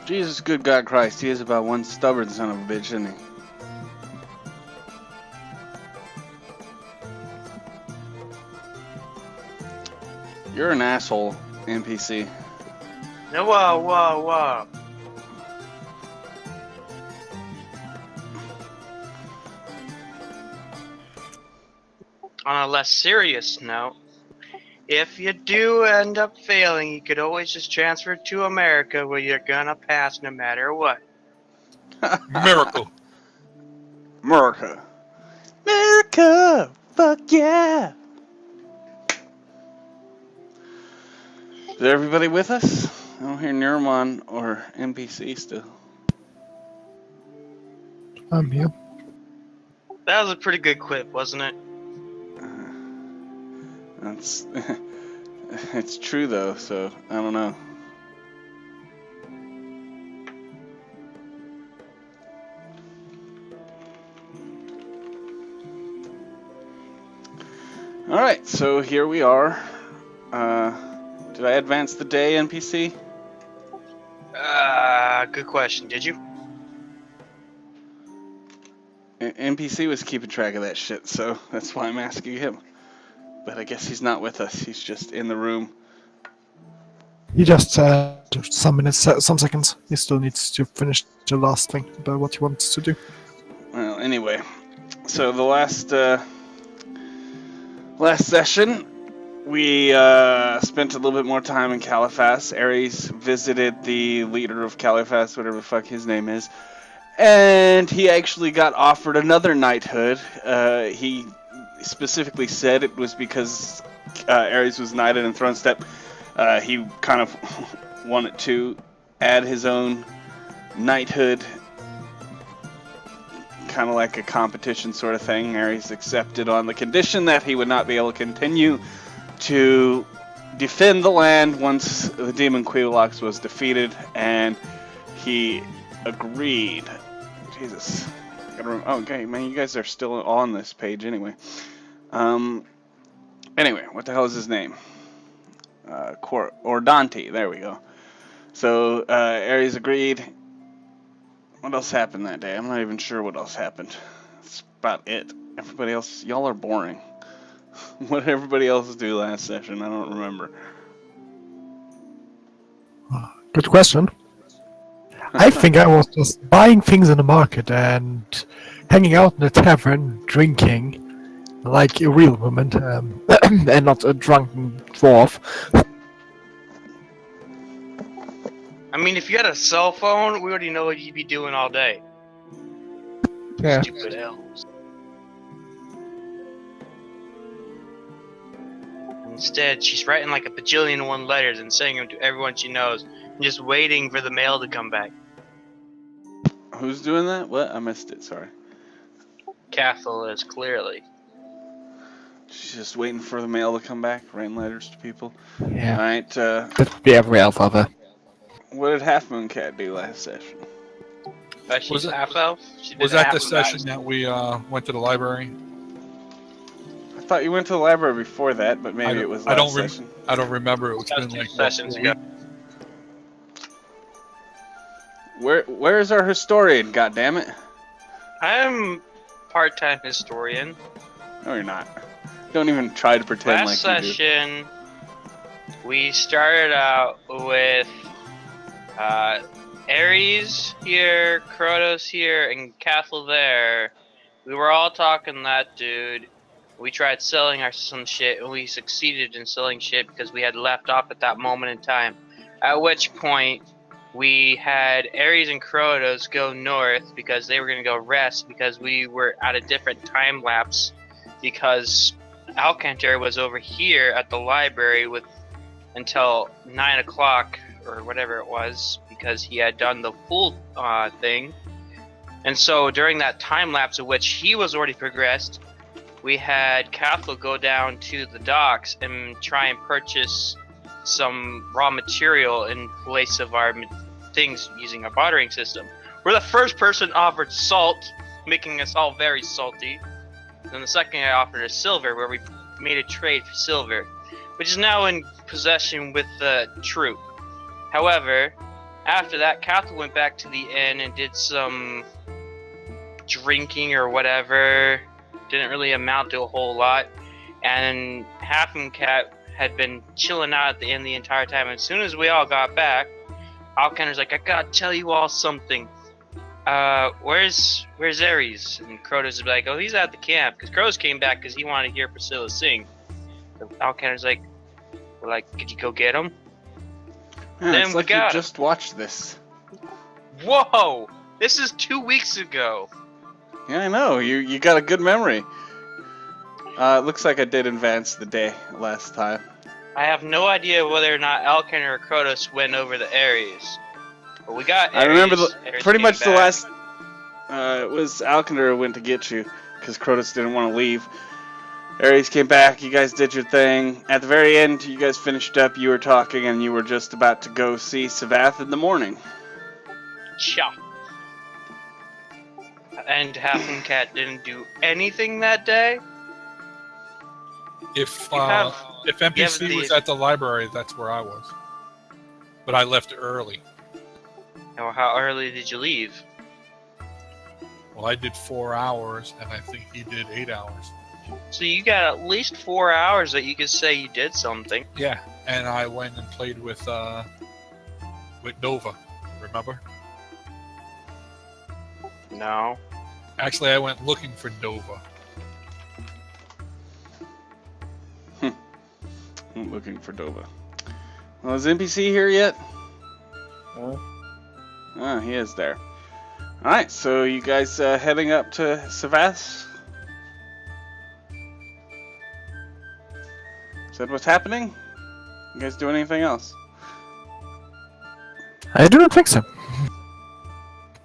Jesus, good God Christ, he is about one stubborn son of a bitch, isn't he? You're an asshole, NPC. No, whoa. On a less serious note, if you do end up failing, you could always just transfer to America where you're gonna pass no matter what. Miracle. America. America! Fuck yeah! Is everybody with us? I don't hear Neuromon or NPC still. I'm here. That was a pretty good quip, wasn't it? That's it's true though, so I don't know. All right, so here we are. Did I advance the day, NPC? Good question. Did you? NPC was keeping track of that shit, so that's why I'm asking him. But I guess he's not with us. He's just in the room. He just some minutes, some seconds. He still needs to finish the last thing about what he wants to do. Well, anyway, so the last session, we spent a little bit more time in Caliphas. Ares visited the leader of Caliphas, whatever the fuck his name is, and he actually got offered another knighthood. He specifically said it was because Ares was knighted in Throne Step. He kind of wanted to add his own knighthood, kind of like a competition sort of thing. Ares accepted on the condition that he would not be able to continue to defend the land once the demon Queelox was defeated, and he agreed. Jesus. Okay, man, you guys are still on this page anyway. Anyway, what the hell is his name? Dante, there we go. So, Ares agreed. What else happened that day? I'm not even sure what else happened. That's about it. Everybody else, y'all are boring. What did everybody else do last session? I don't remember. Good question. I think I was just buying things in the market and hanging out in the tavern, drinking like a real woman, and not a drunken dwarf. I mean, if you had a cell phone, we already know what you'd be doing all day. Yeah. Stupid elves. Instead, she's writing like a bajillion one letters and sending them to everyone she knows, and just waiting for the mail to come back. Who's doing that? What? I missed it, sorry. Cathal is clearly. She's just waiting for the mail to come back, writing letters to people. Yeah. Alright, That would be every elf other. what did Half Moon Cat do last session? She's half elf. Was that the session that we went to the library? I thought you went to the library before that, but maybe it was last session. I don't remember. It's been like sessions ago. Where is our historian, goddammit? I'm part-time historian. No, you're not. Don't even try to pretend Last like you do. session, we started out with Ares here, Krotos here, and Cathal there. We were all talking that dude. We tried selling some shit, and we succeeded in selling shit because we had left off at that moment in time. At which point, we had Ares and Krotos go north because they were going to go rest because we were at a different time lapse because Alcantar was over here at the library with until 9 o'clock or whatever it was because he had done the full thing. And so during that time lapse of which he was already progressed, we had Cathal go down to the docks and try and purchase some raw material in place of our things using our bartering system. We're the first person offered salt, making us all very salty. Then the second guy offered us silver, where we made a trade for silver, which is now in possession with the troop. However, After that, Cathal went back to the inn and did some drinking or whatever. Didn't really amount to a whole lot. And Half Moon Cat had been chilling out at the inn the entire time. As soon as we all got back, Alkender's like, I gotta tell you all something. Where's Ares? And Crotos is like, oh, he's at the camp. Because Crotos came back because he wanted to hear Priscilla sing. So Alkender's like, could you go get him? Yeah, Then it's we like you got him. just watched this. Whoa! This is 2 weeks ago. Yeah, I know. You got a good memory. It looks like I did advance the day last time. I have no idea whether or not Alkender or Crotos went over the Ares. But we got Ares. I remember Ares pretty came much the back. last. It was Alkender who went to get you because Crotus didn't want to leave. Ares came back. You guys did your thing. At the very end, you guys finished up. You were talking, and you were just about to go see Savath in the morning. Cha. And Half Moon Cat didn't do anything that day. If You have NPC was the- at the library, that's where I was. But I left early. Or how early did you leave? Well, I did 4 hours, and I think he did 8 hours. So you got at least 4 hours that you could say you did something. Yeah, and I went and played with Nova. Remember? No. Actually, I went looking for Nova. I'm looking for Dova. Well, is NPC here yet? Huh? Oh, he is there. Alright, so you guys heading up to Savath's? Is that what's happening? You guys do anything else? I do not think so.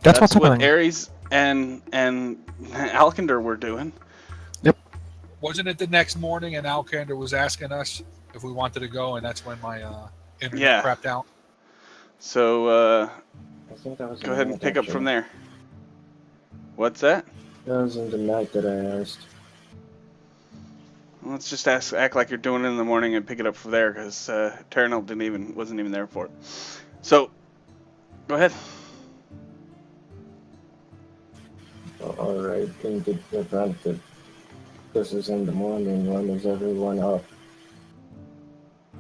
That's what's what happening. Ares and Alkender were doing. Wasn't it the next morning and Alkander was asking us if we wanted to go, and that's when my internet Yeah. crapped out? So, I think that was go in ahead the and night, pick up actually. from there. What's that? That was in the night that I asked. Well, let's just act like you're doing it in the morning and pick it up from there, because Terranil wasn't even there for it. So, go ahead. Alright, in the event that this is in the morning, when is everyone up?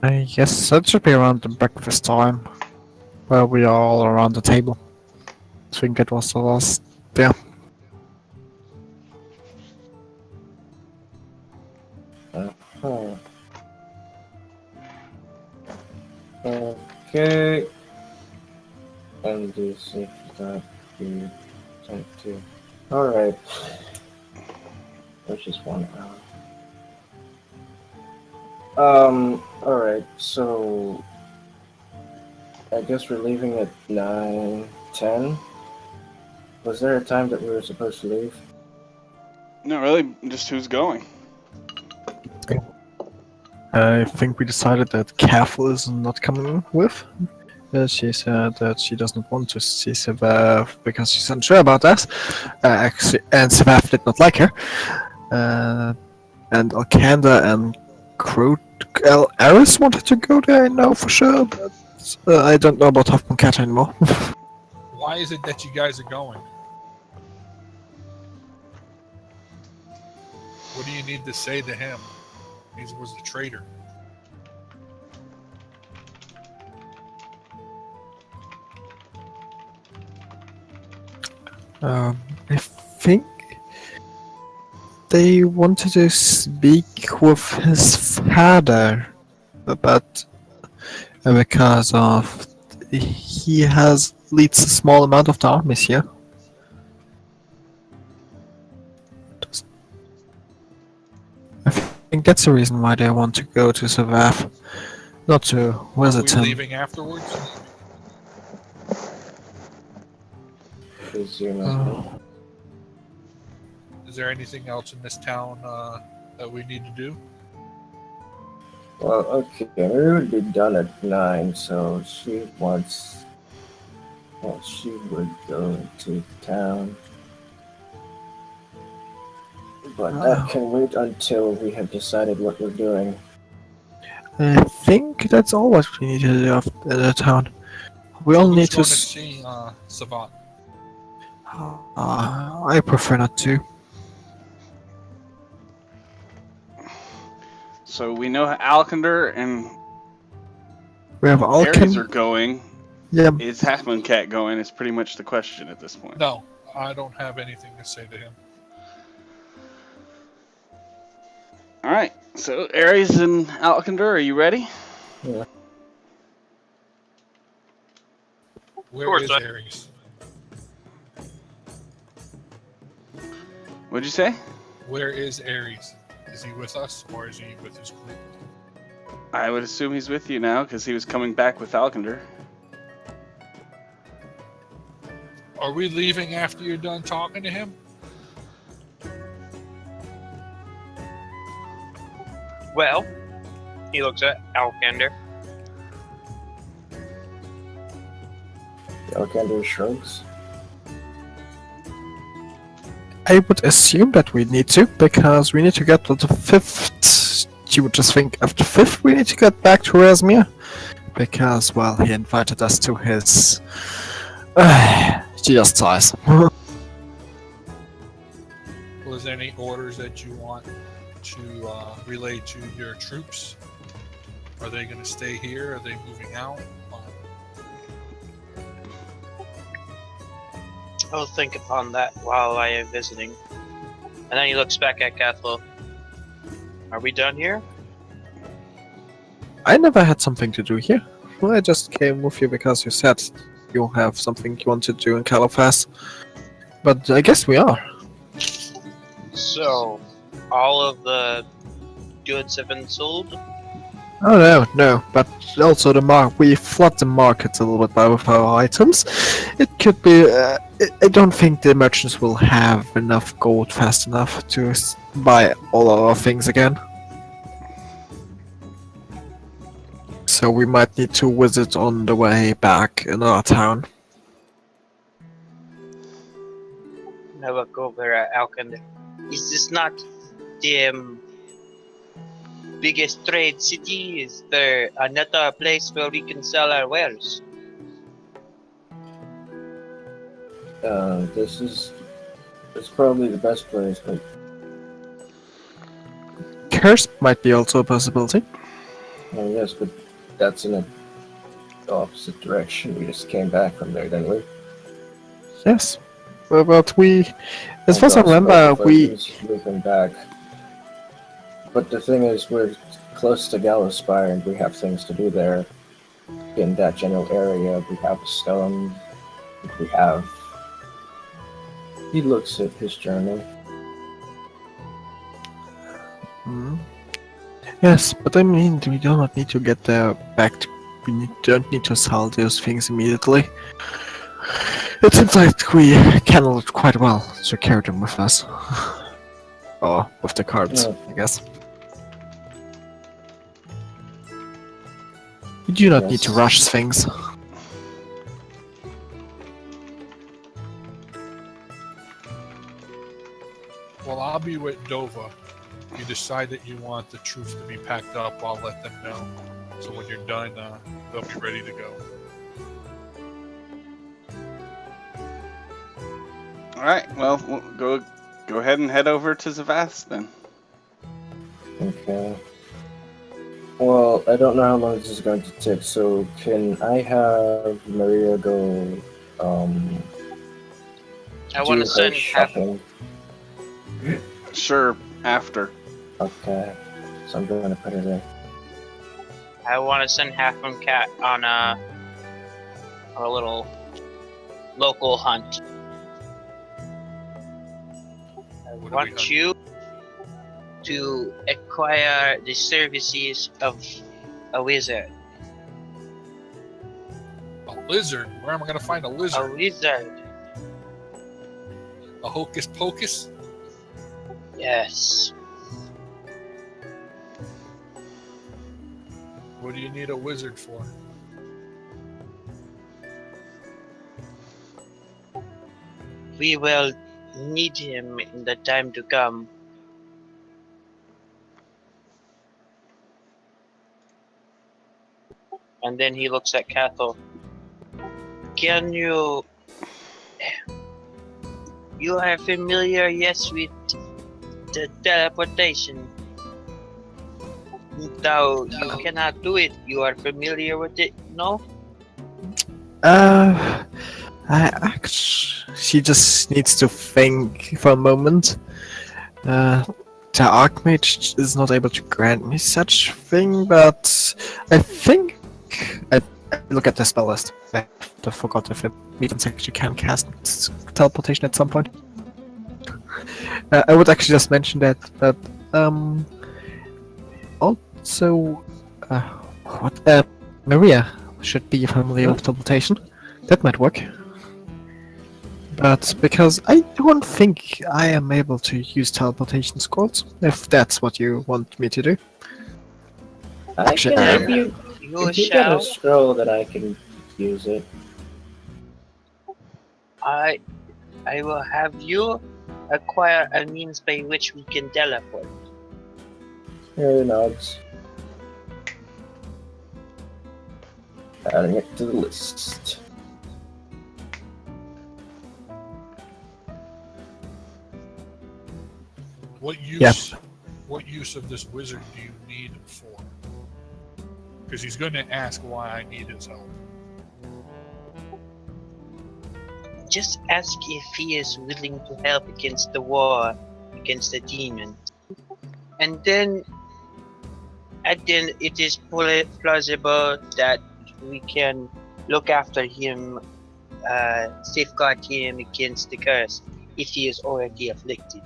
I guess that should be around the breakfast time, where we are all around the table. I think it was the last. Yeah. Huh. Okay. And this if that we tend to. Alright. Which is 1 hour. Alright, so I guess we're leaving at 9:10. Was there a time that we were supposed to leave? Not really, just who's going. I think we decided that Careful is not coming with. She said that she doesn't want to see Savath because she's unsure about us. Actually, and Savath did not like her. And Alkanda and Aris wanted to go there, I know for sure, but I don't know about Half Moon Cat anymore. Why is it that you guys are going? What do you need to say to him? He was a traitor. I think they wanted to speak with his father, but because of he leads a small amount of the armies here. I think that's the reason why they want to go to Savath, not to Are visit we him. leaving afterwards? Is your message? Is there anything else in this town that we need to do? Well, okay, we would be done at 9, so she wants. Well, she would go to town. But that can wait until we have decided what we're doing. I think that's all what we need to do in the town. We all Who's need to. going to see Savant? I prefer not to. So we know Alkender and We have Ares are Alkin. going. Yeah. Is Half Moon Cat going? Is pretty much the question at this point. No, I don't have anything to say to him. All right. So Ares and Alkender, are you ready? Yeah. Where course is I- Ares? What'd you say? Where is Ares? Is he with us or is he with his group? I would assume he's with you now because he was coming back with Alkender. Are we leaving after you're done talking to him? Well, he looks at Alkender. Alkander shrugs. I would assume that we need to, because we need to get to the 5th. You would just think after 5th we need to get back to Rasmir. Because, well, he invited us to his... she just sighs. Was there any orders that you want to relay to your troops? Are they going to stay here? Are they moving out? I'll think upon that while I am visiting. And then he looks back at Cathlo. Are we done here? I never had something to do here. I just came with you because you said you have something you want to do in Califas. But I guess we are. So, all of the goods have been sold? Oh no, but also we flood the market a little bit with our items. It could be. I don't think the merchants will have enough gold fast enough to buy all our things again. So we might need to visit on the way back in our town. I look over at Alkender. Is this not the biggest trade city? Is there another place where we can sell our wares? It's probably the best place, but Curse might be also a possibility. yes, but that's in the opposite direction. We just came back from there, didn't we? Yes, but we, as far as I Also, remember, both of we. us moving back. But the thing is, we're close to Gallowspire, and we have things to do there. In that general area, we have a stone. We have. He looks at his journal. Hmm. Yes, but I mean, we do not need to get there back. Don't need to sell those things immediately. It seems like we handled it quite well to carry them with us. Or with the cards, Yeah. I guess. We do not need to Yes. rush things. Well, I'll be with Dova. If you decide that you want the troops to be packed up, I'll let them know. So when you're done, they'll be ready to go. All right. Well, we'll go ahead and head over to Zavas then. Okay. Well, I don't know how long this is going to take, so can I have Maria go I do want her to send half. shopping? Sure. After. Okay. So I'm going to put it in. I want to send half from Cat on a little local hunt. I What are we want hunting? you to acquire the services of a wizard. A lizard? Where am I going to find a A lizard? wizard. A hocus pocus? Yes. What do you need a wizard for? We will need him in the time to come. And then he looks at Cathal. Can you... You are familiar, yes, with the teleportation. Though you cannot do it, you are familiar with it, no? She just needs to think for a moment. The Archmage is not able to grant me such thing, but I think I look at the spell list. I forgot if it means actually can cast teleportation at some point. I would actually just mention that, but also, Maria should be familiar with teleportation. That might work. But because I don't think I am able to use teleportation scrolls, if that's what you want me to do. I Actually, can, if you You if you get a shall. scroll that I can use it. I will have you acquire a means by which we can teleport. Here nods. Adding it to the list. What use? Yeah. What use of this wizard do you need it for? Because he's going to ask why I need his help. Just ask if he is willing to help against the war, against the demon. And then it is plausible that we can look after him, safeguard him against the curse, if he is already afflicted.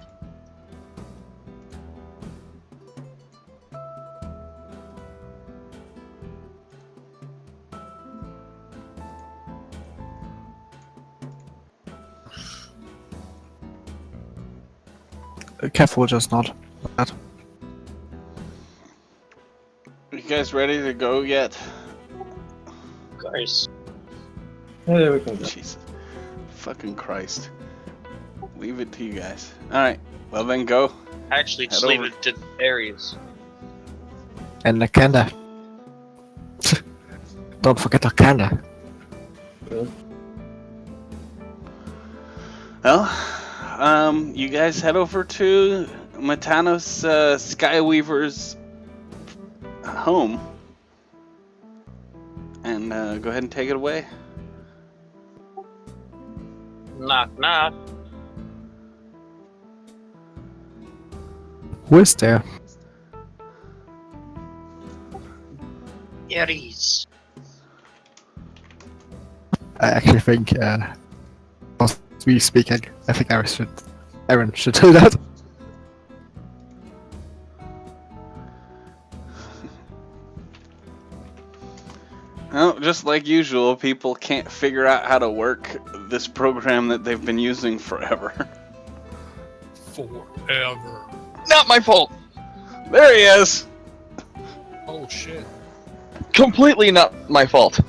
Careful, just not. That. You guys ready to go yet? Of course. Yeah, there we can go. Jesus. Fucking Christ. Leave it to you guys. Alright, well then go. Actually, just Head leave over. it to Ares. And Lakanda. Don't forget Lakanda. Well, you guys head over to Matanos Skyweaver's home. And go ahead and take it away. Knock, knock. Who is there? Ares. I actually think, possibly speaking, I think Aaron should do that. Well, just like usual, people can't figure out how to work this program that they've been using forever. Forever. Not my fault. There he is! Oh shit. Completely not my fault.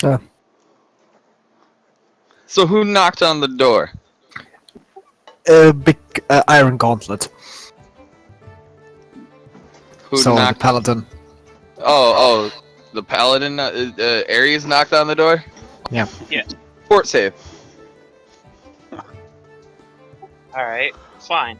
Ah. So who knocked on the door? Big Iron Gauntlet. Who So the knocked? Paladin. Oh, the paladin. Ares knocked on the door. Yeah. Yeah. Fort save. Alright, fine.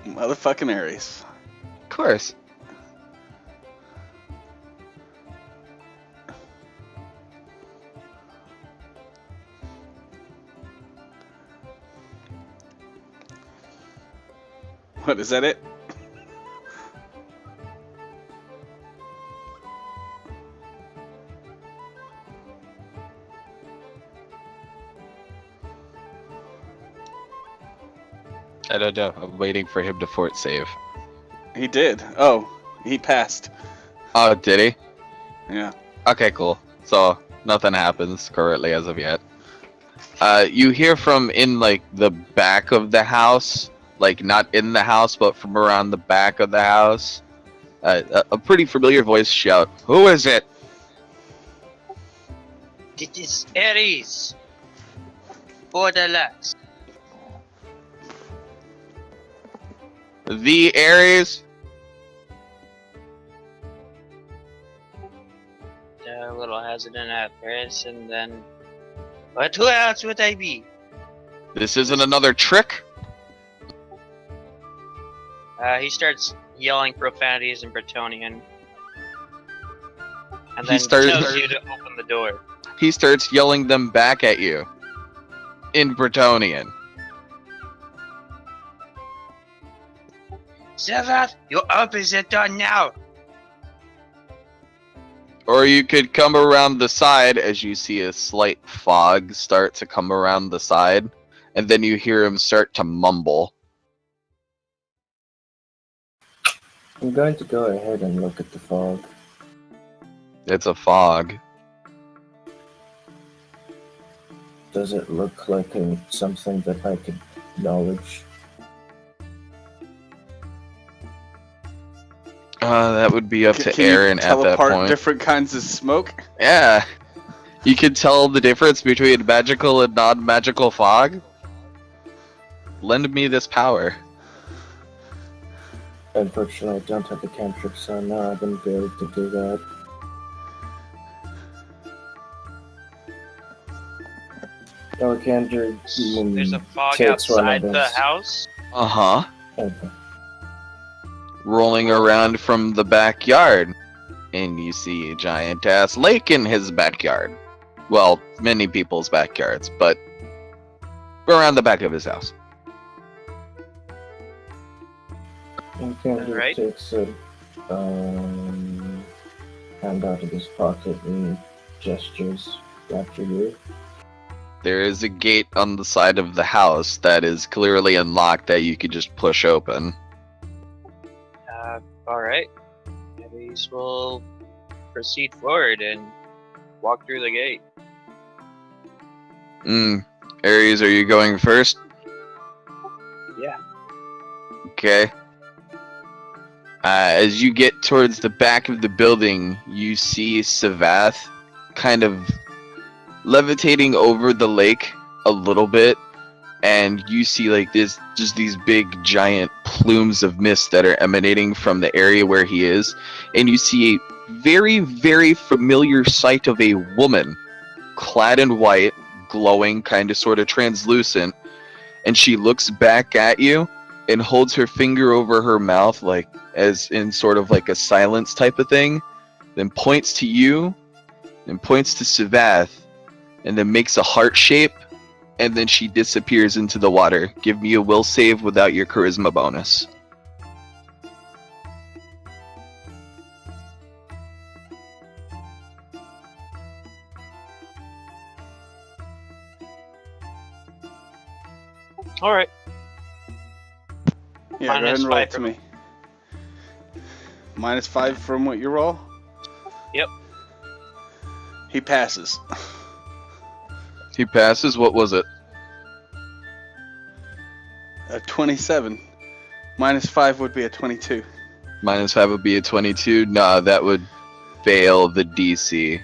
Motherfucking Ares. Of course. What, is that it? I don't know. I'm waiting for him to fort save. He did. Oh, he passed. Oh, did he? Yeah. Okay, cool. So nothing happens currently as of yet. You hear from in like the back of the house, like not in the house, but from around the back of the house, a pretty familiar voice shout, "Who is it?" It is Ares. Borderlands. The Ares. A little hesitant at first, and then, but who else would I be? This isn't another trick. He starts yelling profanities in Bretonian, and He then starts- tells you to open the door. He starts yelling them back at you in Bretonian. Sevath, you open the door now. Or you could come around the side as you see a slight fog start to come around the side, and then you hear him start to mumble. I'm going to go ahead and look at the fog. It's a fog. Does it look like something that I could acknowledge? That would be up to Can Aaron you at that telepart point. different kinds of smoke? Yeah. You can tell the difference between magical and non-magical fog. Lend me this power. Unfortunately, I don't have the cantrip, so no, I wouldn't be able to do that. Alexander There's a fog takes one outside of the his- house. Uh-huh. Okay. Rolling around from the backyard. And you see a giant-ass lake in his backyard. Well, many people's backyards, but around the back of his house. Alexander Alright. takes a hand out of his pocket and gestures after you. There is a gate on the side of the house that is clearly unlocked that you could just push open. Alright. Ares will proceed forward and walk through the gate. Ares, are you going first? Yeah. Okay. As you get towards the back of the building, you see Savath kind of levitating over the lake a little bit, and you see like this, just these big giant plumes of mist that are emanating from the area where he is, and you see a very, very familiar sight of a woman clad in white, glowing, kind of sort of translucent, and she looks back at you and holds her finger over her mouth, like as in sort of like a silence type of thing, then points to you, and points to Savath, and then makes a heart shape, and then she disappears into the water. Give me a will save without your charisma bonus. Alright. Yeah, go ahead Minus and roll 5 it to from- me. -5 from what you roll? Yep. He passes. He passes. What was it? A 27. -5 would be a 22. -5 would be a 22. Nah, that would fail the DC.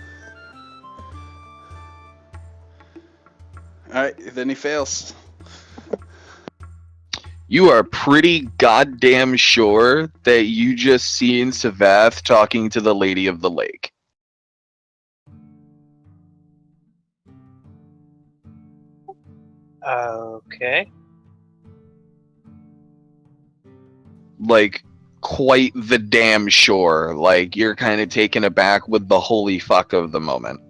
Alright, then he fails. You are pretty goddamn sure that you just seen Savath talking to the Lady of the Lake. Okay. Like, quite the damn sure. Like, you're kind of taken aback with the holy fuck of the moment.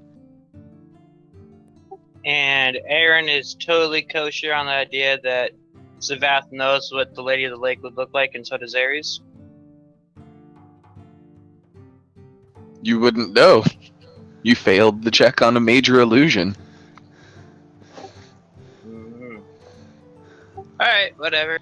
And Aaron is totally kosher on the idea that Savath knows what the Lady of the Lake would look like, and so does Ares. You wouldn't know. You failed the check on a major illusion. Mm-hmm. Alright, whatever.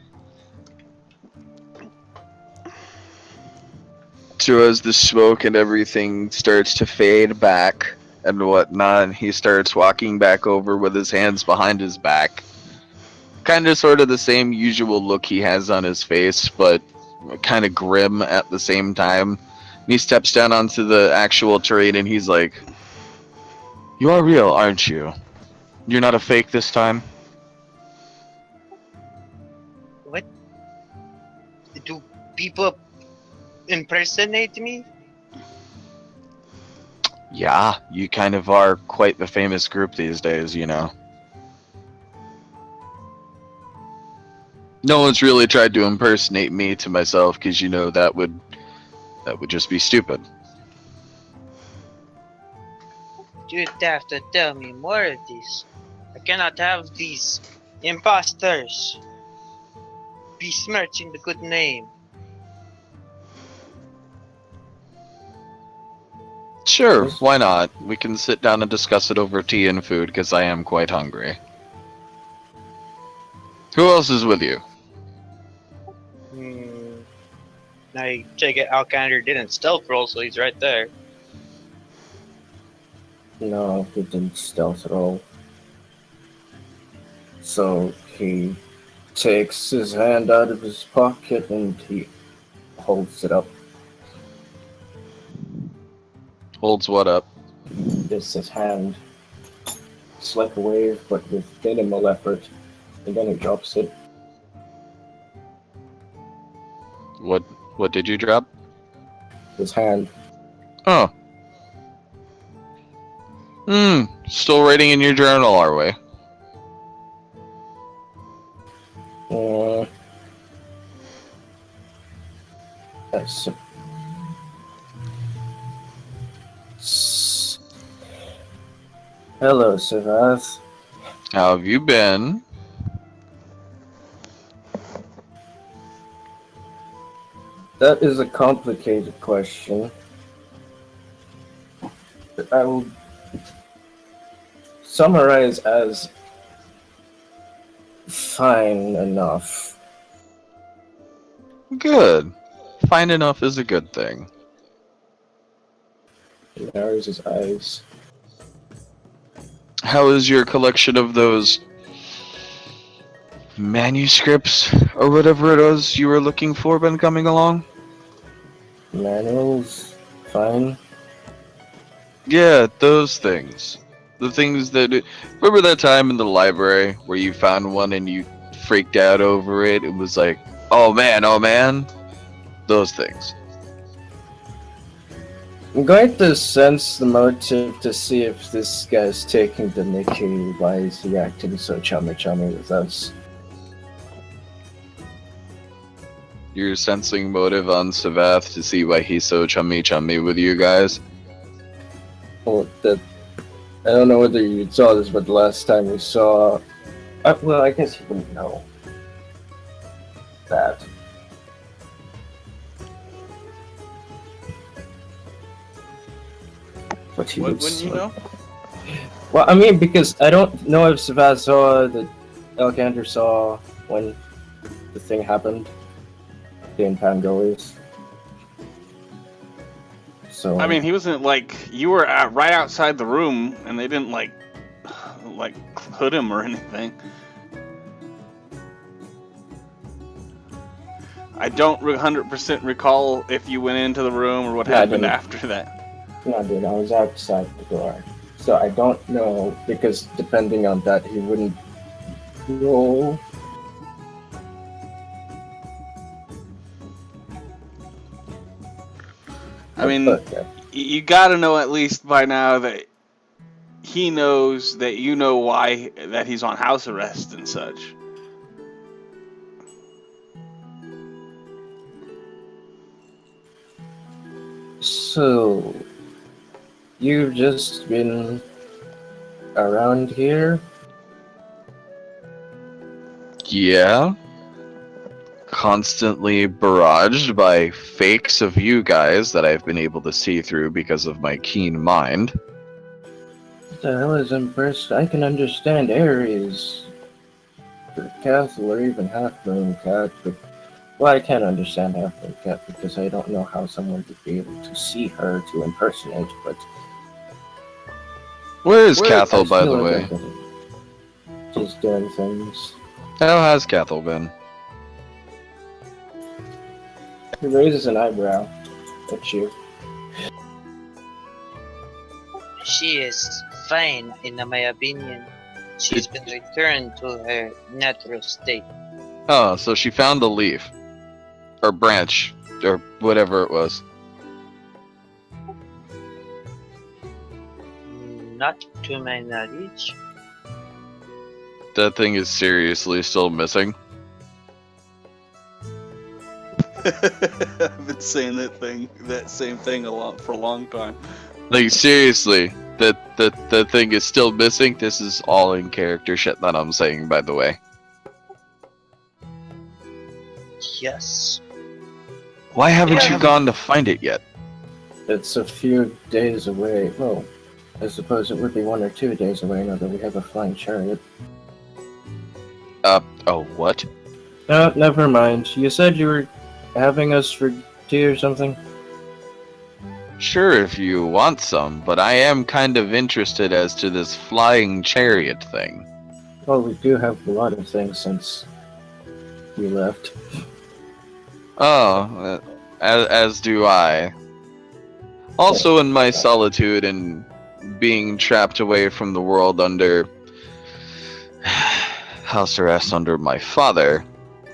So as the smoke and everything starts to fade back and whatnot, he starts walking back over with his hands behind his back. Kind of sort of the same usual look he has on his face, but kind of grim at the same time. And he steps down onto the actual terrain and he's like, "You are real, aren't you? You're not a fake this time?" What? Do people impersonate me? Yeah, you kind of are quite the famous group these days, you know. No one's really tried to impersonate me to myself because you know that would just be stupid. You'd have to tell me more of this. I cannot have these imposters besmirching the good name. Sure, Yes. why not? We can sit down and discuss it over tea and food because I am quite hungry. Who else is with you? I take it Alcander didn't stealth roll, so he's right there. No, he didn't stealth roll. So he takes his hand out of his pocket and he holds it up. Holds what up? It's his hand. It's like a wave, but with minimal effort. And then he drops it. What did you drop? His hand. Oh. Still writing in your journal, are we? That's Hello, Savath. How have you been? That is a complicated question. I will summarize as fine enough. Good. Fine enough is a good thing. He narrows his eyes. How is your collection of those manuscripts or whatever it was you were looking for been coming along? Manuals, fine. Yeah, those things. The things that... Remember that time in the library where you found one and you freaked out over it? It was like, oh man. Those things. I'm going to sense the motive to see if this guy's taking the Mickey. Why is he acting so chummy with us? You're sensing motive on Savath to see why he's so chummy with you guys. Well, I don't know whether you saw this, but the last time we saw... well, I guess you wouldn't know that. But he would Wouldn't you know? Well, I mean, because I don't know if Savath saw that Elkander saw when the thing happened. In Pangolis. So I mean, he wasn't like you were right outside the room, and they didn't like hood him or anything. I don't 100% recall if you went into the room or what Yeah, I happened didn't. after that. No, dude, I was outside the door. So I don't know, because depending on that, he wouldn't roll. I mean, Okay. you got to know at least by now that he knows that you know why that he's on house arrest and such. So, you've just been around here? Yeah. Constantly barraged by fakes of you guys that I've been able to see through because of my keen mind. What the hell is impressed? I can understand Ares, or Castle, or even Half Moon Cat, but well, I can't understand Half Moon Cat because I don't know how someone would be able to see her to impersonate, but Where is I Cathal, by feel the like way? I could just doing things. How has Cathal been? He raises an eyebrow at you. She is fine, in my opinion. She's been returned to her natural state. Oh, so she found the leaf. or branch, or whatever it was. Not to my knowledge. That thing is seriously still missing. I've been saying that same thing for a long time. Like seriously, that thing is still missing. This is all in character shit that I'm saying, by the way. Yes. Why haven't Yeah. you gone to find it yet? It's a few days away. Well, I suppose it would be 1 or 2 days away now that we have a flying chariot. Oh, what? No, never mind. You said you were having us for tea or something? Sure, if you want some, but I am kind of interested as to this flying chariot thing. Well, we do have a lot of things since you left. Oh, as do I. Also, in my solitude and being trapped away from the world under house arrest under my father,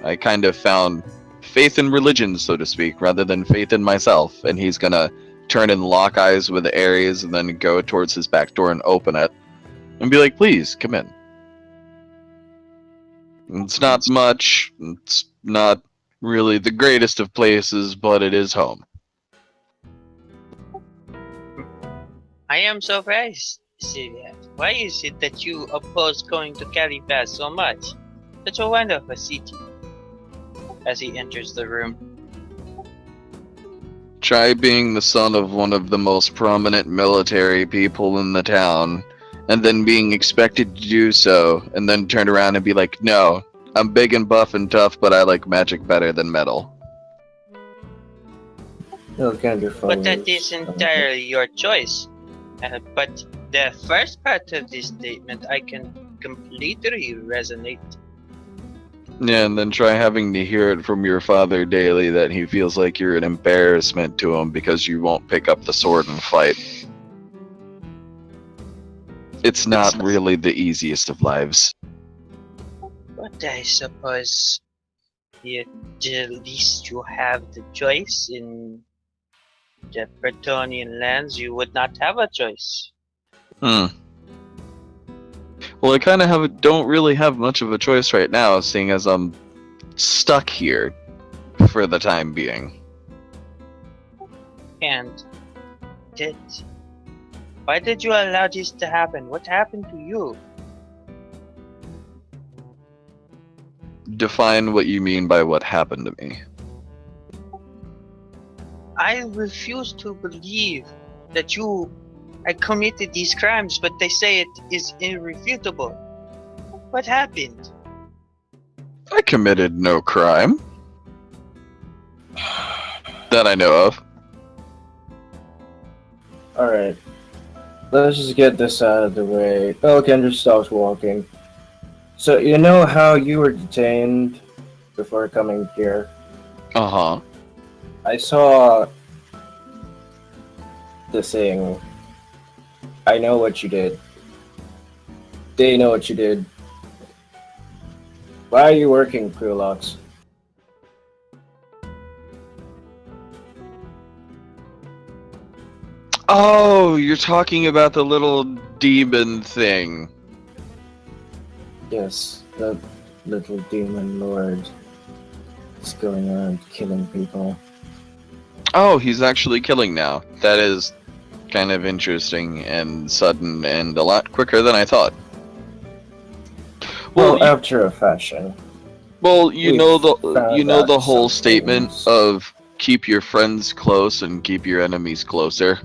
I kind of found faith in religion, so to speak, rather than faith in myself. And he's gonna turn and lock eyes with Ares and then go towards his back door and open it and be like, please, come in. It's not much. It's not really the greatest of places, but it is home. I am surprised, Sylvia. Why is it that you oppose going to Califas so much? Such a wonderful city. As he enters the room. Try being the son of one of the most prominent military people in the town, and then being expected to do so, and then turn around and be like, no, I'm big and buff and tough, but I like magic better than metal. No, can't be fun. But that is entirely your choice. But the first part of this statement I can completely resonate. Yeah, and then try having to hear it from your father daily that he feels like you're an embarrassment to him because you won't pick up the sword and fight. It's not really the easiest of lives. But I suppose at least you have the choice. In the Bretonian lands, you would not have a choice. Well, I kind of don't really have much of a choice right now, seeing as I'm stuck here for the time being. And why did you allow this to happen? What happened to you? Define what you mean by what happened to me. I refuse to believe that you committed these crimes, but they say it is irrefutable. What happened? I committed no crime. That I know of. Alright. Let's just get this out of the way. Oh, Kendra stops walking. So, you know how you were detained before coming here? Uh-huh. I saw the thing. I know what you did. They know what you did. Why are you working, Krulux? Oh, you're talking about the little demon thing. Yes, the little demon lord is going around killing people. Oh, he's actually killing now. That is kind of interesting and sudden and a lot quicker than I thought. Well, after a fashion. Well, you We've know the found out whole some statement things. of keep your friends close and keep your enemies closer.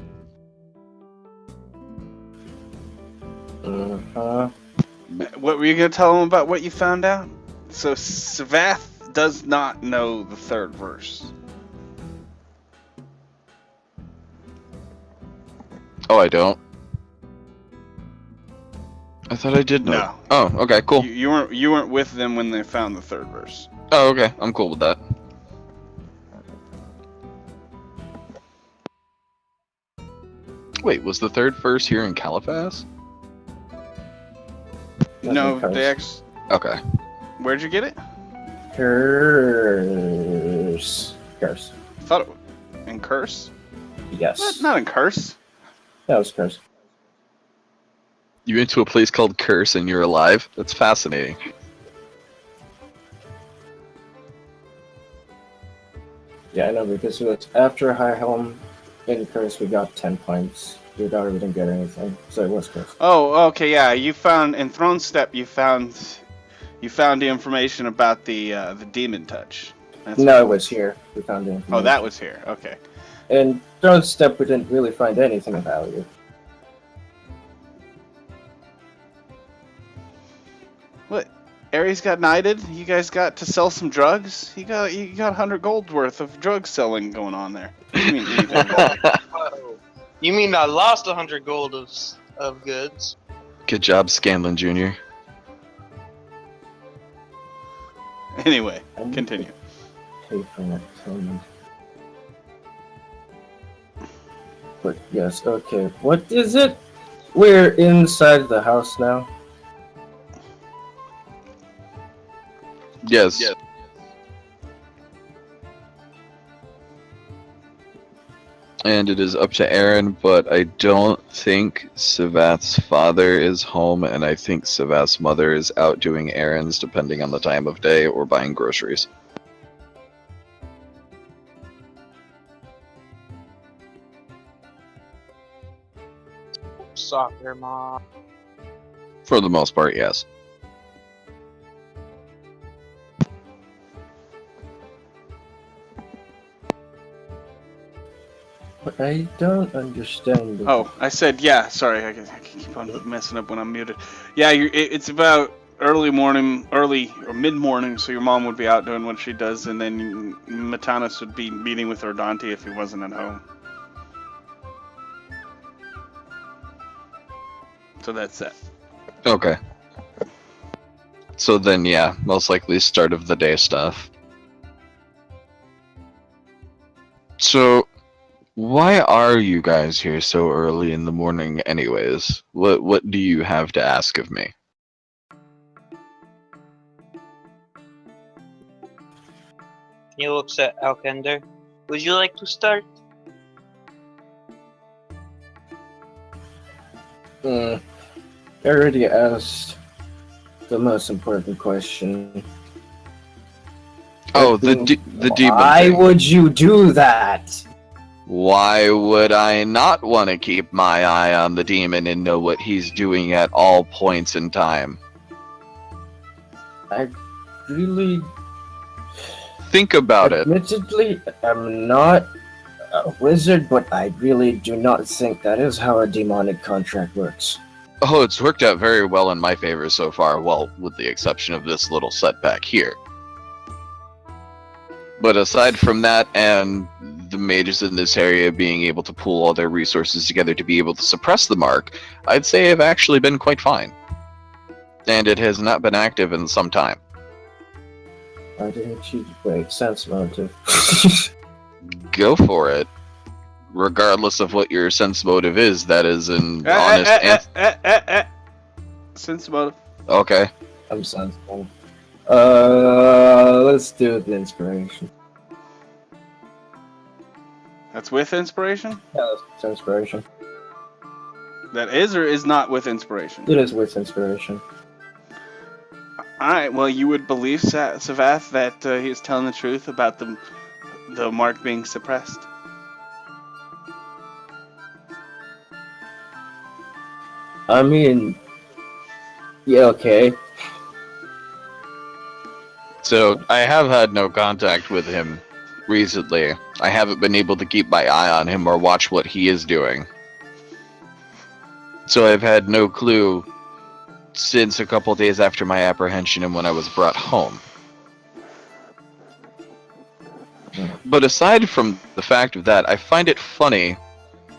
Uh-huh. What were you gonna tell him about what you found out? So Savath does not know the third verse. Oh, I don't. I thought I did know. No. Oh, okay, cool. You weren't with them when they found the third verse. Oh, okay, I'm cool with that. Wait, was the third verse here in Califas? No, Curse. they actually. Okay. Where'd you get it? Curse. Curse. Thought it in Curse? Yes. What? Not in Curse. That was Curse. You went to a place called Curse and you're alive? That's fascinating. Yeah, I know, because it was after High Helm in Curse, we got 10 points. We didn't get anything, so it was Curse. Oh, okay, yeah. You found in Throne Step. You found the information about the demon touch. That's No, it was here. We found the information. Oh, that was here. Okay. In Throne Step, we didn't really find anything of value. What? Ares got knighted. You guys got to sell some drugs. You got 100 gold worth of drug selling going on there. What do you mean anything? Whoa. You mean I lost 100 gold of goods? Good job, Scanlan Jr. Anyway, continue. Pay for that payment. But yes, okay. What is it? We're inside the house now. Yes. And it is up to Aaron, but I don't think Savath's father is home, and I think Savath's mother is out doing errands depending on the time of day or buying groceries. Soccer mom. For the most part, yes. But I don't understand. Oh, I said yeah. Sorry, I can keep on messing up when I'm muted. Yeah, it's about early or mid morning, so your mom would be out doing what she does, and then Matanis would be meeting with Ordante if he wasn't at home. So that's that. Okay. So then, yeah, most likely start of the day stuff. So, why are you guys here so early in the morning anyways? What do you have to ask of me? He looks at Alkender. Would you like to start? I already asked the most important question. Oh, the demon Why thing. would you do that? Why would I not want to keep my eye on the demon and know what he's doing at all points in time? I really, Think about it. admittedly, I'm not a wizard, but I really do not think that is how a demonic contract works. Oh, it's worked out very well in my favor so far, well, with the exception of this little setback here. But aside from that, and the mages in this area being able to pool all their resources together to be able to suppress the mark, I'd say I've actually been quite fine. And it has not been active in some time. Why didn't you wait? Sense motive. Go for it. Regardless of what your sense motive is, that is an honest answer. Sense motive. Okay. I'm sensible. Let's do the inspiration. That's with inspiration? Yeah, that's inspiration. That is or is not with inspiration? It is with inspiration. Alright, well, you would believe Savath that he was telling the truth about the mark being suppressed. I mean, yeah, okay. So, I have had no contact with him recently. I haven't been able to keep my eye on him or watch what he is doing. So I've had no clue since a couple days after my apprehension and when I was brought home. But aside from the fact of that, I find it funny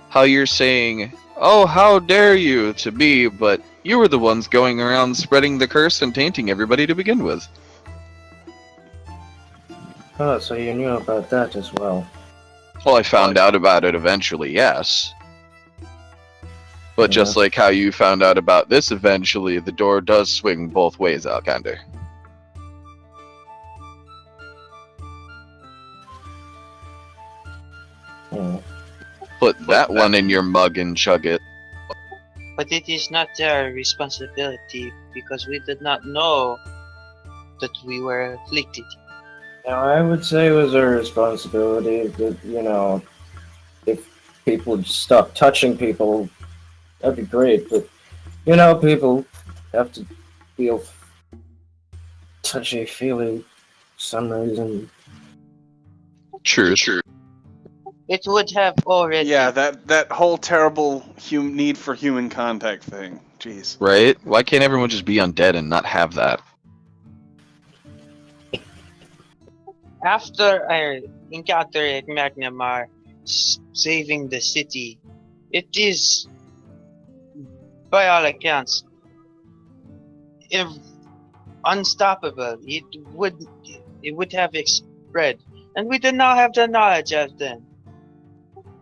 how you're saying, "Oh, how dare you," to me, but you were the ones going around spreading the curse and tainting everybody to begin with. Oh, so you knew about that as well. Well, I found out about it eventually, yes. But just like how you found out about this eventually, the door does swing both ways, Alkander. Put that one in your mug and chug it. But it is not their responsibility because we did not know that we were afflicted. Now, I would say it was our responsibility that, if people would stop touching people, that'd be great. But, people have to feel touchy-feely for some reason. True. It would have already. Yeah, that whole terrible need for human contact thing. Jeez. Right? Why can't everyone just be undead and not have that? After our encounter at Magnamar, saving the city, it is, by all accounts, unstoppable. It would have spread, and we did not have the knowledge of them.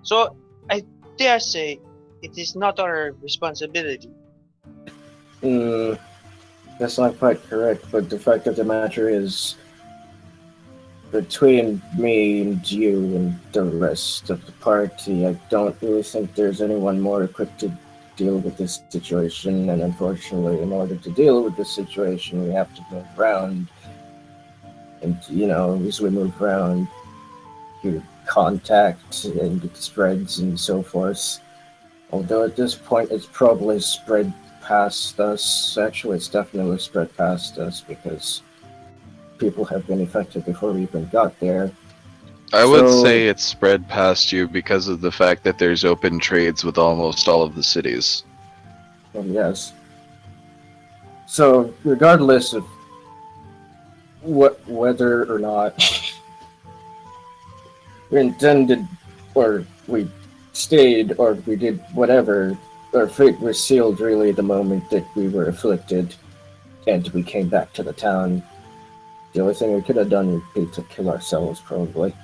So I dare say it is not our responsibility. That's not quite correct, but the fact of the matter is, between me and you and the rest of the party, I don't really think there's anyone more equipped to deal with this situation, and unfortunately, in order to deal with this situation, we have to move around. And, as we move around, you contact and it spreads and so forth. Although at this point, it's probably spread past us. Actually, it's definitely spread past us because people have been affected before we even got there. I would say it's spread past you because of the fact that there's open trades with almost all of the cities. Well, yes. So, regardless of whether or not we intended, or we stayed, or we did whatever, our fate was sealed really the moment that we were afflicted and we came back to the town. The only thing we could have done would be to kill ourselves, probably.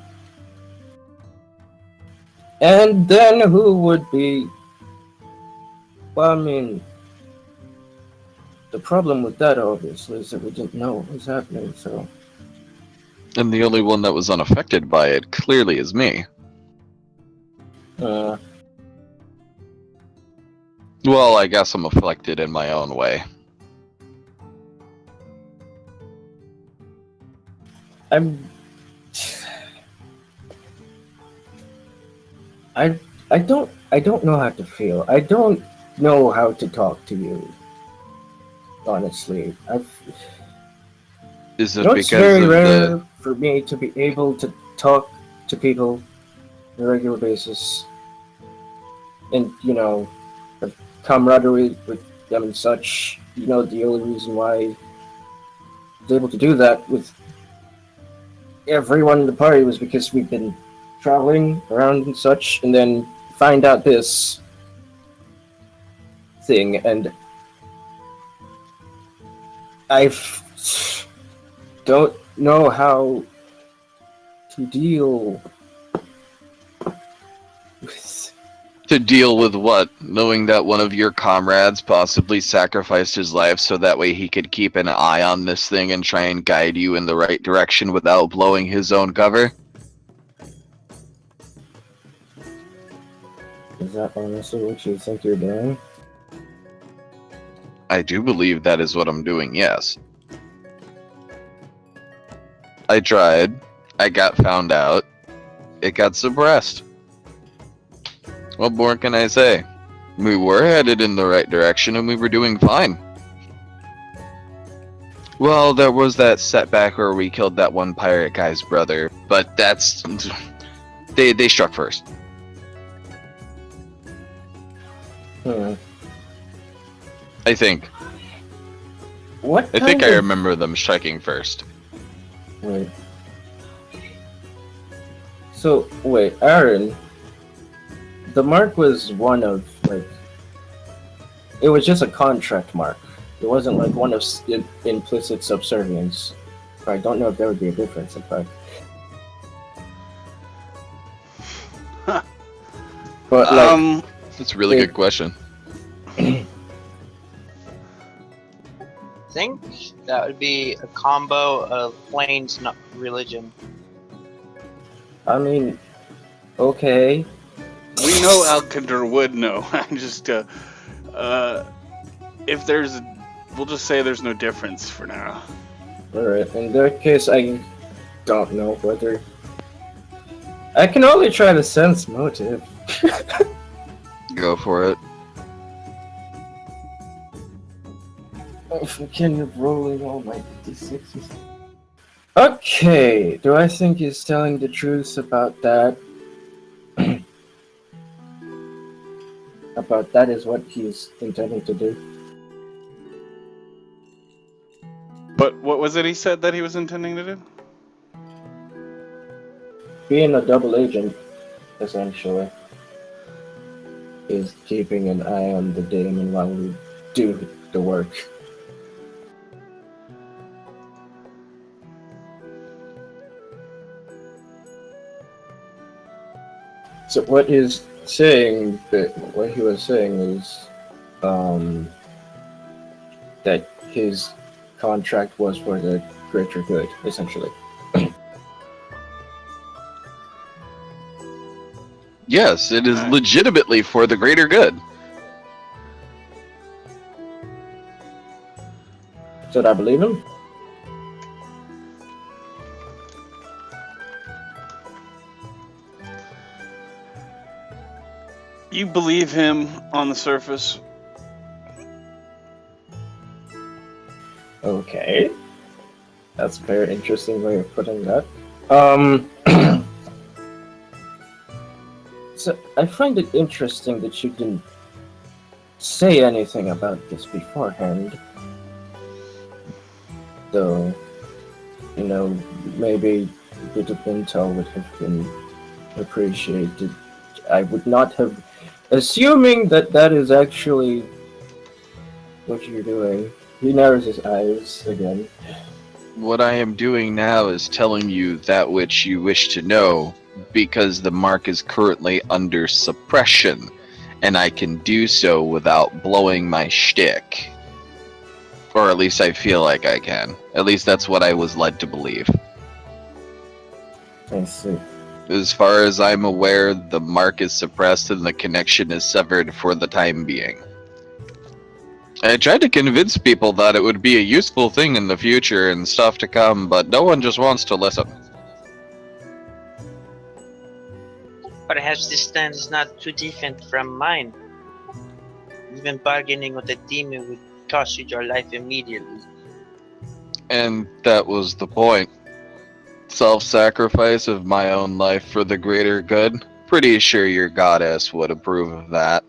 And then who would be... Well, I mean, the problem with that, obviously, is that we didn't know what was happening, so... And the only one that was unaffected by it clearly is me. Well, I guess I'm afflicted in my own way. I don't know how to feel. I don't know how to talk to you. Honestly, Is it it's because very of rare for me to be able to talk to people on a regular basis, and have camaraderie with them and such. The only reason why I was able to do that with everyone in the party was because we've been traveling around and such, and then find out this thing, and I don't know how to deal with... To deal with what? Knowing that one of your comrades possibly sacrificed his life so that way he could keep an eye on this thing and try and guide you in the right direction without blowing his own cover? Is that honestly what you think you're doing? I do believe that is what I'm doing, yes. I tried. I got found out. It got suppressed. What more can I say? We were headed in the right direction and we were doing fine. Well, there was that setback where we killed that one pirate guy's brother, but that's... They struck first. I think. I think I remember them striking first. Wait. So, wait, Aaron, the mark was one of, it was just a contract mark. It wasn't like one of implicit subservience. I don't know if there would be a difference, in fact. But, that's a really good question. I think that would be a combo of planes, not religion. I mean, Okay. We know Alcindor would know. I'm just, if there's, we'll just say there's no difference for now. Alright, in that case, I don't know whether... I can only try to sense motive. Go for it. Oh, fucking rolling all my d6s. Okay, do I think he's telling the truth about that? About that is what he's intending to do? But what was it he said that he was intending to do? Being a double agent, essentially, is keeping an eye on the demon while we do the work. So what he's saying, what he was saying is, that his contract was for the greater good, essentially. Yes, it is Alright. legitimately for the greater good. Should I believe him? You believe him on the surface. Okay. That's a very interesting way of putting that. So I find it interesting that you didn't say anything about this beforehand. Though, you know, maybe a bit of intel would have been appreciated. I would not have... Assuming that that is actually what you're doing. He narrows his eyes again. What I am doing now is telling you that which you wish to know, because the mark is currently under suppression, and I can do so without blowing my shtick. Or at least I feel like I can. At least that's what I was led to believe. I see. As far as I'm aware, the mark is suppressed and the connection is severed for the time being. I tried to convince people that it would be a useful thing in the future and stuff to come, but no one just wants to listen. Perhaps this stand is not too different from mine. Even bargaining with a demon would cost you your life immediately. And that was the point. Self-sacrifice of my own life for the greater good. Pretty sure your goddess would approve of that.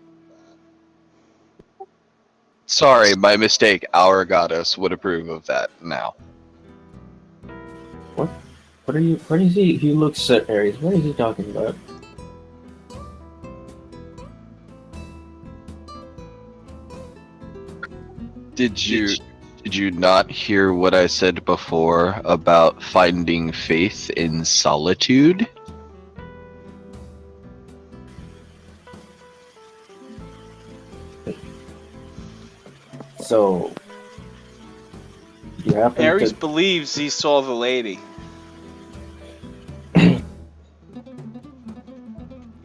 Sorry, my mistake. Our goddess would approve of that now. What are you... What is he... He looks at Ares. What is he talking about? Did you not hear what I said before about finding faith in solitude? So... You happen Ares to... believes he saw the lady.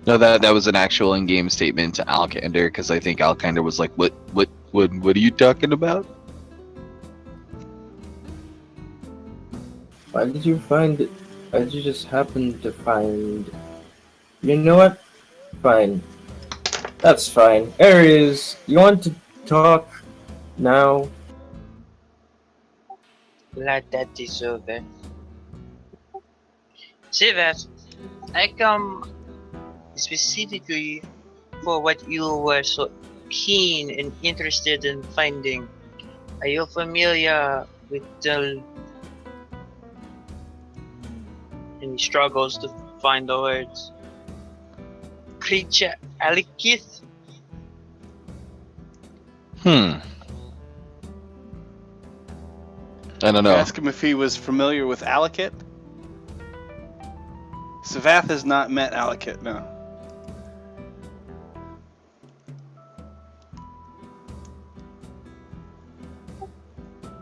No, that was an actual in-game statement to Alcander, because I think Alcander was like, what are you talking about? Why did you find it? Why did you just happen to find... You know what? Fine. That's fine. Ares, you want to talk now? Glad that is over. Sivat, I come specifically for what you were so keen and interested in finding. Are you familiar with the... And he struggles to find the words. Creature Alikith? I don't know. Ask him if he was familiar with Alakit. Savath has not met Alakit, no.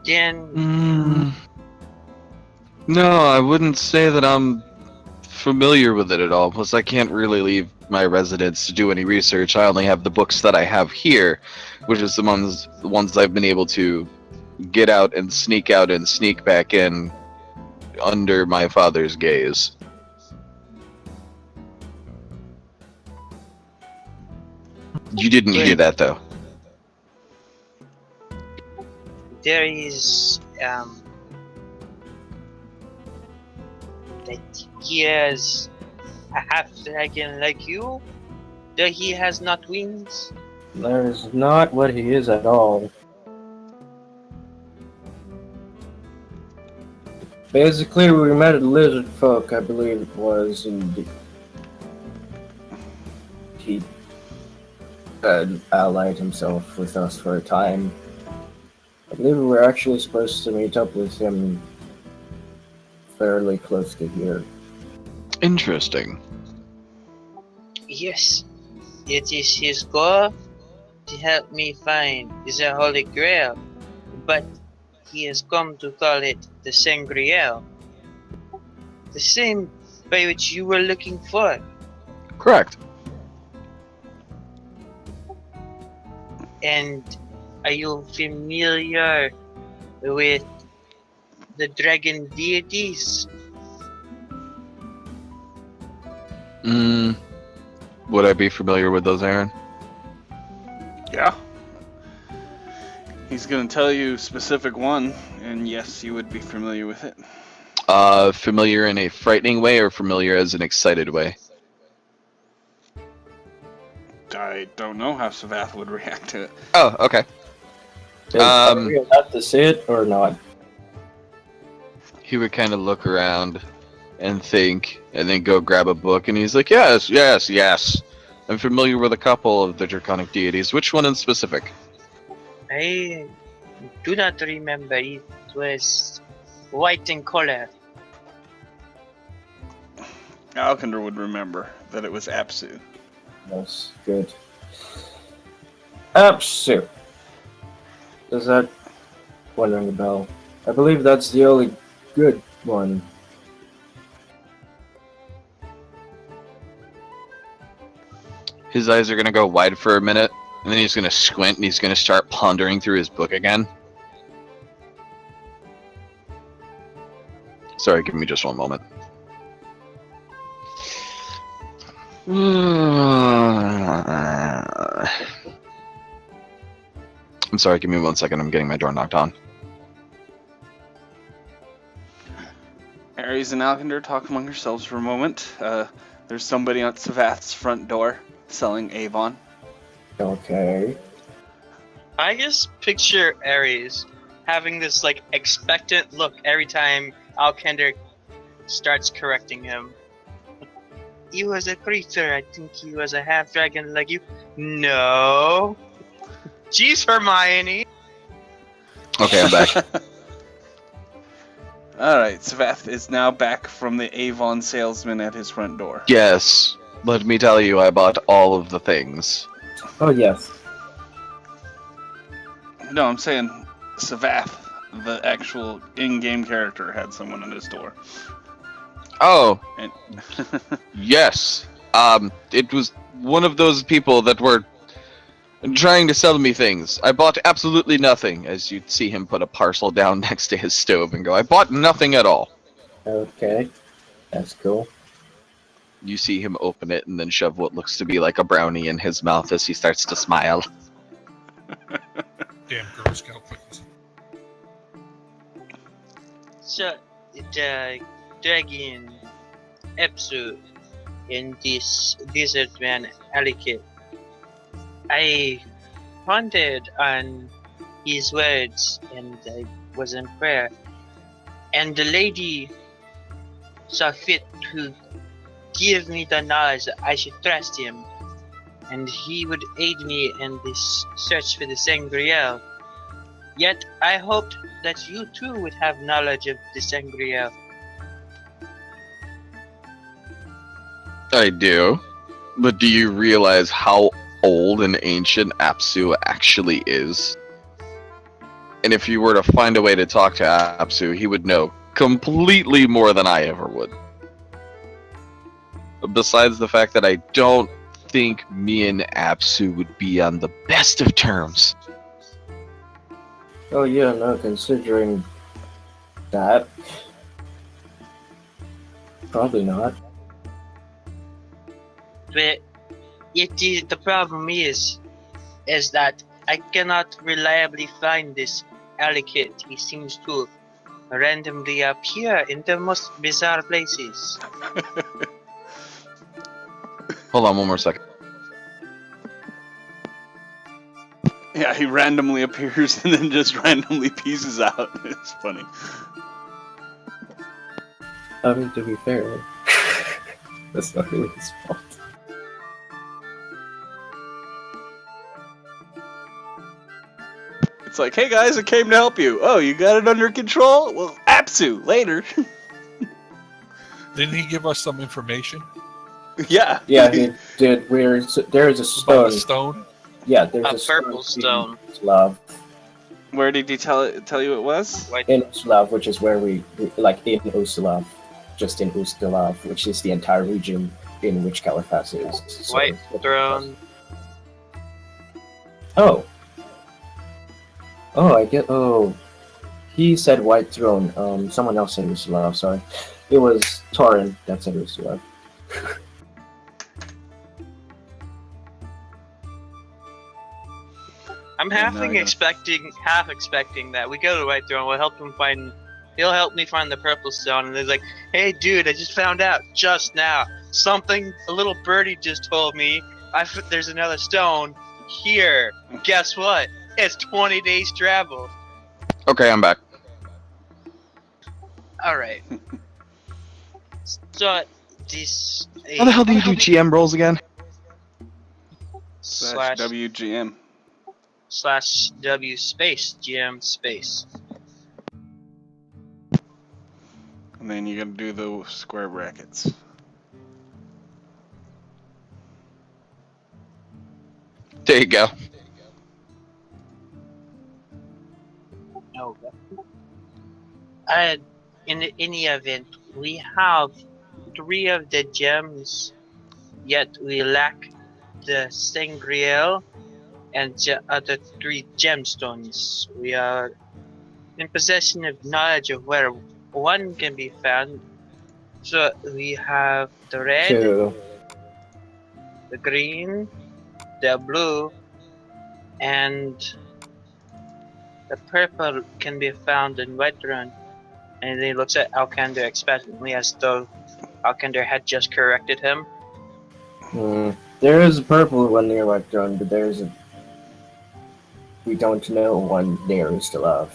Then No, I wouldn't say that I'm familiar with it at all. Plus, I can't really leave my residence to do any research. I only have the books that I have here, which is the ones I've been able to get out and sneak back in under my father's gaze. You didn't hear that, though. There is that he has a half dragon like you, though he has not wings. That is not what he is at all. Basically, we met a lizard folk, I believe it was, and he allied himself with us for a time. I believe we were actually supposed to meet up with him fairly close to here. Interesting. Yes, it is his goal to help me find the Holy Grail, but he has come to call it the Sangreal, the same by which you were looking for. Correct. And are you familiar with the dragon deities? Would I be familiar with those, Aaron? Yeah. He's gonna tell you specific one, and yes, you would be familiar with it. Familiar in a frightening way or familiar as an excited way? I don't know how Savath would react to it. Oh, okay. Are we allowed to see it or not? He would kind of look around and think, and then go grab a book, and he's like, yes, yes, yes. I'm familiar with a couple of the draconic deities. Which one in specific? I do not remember. It was white in color. Alkindra would remember that it was Apsu. Yes, good. Apsu. Does that one ring a bell? I believe that's the only good one. His eyes are going to go wide for a minute, and then he's going to squint, and he's going to start pondering through his book again. Sorry, give me just one moment. I'm sorry, give me 1 second. I'm getting my door knocked on. Ares and Alkindra talk among yourselves for a moment. There's somebody at Savath's front door selling Avon. Okay. I just picture Ares having this like expectant look every time Alkender starts correcting him. He was a creature. I think he was a half dragon like you. No. Jeez, Hermione. Okay, I'm back. Alright, Savath is now back from the Avon salesman at his front door. Yes, let me tell you, I bought all of the things. Oh, yes. No, I'm saying Savath, the actual in-game character, had someone at his door. Oh, And yes. It was one of those people that were trying to sell me things. I bought absolutely nothing, as you'd see him put a parcel down next to his stove and go, I bought nothing at all. Okay. That's cool. You see him open it and then shove what looks to be like a brownie in his mouth as he starts to smile. Damn Girl Scout cookies. So, the dragon episode in this desert man Alikit, I pondered on his words and I was in prayer. And the lady saw fit to give me the knowledge that I should trust him. And he would aid me in this search for the Sangreal. Yet I hoped that you too would have knowledge of the Sangreal. I do. But do you realize how old and ancient Apsu actually is? And if you were to find a way to talk to Apsu, he would know completely more than I ever would. Besides the fact that I don't think me and Apsu would be on the best of terms. Oh yeah, no, considering that, probably not. But the problem is that I cannot reliably find this Alikit. He seems to randomly appear in the most bizarre places. Hold on one more second. Yeah, he randomly appears and then just randomly pieces out. It's funny. I mean, to be fair, that's not really his fault. It's like, hey guys, I came to help you. Oh, you got it under control? Well, Apsu, later. Didn't he give us some information Yeah. Yeah, he did. There is a about stone. the stone? Yeah, there's A a purple stone. in Slav. Where did he tell you it was? White In Ustalav, which is where we like in Ustalav, just in Ustalav, which is the entire region in which Caliphas is. So, White throne. Oh. Oh, I get. Oh, he said White Throne. Someone else said Ustalav. Sorry, it was Torin that said Ustalav. I'm Yeah, half now I gotta- expecting that we go to White Throne. We'll help him find. He'll help me find the purple stone, and he's like, "Hey, dude, I just found out just now something. A little birdie just told me. There's another stone here. Guess what? It's 20 days travel." Okay, I'm back. All right. So this How the hell do you do GM rolls again? Slash WGM. slash W space GM space. And then you gotta do the square brackets. There you go. No. In any event, we have 3 of the gems, yet we lack the Sangreal and the other 3 gemstones. We are in possession of knowledge of where one can be found. So we have the red, Two. the green, the blue, and the purple can be found in Whiterun. And he looks at Alkander expectantly as though Alkander had just corrected him. There is a purple one near White Throne, but we don't know one near Ustalav.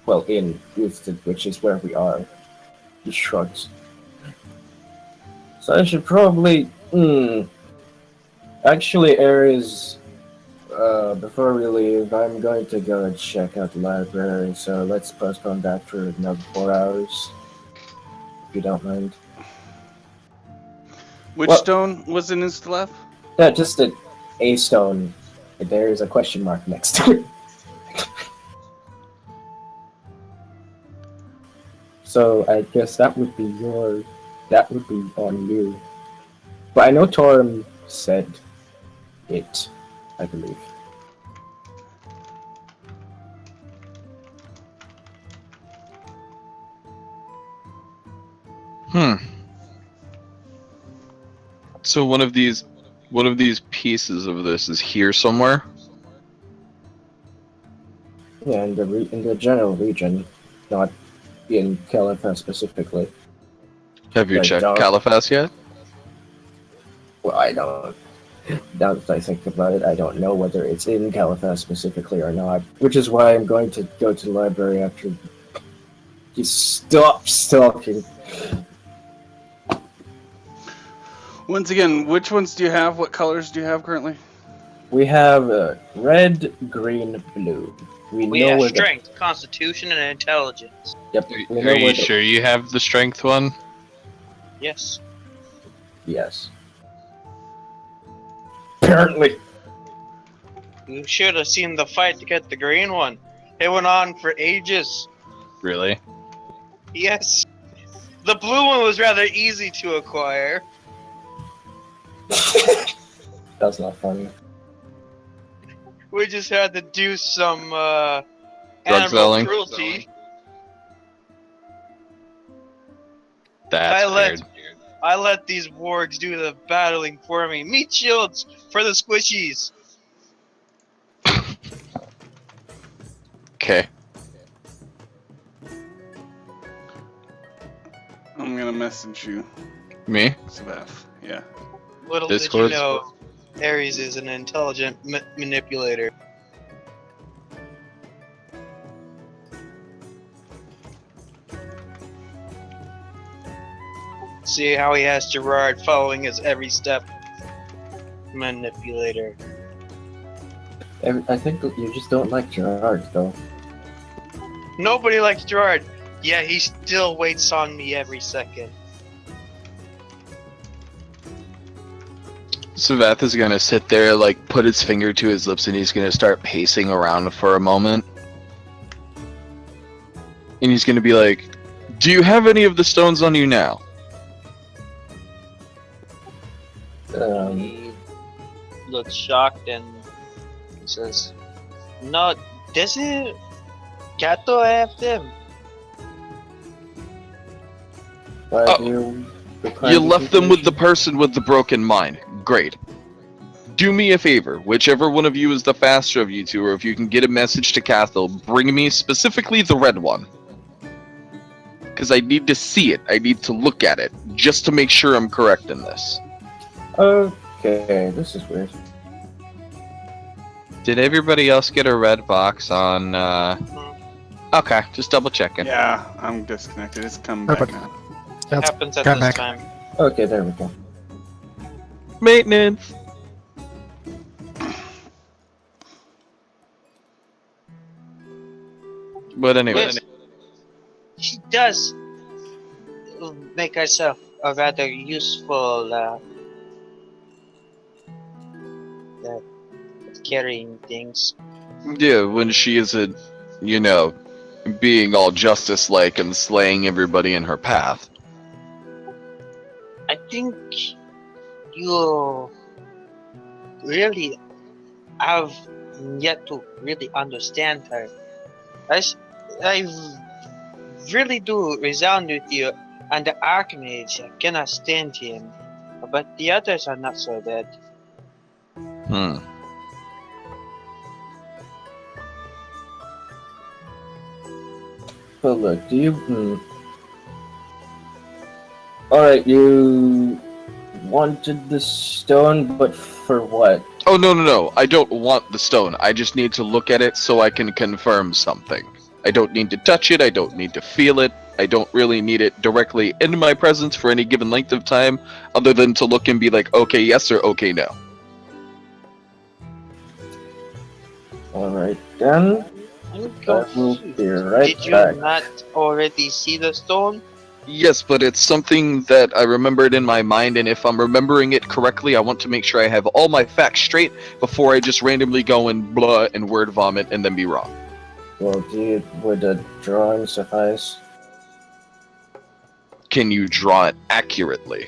Well, in Ustad, which is where we are. He shrugs. So I should probably. Actually, Ares, before we leave, I'm going to go and check out the library, so let's postpone that for another 4 hours. If you don't mind. Which Well- stone was in Instalav? Yeah, just a stone. There is a question mark next to it. So I guess that would be on you. But I know Torum said it, I believe. So one of these pieces of this is here somewhere. Yeah, in the general region, not in Caliphas specifically. Have you Like checked dog. Caliphas yet? Well, I don't. Now that I think about it, I don't know whether it's in Caliphas specifically or not. Which is why I'm going to go to the library after. Just stop stalking. Once again, which ones do you have? What colors do you have currently? We have red, green, blue. We know have where strength, constitution, and intelligence. Yep. We know Are where you sure you have the strength one? Yes. Yes. Apparently. You should have seen the fight to get the green one. It went on for ages. Really? Yes. The blue one was rather easy to acquire. That's not funny. We just had to do some Drug animal selling. cruelty. That's weird. I let these wargs do the battling for me. Meat shields for the squishies. Okay. I'm gonna message you, Me? Sabaf. Yeah. Little Discord? did you know, Ares is an intelligent manipulator. See how he has Gerard following his every step. Manipulator. I think that you just don't like Gerard, though. Nobody likes Gerard. Yeah, he still waits on me every second. Savath is gonna sit there, like, put his finger to his lips, and he's gonna start pacing around for a moment. And he's gonna be like, "Do you have any of the stones on you now?" He looks shocked and says, "No, doesn't Kato have them?" But Oh. you You left them with the person with the broken mind. Great. Do me a favor, whichever one of you is the faster of you two, or if you can get a message to Cathal, bring me specifically the red one. Because I need to see it. I need to look at it, just to make sure I'm correct in this. Okay, this is weird. Did everybody else get a red box on, Okay, just double checking. Yeah, I'm disconnected. It's coming back Perfect. now. That's Happens at come this back. time. Okay, there we go. Maintenance! But anyway, Yes, she does make herself a rather useful carrying things. yeah, when she isn't, you know, being all justice-like and slaying everybody in her path. I think you really have yet to really understand her. I really do resound with you, and the Archmage cannot stand him, but the others are not so bad. Hmm. But look, do you... Alright, you wanted the stone, but for what? Oh, no. I don't want the stone. I just need to look at it so I can confirm something. I don't need to touch it. I don't need to feel it. I don't really need it directly in my presence for any given length of time, other than to look and be like, okay, yes, or okay, no. Alright then. I'm I will confused. be right Did you back. not already see the stone? Yes, but it's something that I remembered in my mind, and if I'm remembering it correctly, I want to make sure I have all my facts straight before I just randomly go and blah and word vomit and then be wrong. Well, would a drawing suffice? Can you draw it accurately?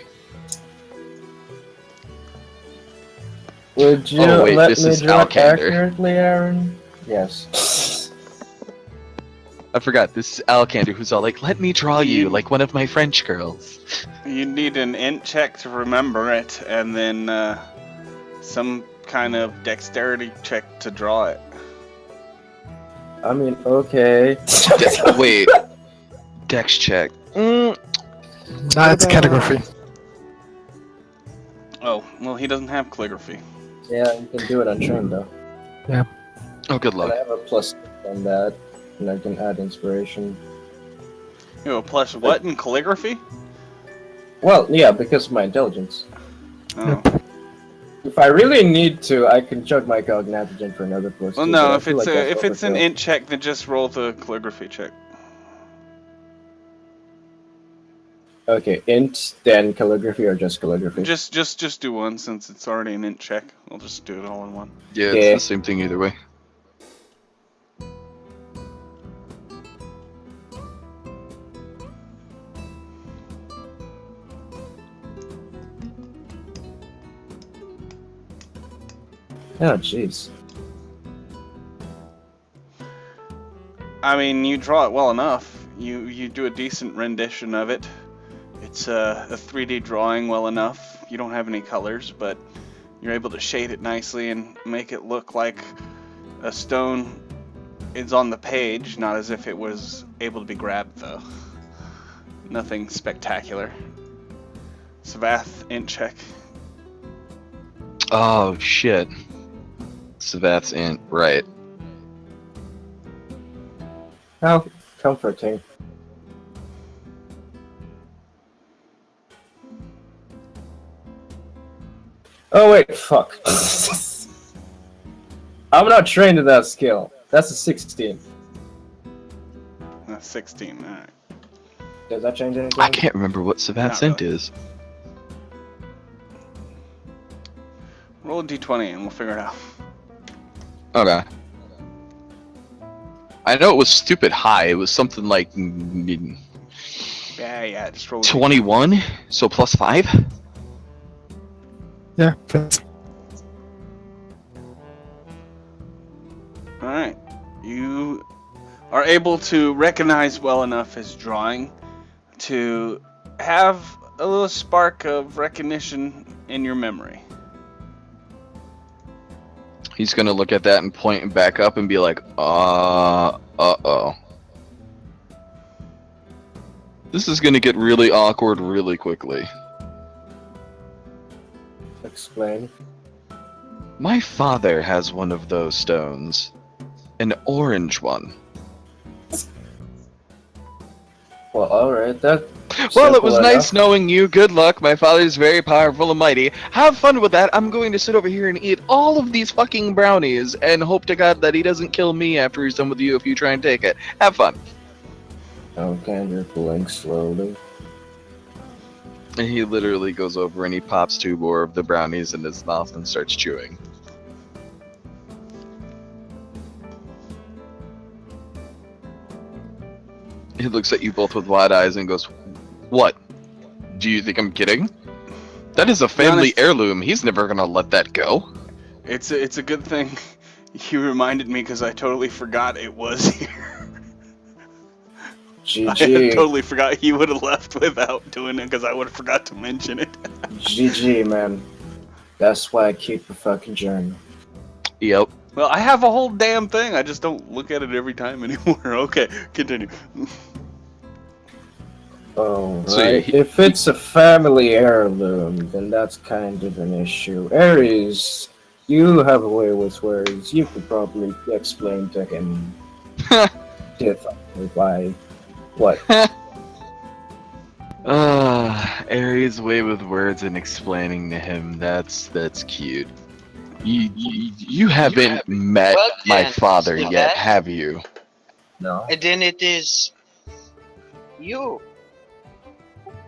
Would you Oh, wait, let this me is draw it Alcander. accurately, Aaron? Yes. I forgot, this is Alcander, who's all like, let me draw you like one of my French girls. You need an int check to remember it, and then some kind of dexterity check to draw it. I mean, okay. Wait, dex check. That's calligraphy. Oh, well, he doesn't have calligraphy. Yeah, you can do it untrained though. Oh, good And luck. I have a plus on that, and I can add inspiration. You know, plus what in calligraphy? Well, yeah, because of my intelligence. Oh. If I really need to, I can chug my cognitogen for another plus. Well, two, no, but I if feel it's like that's if it's an overkill. int check, then just roll the calligraphy check. Okay, int, then calligraphy, or just calligraphy? Just do one since it's already an int check. We'll just do it all in one. Yeah, Yeah. it's the same thing either way. Oh, jeez. I mean, you draw it well enough. You do a decent rendition of it. It's a 3D drawing well enough. You don't have any colors, but you're able to shade it nicely and make it look like a stone is on the page, not as if it was able to be grabbed, though. Nothing spectacular. Savath, int check. Oh shit. Savath's int, right. How comforting. Oh wait, fuck. I'm not trained in that skill. That's a 16. That's 16, alright. Does that change anything? I can't remember what Savath's int really. is. Roll a d20 and we'll figure it out. Okay. I know it was stupid high. It was something like Yeah, just roll a 21, so plus 5? Yeah, that's Alright. You are able to recognize well enough his drawing to have a little spark of recognition in your memory. He's gonna look at that and point it back up and be like, uh-oh. This is gonna get really awkward really quickly. Explain. My father has one of those stones. An orange one. Well, alright, that. Well, it was simple nice enough. knowing you. Good luck. My father's very powerful and mighty. Have fun with that. I'm going to sit over here and eat all of these fucking brownies and hope to God that he doesn't kill me after he's done with you if you try and take it. Have fun. Alexander blinks slowly. And he literally goes over and he pops 2 more of the brownies in his mouth and starts chewing. He looks at you both with wide eyes and goes, "What? Do you think I'm kidding? That is a family honest- heirloom. He's never gonna let that go." It's a good thing you reminded me because I totally forgot it was here. I had GG. totally forgot he would have left without doing it because I would have forgot to mention it. GG, man. That's why I keep a fucking journal. Yep. Well, I have a whole damn thing. I just don't look at it every time anymore. Okay, continue. Oh, So, right. If it's a family heirloom, then that's kind of an issue. Ares, you have a way with words. You could probably explain to him why. What? Aries' way with words and explaining to him. That's cute. You haven't met Well, my then, father Sylvester. yet, have you? No. And then it is you.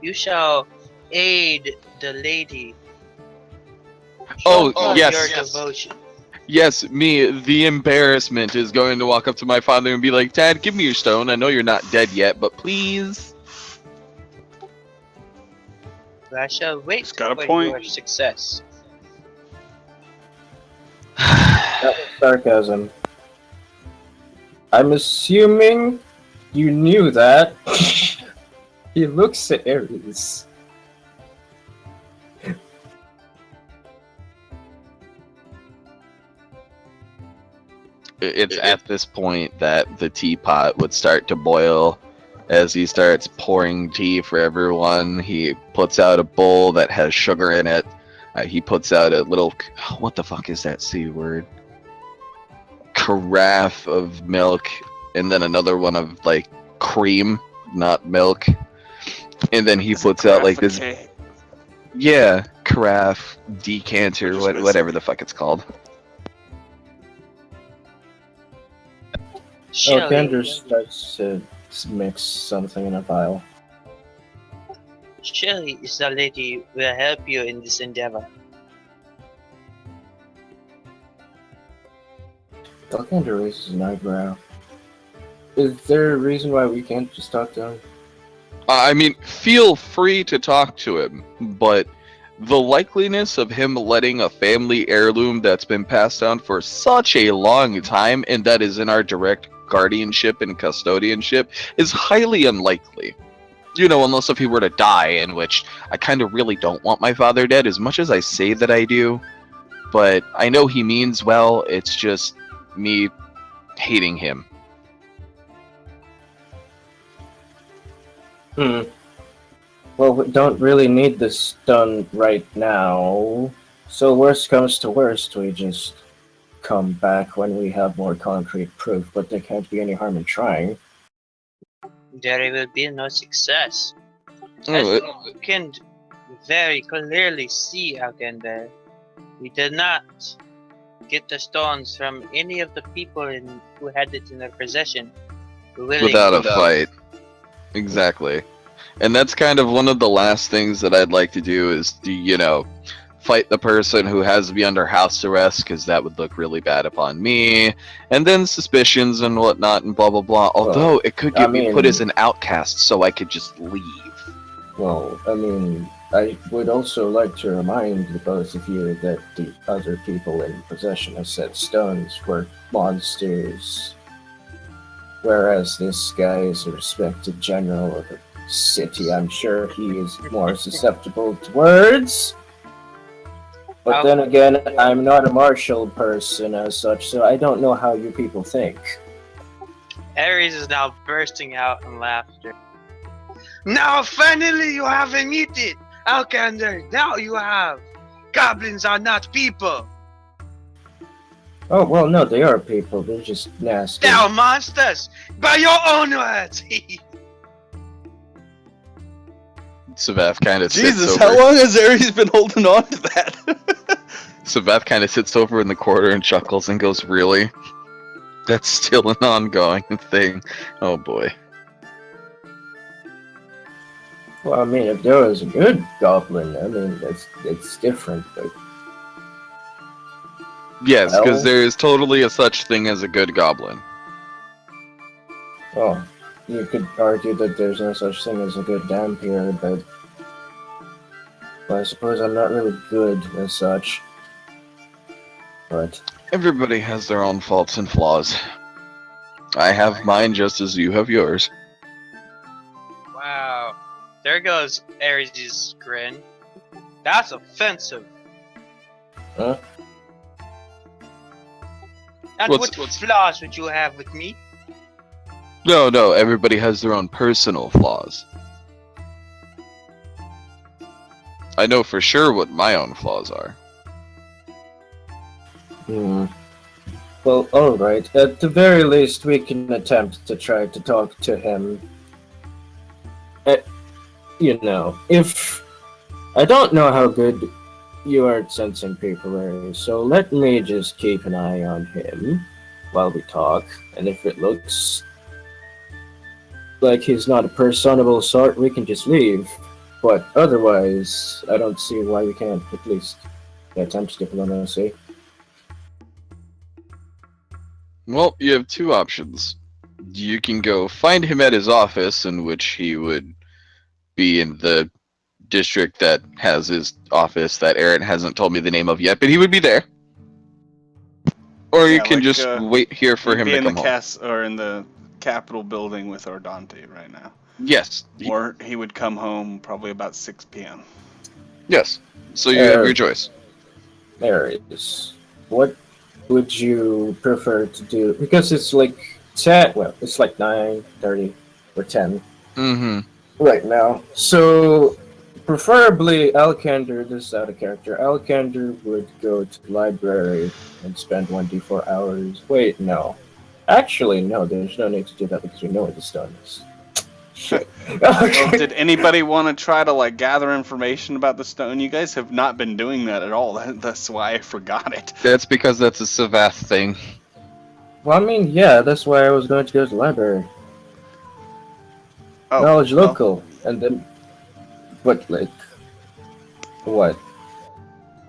You shall aid the lady. Oh, Show yes. your devotion. Yes, me, the embarrassment, is going to walk up to my father and be like, "Dad, give me your stone. I know you're not dead yet, but please." I shall wait He's got a for point. your success. That was sarcasm. I'm assuming you knew that. He looks at Ares. It's at this point that the teapot would start to boil. As he starts pouring tea for everyone, he puts out a bowl that has sugar in it. He puts out a little, what the fuck is that C word? Carafe of milk, and then another one of like cream, not milk. And then he puts out like this, Okay. yeah, carafe, decanter, We're just whatever missing- the fuck it's called. Alexander Surely, starts to mix something in a vial. surely is the lady will help you in this endeavor. Alexander raises an eyebrow. Is there a reason why we can't just talk to him? I mean, feel free to talk to him, but the likeliness of him letting a family heirloom that's been passed down for such a long time and that is in our direct guardianship and custodianship is highly unlikely. You know, unless if he were to die, in which I kind of really don't want my father dead as much as I say that I do. But I know he means well, it's just me hating him. Well, we don't really need this done right now. So worst comes to worst, we just come back when we have more concrete proof, but there can't be any harm in trying. There will be no success. Oh, As you can very clearly see, Alkender, we did not get the stones from any of the people who had it in their possession. without a fight. Exactly. And that's kind of one of the last things that I'd like to do is to, you know, fight the person who has me under house arrest, because that would look really bad upon me. And then suspicions and whatnot and blah blah blah. Although it could get me put as an outcast so I could just leave. Well, I mean, I would also like to remind the both of you that the other people in possession of said stones were monsters. Whereas this guy is a respected general of a city, I'm sure he is more susceptible to words. But then again, I'm not a martial person as such, so I don't know how you people think. Ares is now bursting out in laughter. Now finally you have admitted, Alkender, now you have. Goblins are not people. Oh, well, no, they are people. They're just nasty. They are monsters, by your own words. Savath kind of sits Jesus, over. how long has Ares been holding on to that? Savath kind of sits over in the corner and chuckles and goes, "Really? That's still an ongoing thing. Oh boy." Well, I mean, if there was a good goblin, I mean, it's different, but... Yes, because Well- there is totally a such thing as a good goblin. Oh, you could argue that there's no such thing as a good vampire, but... Well, I suppose I'm not really good as such. But... Everybody has their own faults and flaws. I have mine just as you have yours. Wow. There goes Ares' grin. That's offensive. Huh? And What's- what flaws would you have with me? No, everybody has their own personal flaws. I know for sure what my own flaws are. Well, alright. At the very least, we can attempt to try to talk to him. You know, if... I don't know how good you are at sensing people, Aries, so let me just keep an eye on him while we talk, and if it looks like he's not a personable sort, we can just leave. But otherwise, I don't see why we can't at least attempt diplomacy. Well, you have two options. You can go find him at his office, in which he would be in the district that has his office that Aaron hasn't told me the name of yet, but he would be there. Or you Yeah, can like, just wait here for He'd him be to in come the home. or in the Capitol building with Ordante right now. Yes. Or he would come home probably about 6 p.m. Yes. So you have your choice. Aries, what would you prefer to do? Because it's like 10, well, it's like 9:30 or 10 Mm-hmm. right now. So, preferably Alkender, this is out of character, Alkender would go to the library and spend 1d4 hours. Wait, no. Actually, no, there's no need to do that because we know where the stone is. Shit. Well, Okay. did anybody want to try to like gather information about the stone? You guys have not been doing that at all. That's why I forgot it. That's because that's a Savath thing. Well, I mean, yeah, that's why I was going to go to the library. Oh, Knowledge well, local, and then... What, like... What?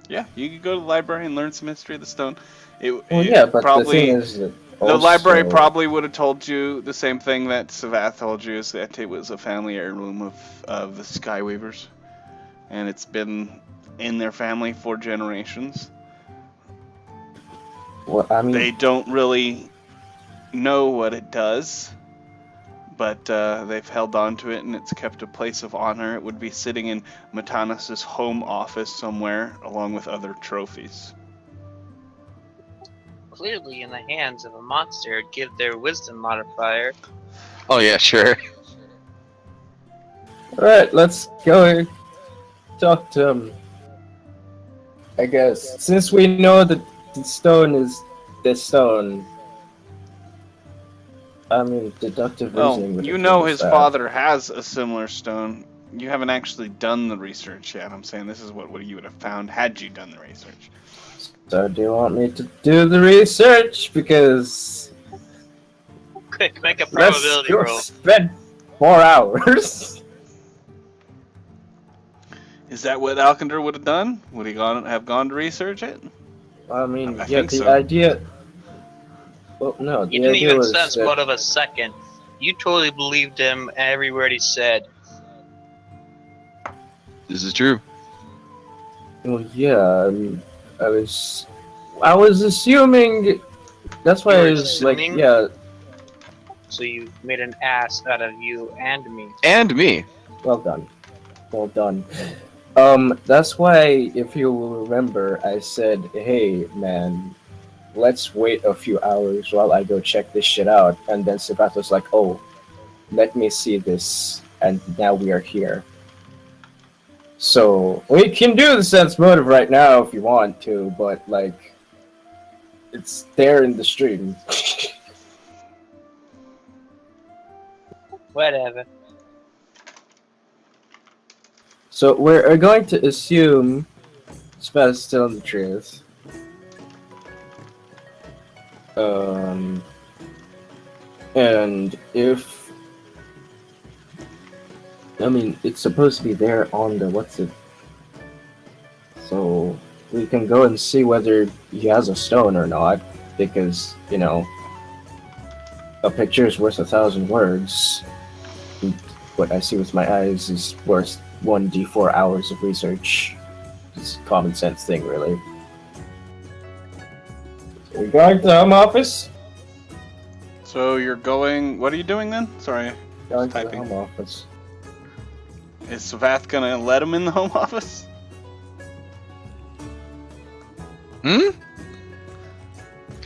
yeah, you could go to the library and learn some history of the stone. Well, yeah, but probably, the thing is that the library also- probably would have told you the same thing that Savath told you, is that it was a family heirloom of the Skyweavers. And it's been in their family for generations. Well, I mean, They don't really know what it does, but they've held on to it, and it's kept a place of honor. It would be sitting in Matanas's home office somewhere, along with other trophies. Clearly, in the hands of a monster, it'd give their wisdom modifier. Oh yeah, sure. alright, let's go talk to him. I guess. Since we know that the stone is the stone, I mean, deductive Well, reasoning would you have know told us his that. father has a similar stone. You haven't actually done the research yet. I'm saying this is what you would have found had you done the research. So do you want me to do the research? Because Quick, make a let's probability go roll. spend 4 hours. Is that what Alkindor would have done? Would he have gone to research it? I mean, I yeah, think the so. idea. Well, no, You the didn't idea even was sense that, motive a second. You totally believed him every word he said. This is true. well, yeah, I was assuming. That's why You were I was like, assuming? yeah. So you made an ass out of you and me. And me. Well done, well done. That's why, if you will remember, I said, "Hey, man, let's wait a few hours while I go check this shit out." And then Sabat was like, "Oh, let me see this," and now we are here. So we can do the sense motive right now if you want to, but like, it's there in the stream. Whatever. So we're going to assume Sabat is telling the truth. And if I mean, it's supposed to be there on the what's it? So we can go and see whether he has a stone or not, because you know, a picture is worth 1,000 words. And what I see with my eyes is worth 1d4 hours of research. It's a common sense thing, really. So we're going to the home office. So you're going. What are you doing then? Sorry, Going to the typing. home office. Is Savath gonna let him in the home office? Hmm?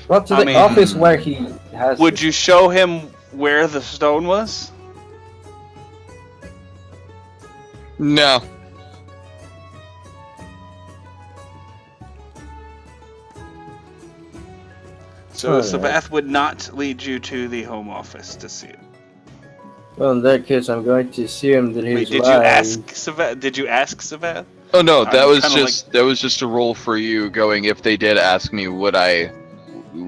Well, to I the mean, office where he has. Would you show him where the stone was? No. So Alright. Savath would not lead you to the home office to see it. Well, in that case, I'm going to assume that he's Wait, did lying. you ask Savath? Did you ask Savath? Oh no, I'm that was kinda just that was just a role for you. Going if they did ask me, would I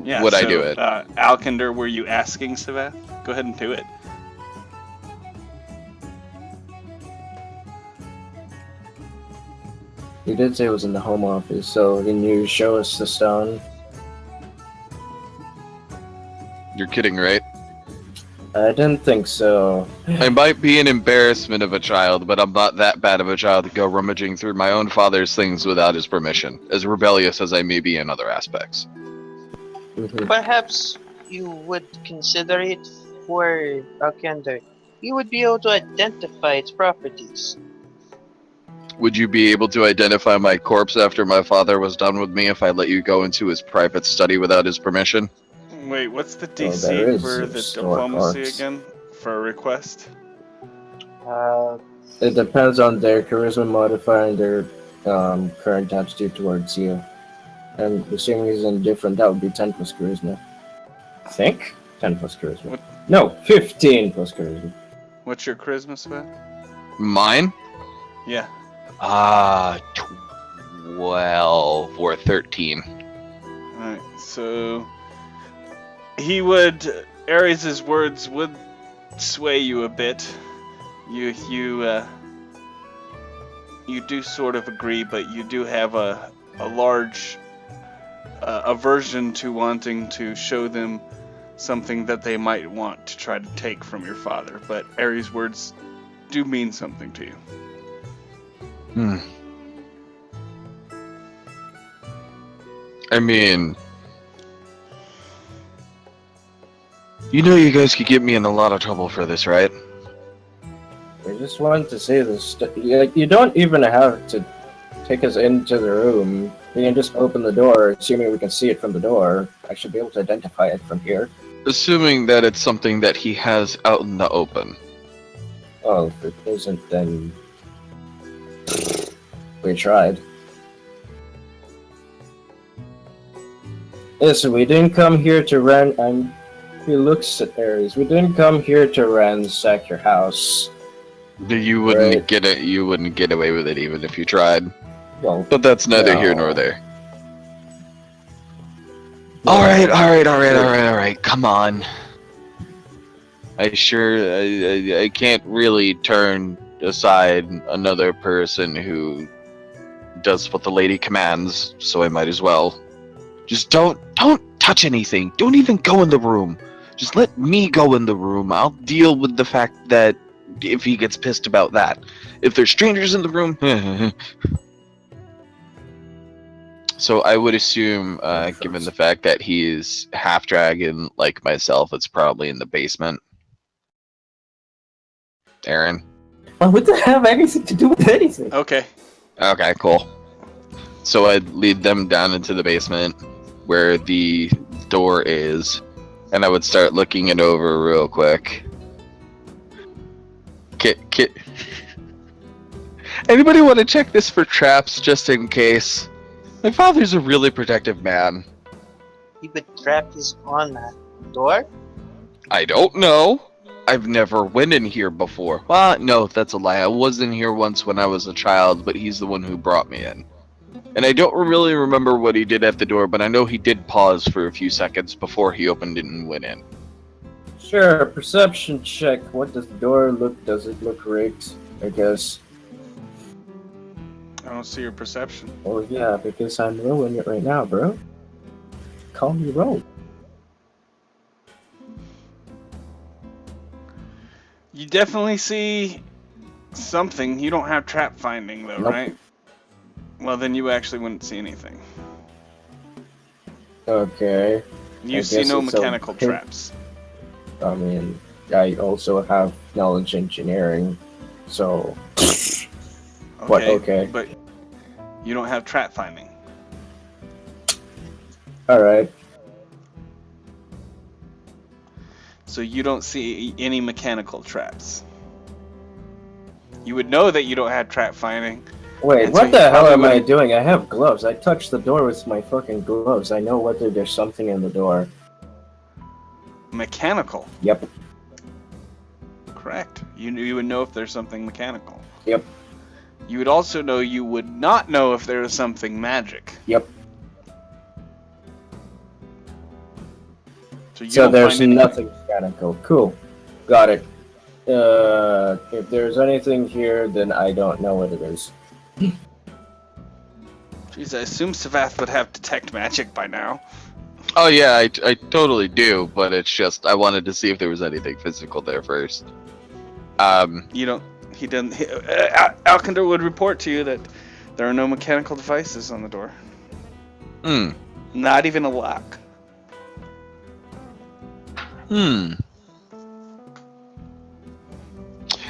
Yeah. would so, I do it? Alkindor, were you asking Savath? Go ahead and do it. He did say it was in the home office, so can you show us the stone? You're kidding, right? I didn't think so. I might be an embarrassment of a child, but I'm not that bad of a child to go rummaging through my own father's things without his permission, as rebellious as I may be in other aspects. Mhm. Perhaps you would consider it for Alkender. You would be able to identify its properties. Would you be able to identify my corpse after my father was done with me if I let you go into his private study without his permission? Wait, what's the Well, DC there is for a the store diplomacy cards. again? For a request? It depends on their charisma modifier and their current attitude towards you. And assuming he's indifferent, that would be 10 plus charisma. I think? 10 plus charisma. What? No, 15 plus charisma. What's your charisma, Savath? Mine? Yeah. 12 or 13. Alright, so he would Ares' words would sway you a bit. You do sort of agree, but you do have a large aversion to wanting to show them something that they might want to try to take from your father. But Ares' words do mean something to you. I mean, you know you guys could get me in a lot of trouble for this, right? We just wanted to see this. You don't even have to take us into the room. You can just open the door, assuming we can see it from the door. I should be able to identify it from here. Assuming that it's something that he has out in the open. Oh, if it isn't, then we tried. Listen, we didn't come here to he looks at Ares. We didn't come here to ransack your house. You wouldn't Right. get it. You wouldn't get away with it even if you tried. Well, But that's neither here no. nor there. No. All right. Come on. I can't really turn aside another person who does what the lady commands, so I might as well. Just don't touch anything. Don't even go in the room. Just let me go in the room. I'll deal with the fact that if he gets pissed about that. If there's strangers in the room, so I would assume, given the fact that he is half dragon like myself, it's probably in the basement. Aaron. Why would that have anything to do with anything? Okay. Okay, cool. So I'd lead them down into the basement where the door is, and I would start looking it over real quick. Kit. Anybody want to check this for traps just in case? My father's a really protective man. You could trap this on that door? I don't know. I've never went in here before. Well, no, that's a lie. I was in here once when I was a child, but he's the one who brought me in. And I don't really remember what he did at the door, but I know he did pause for a few seconds before he opened it and went in. Sure, perception check. What does the door look? Does it look rigged? I guess. I don't see your perception. Well, yeah, because I'm rolling it right now, bro. Call me roll. You definitely see something. You don't have trap finding though, Nope. right? Well, then you actually wouldn't see anything. Okay. You I see guess no it's a mechanical pink- traps. I mean, I also have knowledge engineering, so. What, okay. But you don't have trap finding. Alright. So you don't see any mechanical traps. You would know that you don't have trap finding. Wait, And so what you the hell probably am I wouldn't- doing? I have gloves. I touched the door with my fucking gloves. I know whether there's something in the door. Mechanical. Yep. Correct. You would know if there's something mechanical. Yep. You would also know you would not know if there was something magic. Yep. So you So don't there's find anything. nothing mechanical. Cool. Got it. If there's anything here, then I don't know what it is. Jeez, I assume Savath would have detect magic by now. Oh yeah, I totally do, but it's just I wanted to see if there was anything physical there first. You don't. He doesn't. Alkindor would report to you that there are no mechanical devices on the door. Not even a lock.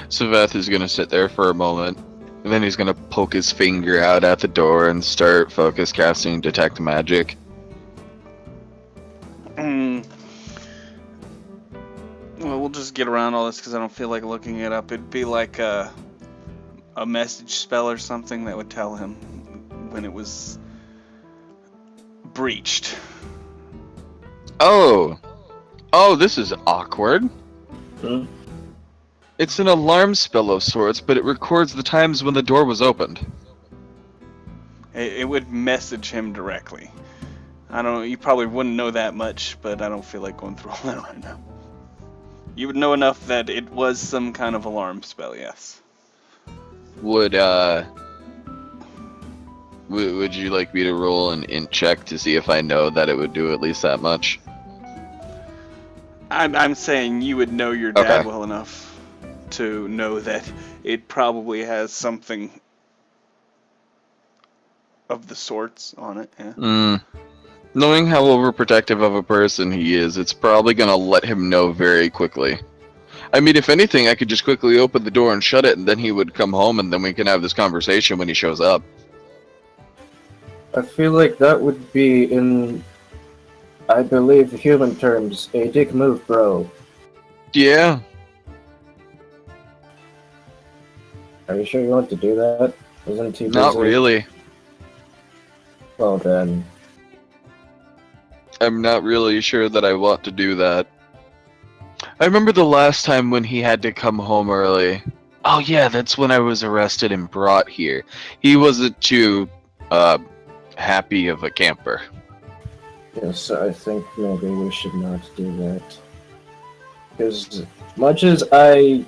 Saveth is gonna sit there for a moment, and then he's gonna poke his finger out at the door and start focus casting Detect Magic. Well, we'll just get around all this because I don't feel like looking it up. It'd be like a message spell or something that would tell him when it was breached. Oh, this is awkward. Hmm? It's an alarm spell of sorts, but it records the times when the door was opened. It would message him directly. I don't know. You probably wouldn't know that much, but I don't feel like going through all that right now. You would know enough that it was some kind of alarm spell, yes. Would you like me to roll an int check to see if I know that it would do at least that much? I'm saying you would know your dad Okay. well enough to know that it probably has something of the sorts on it, yeah. Knowing how overprotective of a person he is, it's probably gonna let him know very quickly. I mean, if anything, I could just quickly open the door and shut it, and then he would come home, and then we can have this conversation when he shows up. I feel like that would be, in, I believe, human terms, a dick move, bro. Yeah. Are you sure you want to do that? Isn't he busy? Not really. Well then, I'm not really sure that I want to do that. I remember the last time when he had to come home early. Oh yeah, that's when I was arrested and brought here. He wasn't too, happy of a camper. yes, I think maybe we should not do that. Because much as I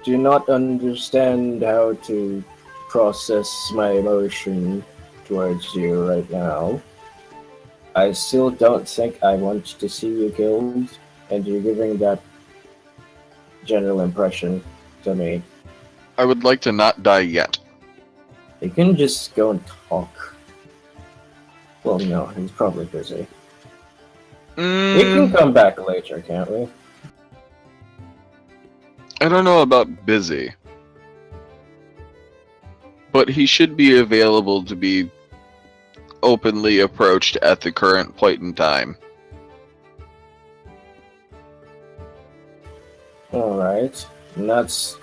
do not understand how to process my emotion towards you right now, I still don't think I want to see you killed, and you're giving that general impression to me. I would like to not die yet. You can just go and talk. Well, no, he's probably busy. We can come back later, can't we? I don't know about busy. But he should be available to be openly approached at the current point in time. Alright. And that's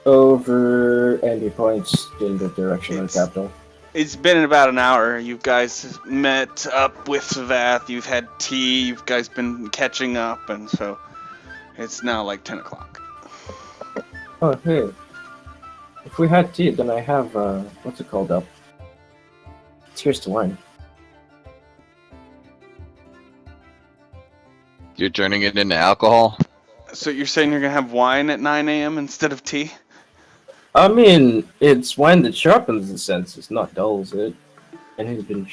over, and he points in the direction of the capital. It's been about an hour. You guys met up with Savath. You've had tea. You guys been catching up, and so it's now like 10 o'clock. Oh, hey. If we had tea, then I have, what's it called up? Here's the wine. You're turning it into alcohol? So you're saying you're gonna have wine at 9 a.m. instead of tea? I mean, it's wine that sharpens the senses, not dulls it. And he's been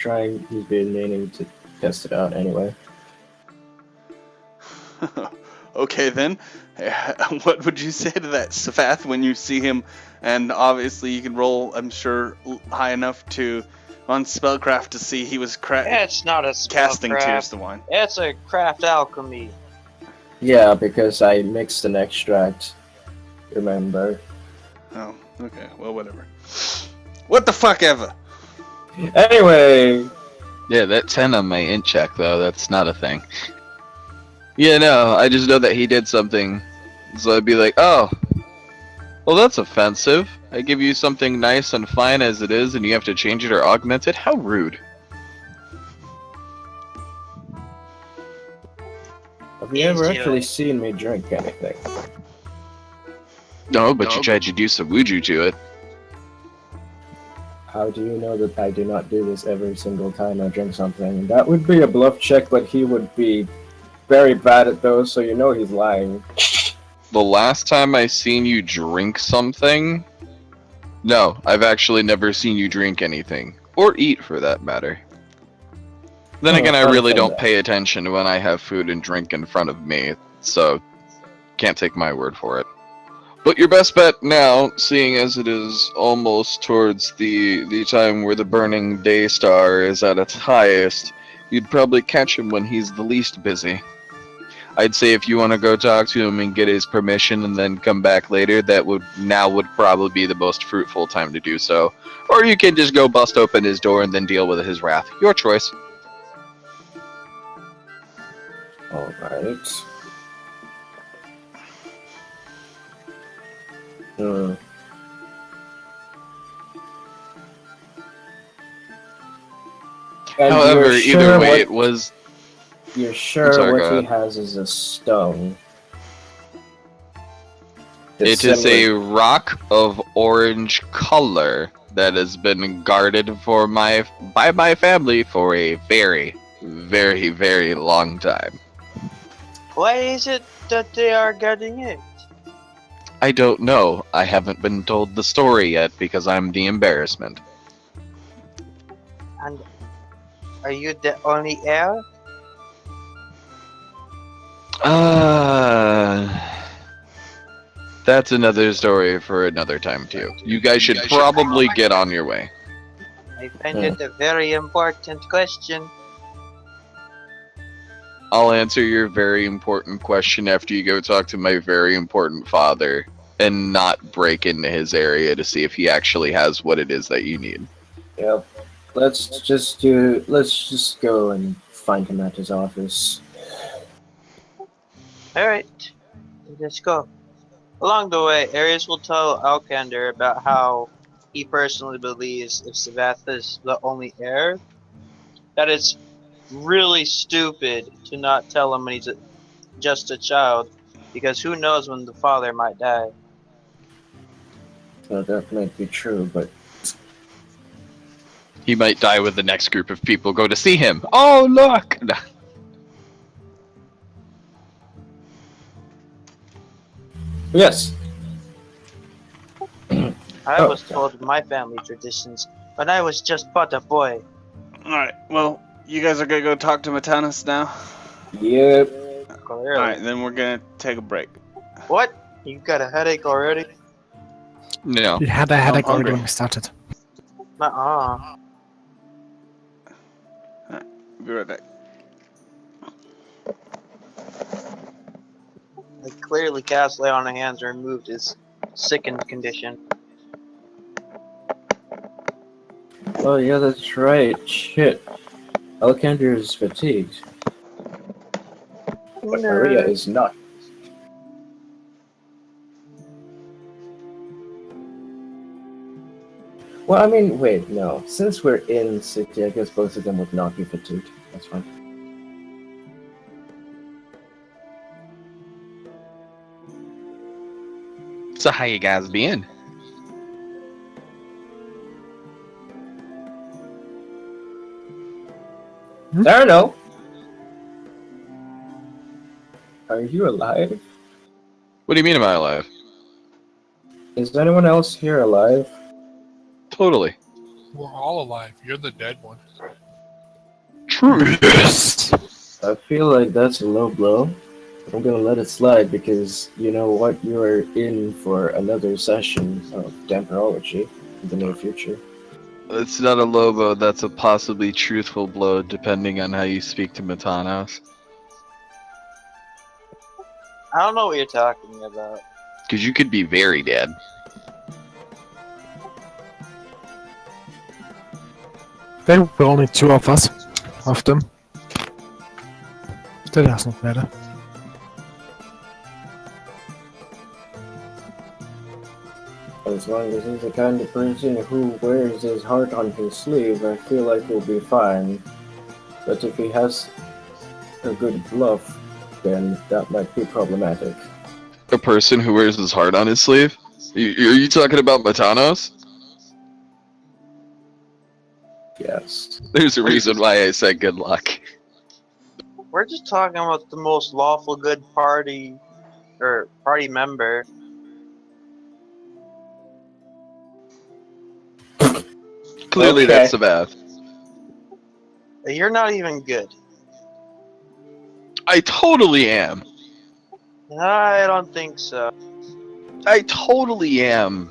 meaning to test it out anyway. Okay then. What would you say to that, Savath, when you see him? And obviously you can roll, I'm sure, high enough to on spellcraft to see he was It's not a casting spellcraft. tears to wine. It's a craft alchemy. Yeah, because I mixed an extract. Remember? Oh, okay. Well, whatever. What the fuck ever? Anyway, Yeah, that 10 on my int check, though, that's not a thing. Yeah, no, I just know that he did something. So I'd be like, oh, well, that's offensive. I give you something nice and fine as it is, and you have to change it or augment it? How rude. have you ever Easy, actually right? seen me drink anything? No, but you tried to do some wuju to it. How do you know that I do not do this every single time I drink something? That would be a bluff check, but he would be very bad at those, so you know he's lying. The last time I seen you drink something... No, I've actually never seen you drink anything. Or eat, for that matter. Then Oh, again, I I've really done don't that. pay attention when I have food and drink in front of me, so can't take my word for it. But your best bet now, seeing as it is almost towards the time where the burning day star is at its highest, you'd probably catch him when he's the least busy. I'd say if you want to go talk to him and get his permission and then come back later, that would probably be the most fruitful time to do so. Or you can just go bust open his door and then deal with his wrath. Your choice. Alright. And However, you're sure either way, what, it was... you're sure sorry, go what he ahead. has is a stone. It is a rock of orange color that has been guarded by my family for a very, very, very long time. Why is it that they are getting it? I don't know. I haven't been told the story yet because I'm the embarrassment. And are you the only heir? That's another story for another time too. You guys should probably get on your way. I find it a very important question. I'll answer your very important question after you go talk to my very important father and not break into his area to see if he actually has what it is that you need. Yep. Let's just go and find him at his office. Alright, let's go. Along the way, Ares will tell Alkander about how he personally believes if Savatha is the only heir, that it's really stupid to not tell him when he's just a child, because who knows when the father might die. Well, that might be true, but He might die when the next group of people go to see him. Oh, look! yes. I was told my family traditions when I was just but a boy. Alright, well, you guys are gonna go talk to Matanis now? Yep. Clearly. Alright, then we're gonna take a break. What? You got a headache already? No. We had a headache already hungry. when we started. Nuh-uh. Be right back. I clearly cast lay on the hands and removed his sickened condition. Oh yeah, that's right. Shit. Alkander is fatigued, but Maria is not. Well, I mean, wait, no. Since we're in city, I guess both of them would not be fatigued. That's fine. So how you guys been? I don't know. Are you alive? What do you mean am I alive? Is anyone else here alive? Totally. We're all alive. You're the dead one. True. Yes. I feel like that's a low blow. I'm gonna let it slide because you know what? You are in for another session of Damperology in the near future. It's not a low blow, that's a possibly truthful blow depending on how you speak to Matanos. I don't know what you're talking about. Because you could be very dead. There were only two of us, of them. That doesn't matter. As long as he's the kind of person who wears his heart on his sleeve, I feel like he'll be fine. But if he has a good bluff, then that might be problematic. A person who wears his heart on his sleeve? Are you talking about Matanos? Yes. There's a reason why I said good luck. We're just talking about the most lawful good party, or party member. Clearly Okay. that's Sabath. You're not even good. I totally am. I don't think so. I totally am.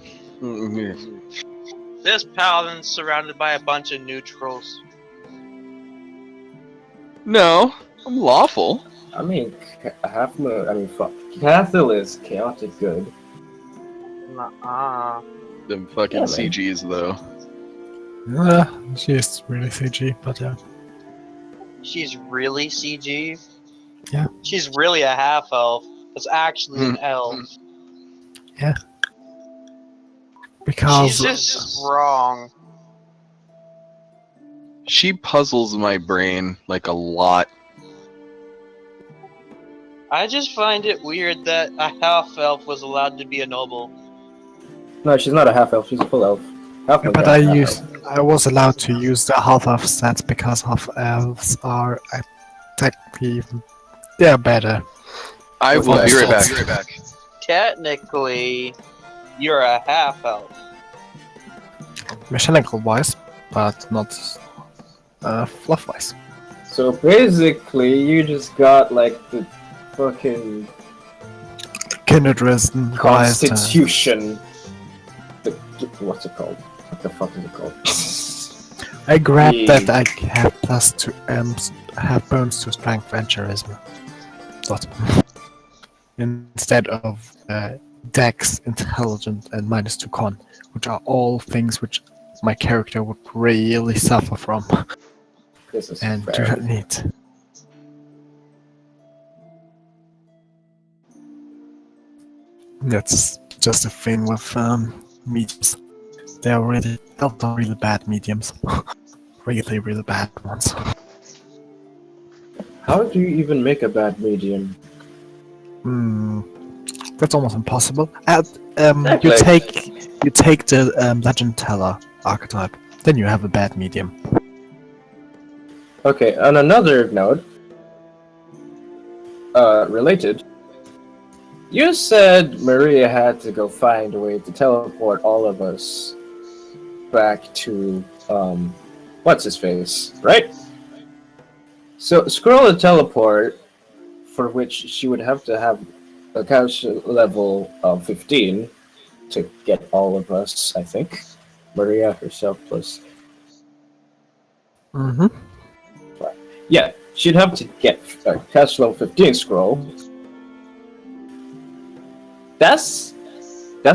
This paladin's surrounded by a bunch of neutrals. No, I'm lawful. I mean, fuck. Cathal is chaotic good. Nuh-uh. Them fucking Yeah, man. CGs though. She is really CG, but yeah. She's really CG? Yeah. She's really a half-elf. It's actually an elf. Because She's just wrong. She puzzles my brain like a lot. I just find it weird that a half-elf was allowed to be a noble. No, she's not a half elf. She's a full elf. Half yeah, elf, but yeah, I was allowed to use the half-elf stats because half-elves are technically they're better. I will be right back. Be right Technically, you're a half-elf. Mechanical wise, but not fluff wise. So basically, you just got like the fucking Kindred Risen wise. Constitution. What's it called? What the fuck is it called? I grabbed The- that I have plus to have bonus to strength and charisma. Dot. Instead of dex, intelligence, and -2 con, which are all things which my character would really suffer from This is and do fair. not need. That's just a thing with mediums. They're really bad mediums. Really bad ones. How do you even make a bad medium? That's almost impossible. Exactly. You take the legend teller archetype, then you have a bad medium. Okay, on another note, related, you said Maria had to go find a way to teleport all of us back to, what's his face, right? So, scroll a teleport, for which she would have to have a couch level of 15 to get all of us, I think. Maria herself plus. Mm-hmm. Yeah, she'd have to get a couch level 15 scroll. That's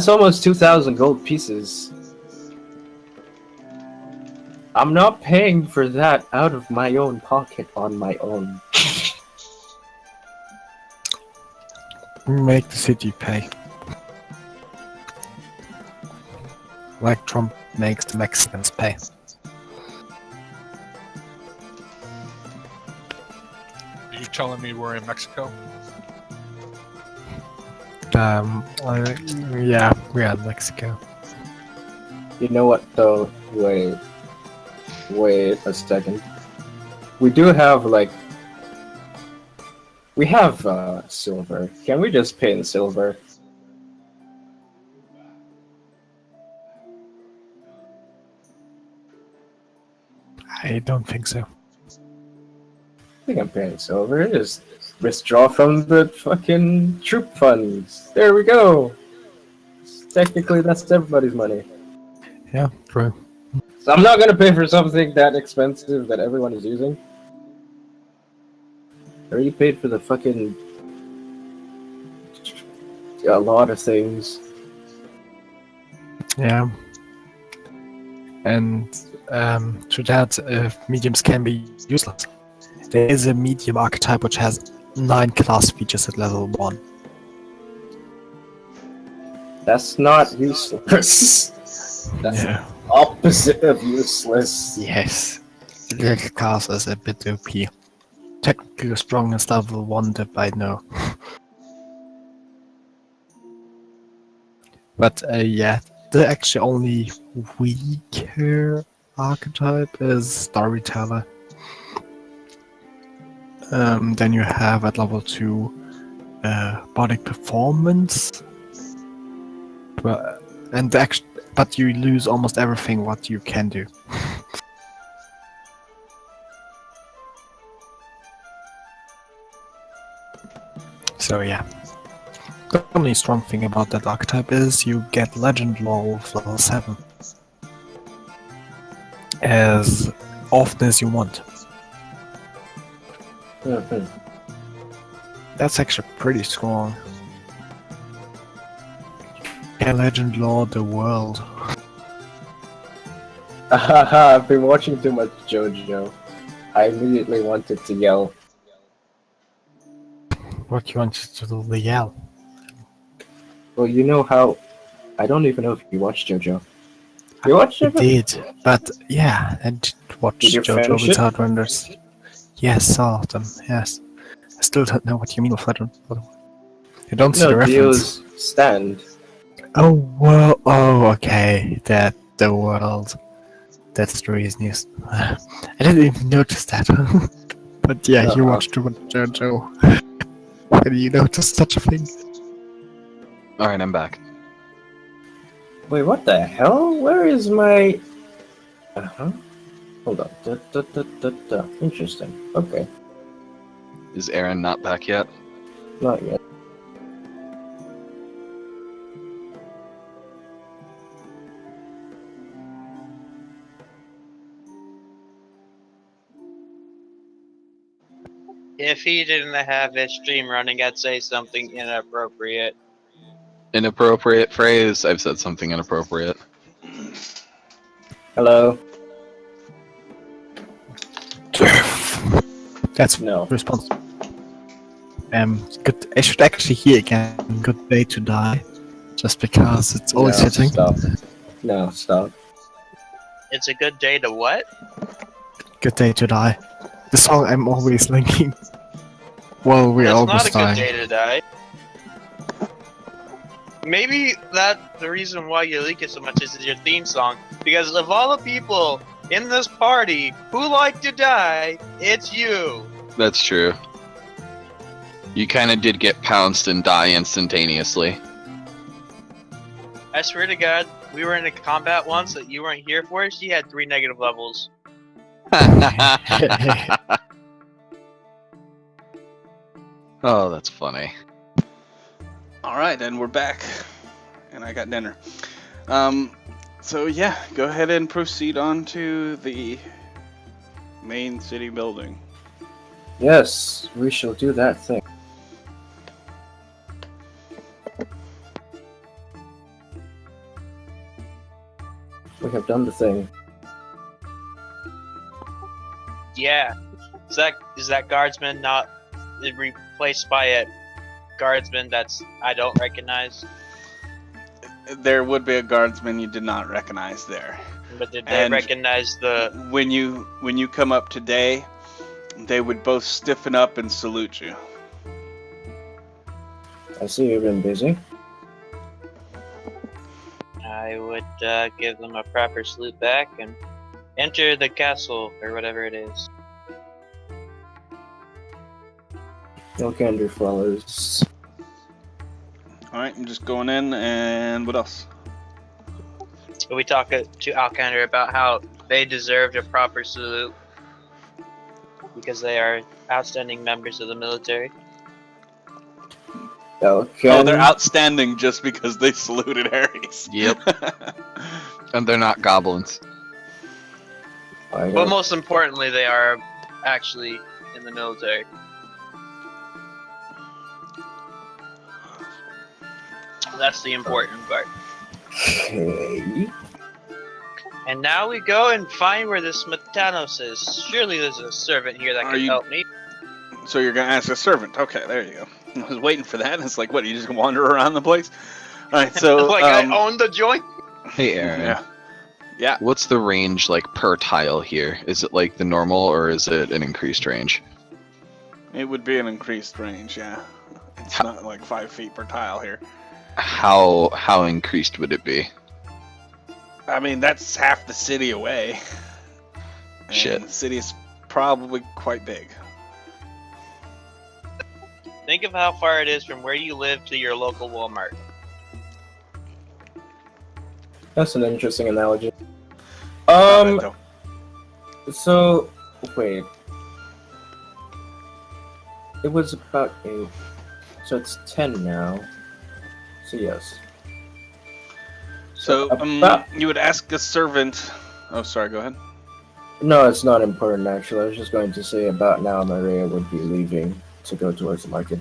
almost 2,000 gold pieces. I'm not paying for that out of my own pocket on my own. Make the city pay. Like Trump makes the Mexicans pay. Are you telling me we're in Mexico? Yeah, we are in Mexico. You know what though? Wait a second. We do have we have silver. Can we just pay in silver? I don't think so. I think I'm paying silver. Just withdraw from the fucking troop funds. There we go. Technically, that's everybody's money. Yeah, true. So I'm not gonna pay for something that expensive that everyone is using. I already paid for the fucking a lot of things. Yeah. And to that, mediums can be useless. There is a medium archetype which has 9 class features at level 1. That's not useless. That's Yeah. the opposite of useless. Yes. Little class is a bit OP. Technically the strongest level 1 that I know. But yeah, the actually only weaker archetype is Storyteller. Then you have at level 2 Body Performance. But you lose almost everything what you can do. So yeah. The only strong thing about that archetype is you get Legend Lore with level 7. As often as you want. Mhm. That's actually pretty strong. Can Legend Lore the world. I've been watching too much JoJo. I immediately wanted to yell. What you wanted to do the yell? Well, you know how. I don't even know if you watched JoJo. You watched I it? did, but yeah, I did watch Did you JoJo finish it? Without Wonders. Yes, saw them, yes. I still don't know what you mean with Legend. You don't see No, the reference. Dio's stand. Oh, well, oh, okay. The world. That's the reason, yes. I didn't even notice that. But yeah, you Uh-huh. watched too much JoJo. And you noticed such a thing. Alright, I'm back. Wait, what the hell? Where is my... Uh-huh. Hold on. Interesting. Okay. Is Aaron not back yet? Not yet. If he didn't have his stream running, I'd say something inappropriate. Inappropriate phrase. I've said something inappropriate. Hello? That's No. response. Good. I should actually hear again. Good day to die, just because it's always No, fitting. stop. No, stop. It's a good day to what? Good day to die. The song I'm always linking. Well, we're It's not a almost good dying. day to die. Maybe that's the reason why you leak it so much is your theme song. Because of all the people in this party who like to die, it's you. That's true. You kind of did get pounced and die instantaneously. I swear to God, we were in a combat once that you weren't here for. She had 3 negative levels. Oh, that's funny. All right, and we're back, and I got dinner. So yeah, go ahead and proceed on to the main city building. Yes, we shall do that thing. We have done the thing. Yeah. Is that guardsman not replaced by a guardsman that's I don't recognize? There would be a guardsman you did not recognize there. But did they And recognize the? When you come up today, they would both stiffen up and salute you. I see you've been busy. I would give them a proper salute back and enter the castle or whatever it is. Elkander follows. All right, I'm just going in, and what else? We talk to Alkander about how they deserved a proper salute because they are outstanding members of the military. Elkander. Oh, they're outstanding just because they saluted Ares. Yep. And they're not goblins. But most importantly, they are actually in the military. That's the important part. Okay. And now we go and find where this Metanos is. Surely there's a servant here that Are can you- help me. So you're gonna ask a servant? Okay, there you go. I was waiting for that. It's like, what? You just wander around the place? All right, so Like I own the joint. Hey, Aaron. Yeah. What's the range like per tile here? Is it like the normal or is it an increased range? It would be an increased range. Yeah, it's not like 5 feet per tile here. How increased would it be? I mean, that's half the city away. And Shit. the city is probably quite big. Think of how far it is from where you live to your local Walmart. That's an interesting analogy. Not bad, though. So wait. It was about 8. So it's 10 now. So yes. So about- you would ask a servant. Oh, sorry. Go ahead. No, it's not important actually. I was just going to say about now Maria would be leaving to go towards the market.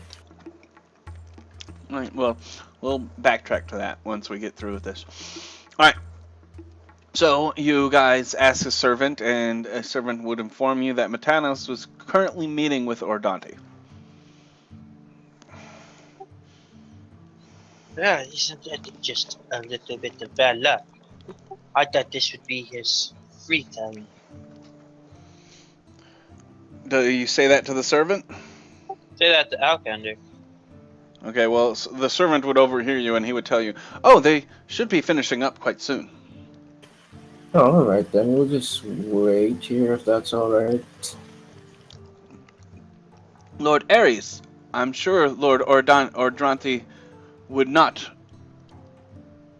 All right. Well, we'll backtrack to that once we get through with this. All right. So you guys ask a servant, and a servant would inform you that Metanos was currently meeting with Ordante. Yeah, isn't that just a little bit of bad luck? I thought this would be his free time. Do you say that to the servant? Say that to Alkander. Okay, well, the servant would overhear you, and he would tell you, oh, they should be finishing up quite soon. Oh, alright then, we'll just wait here if that's alright. Lord Ares, I'm sure Lord Ordante would not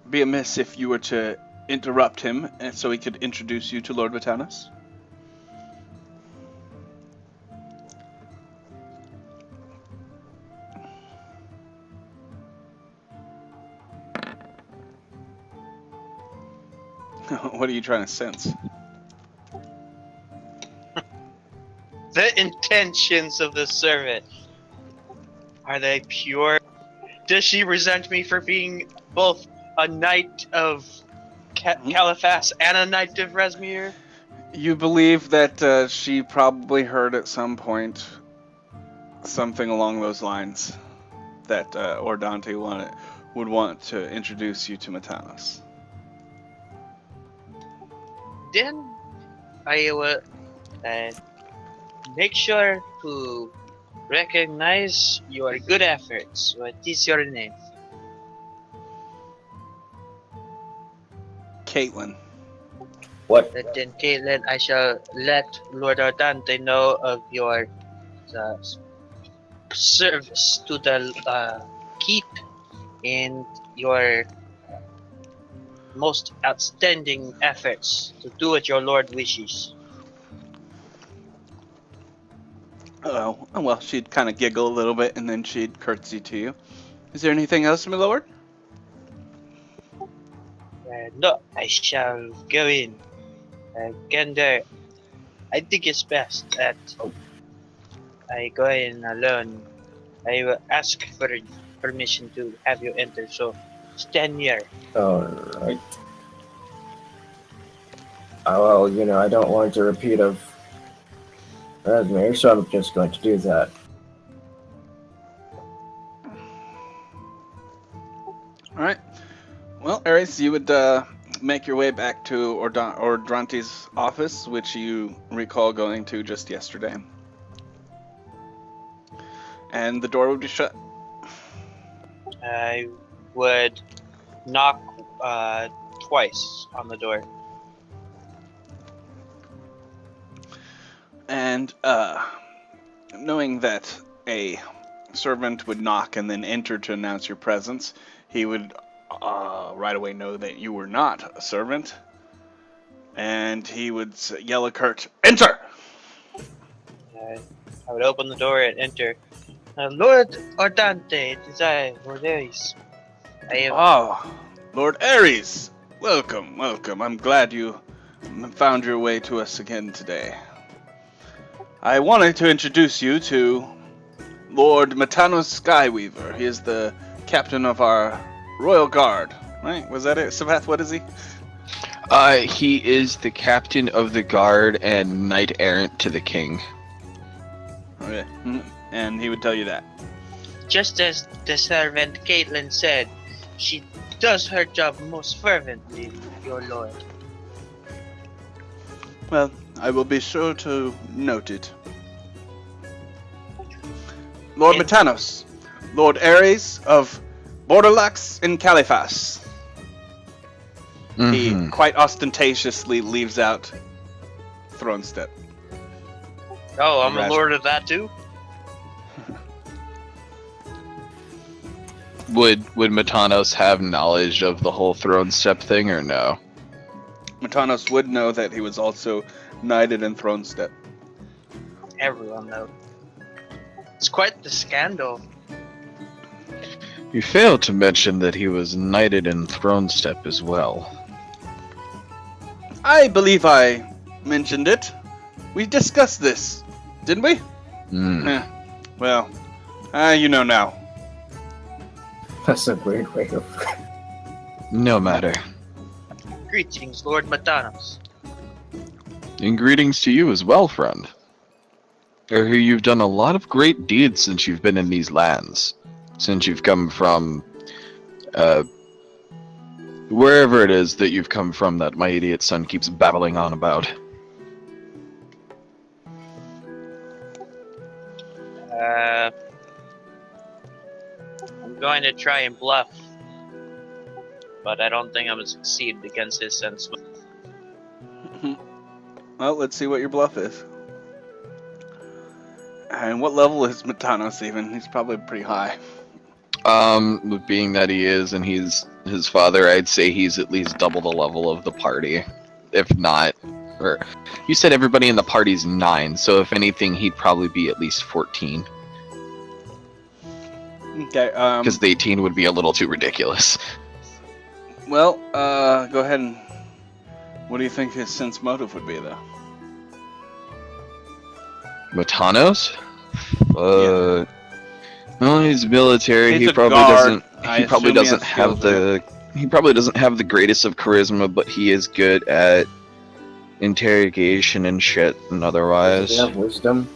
be amiss if you were to interrupt him, and so he could introduce you to Lord Metanos. What are you trying to sense? The intentions of the servant, are they pure? Does she resent me for being both a knight of Caliphas and a knight of Resmir? You believe that she probably heard at some point something along those lines that Ordante would want to introduce you to Matanos. Then I will make sure to recognize your good efforts. What is your name? Caitlin. What? Then, Caitlin, I shall let Lord Ardante know of your uh, service to the keep and your most outstanding efforts to do what your lord wishes. Oh, well, she'd kind of giggle a little bit and then she'd curtsy to you. Is there anything else, my lord? No, I shall go in. Gander, I think it's best that I go in alone. I will ask for permission to have you enter, so stand near. Alright. Well, I don't want a repeat of Radmir, so I'm just going to do that. Alright. Well, Ares, you would make your way back to Ordrante's office, which you recall going to just yesterday. And the door would be shut. I would knock twice on the door. And knowing that a servant would knock and then enter to announce your presence, he would right away know that you were not a servant. And he would yell at Kurt, "Enter!" I would open the door and enter. Lord Ardante, it is I, Lord Ares. I am Oh, Lord Ares! Welcome, welcome. I'm glad you found your way to us again today. I wanted to introduce you to Lord Matanos Skyweaver. He is the captain of our Royal Guard, right? Was that it? Sabath, what is he? He is the captain of the guard and knight errant to the king. Okay. And he would tell you that. just as the servant Caitlin said. She does her job most fervently, your lord. Well, I will be sure to note it. Lord And- Matanos, Lord Ares of Borderlax in Caliphas. He Mhm. quite ostentatiously leaves out Throne Step. Oh, I'm a Congrats. lord of that too? Would Matanos have knowledge of the whole throne step thing or no? Matanos would know that he was also knighted in Throne Step. Everyone knows. It's quite the scandal. You failed to mention that he was knighted in throne step as well. I believe I mentioned it. We discussed this, didn't we? Hmm. Eh, well, you know now. That's a weird way of. No matter. Greetings, Lord Matanos. And greetings to you as well, friend. I hear you've done a lot of great deeds since you've been in these lands. Since you've come from, wherever it is that you've come from that my idiot son keeps babbling on about. I'm going to try and bluff, but I don't think I'm going to succeed against his sense. Well, let's see what your bluff is. And what level is Matanos even? He's probably pretty high. Being that he is and he's his father, I'd say he's at least double the level of the party. If not, or you said everybody in the party's 9, so if anything, he'd probably be at least 14. Okay, Because the 18 would be a little too ridiculous. well, go ahead and... What do you think his sense motive would be, though? Matanos? Well, he's military. He's He a probably guard. doesn't. I He probably assume he has doesn't have skills in it. the. He probably doesn't have the greatest of charisma, but he is good at interrogation and shit and Does otherwise. he have wisdom?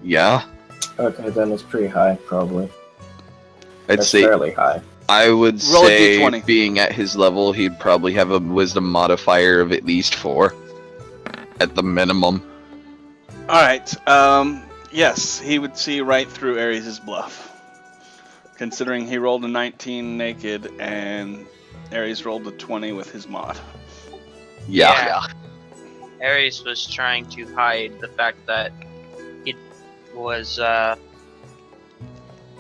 Yeah, Okay, then it's pretty high, probably. I'd It's say. fairly high. I would Roll a say, d20. being at his level, he'd probably have a wisdom modifier of at least 4, at the minimum. All right. Yes, he would see right through Ares' bluff, considering he rolled a 19 naked and Ares rolled a 20 with his mod. Yeah. Ares was trying to hide the fact that he was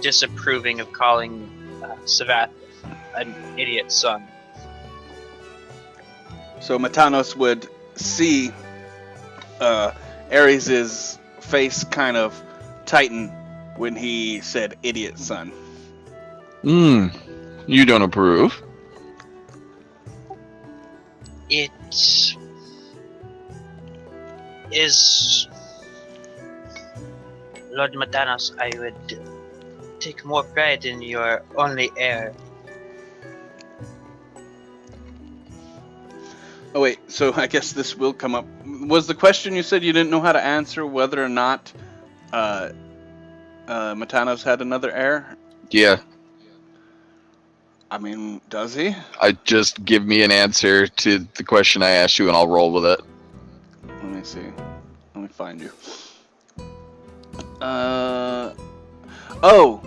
disapproving of calling Savath an idiot son. So Matanos would see Ares' face kind of tighten when he said idiot son. You don't approve? It is Lord Matanos. I would take more pride in your only heir. Oh wait, so I guess this will come up. Was the question you said you didn't know how to answer whether or not Matanos had another heir? Yeah. I mean, does he? Just give me an answer to the question I asked you and I'll roll with it. Let me see. Let me find you. Oh!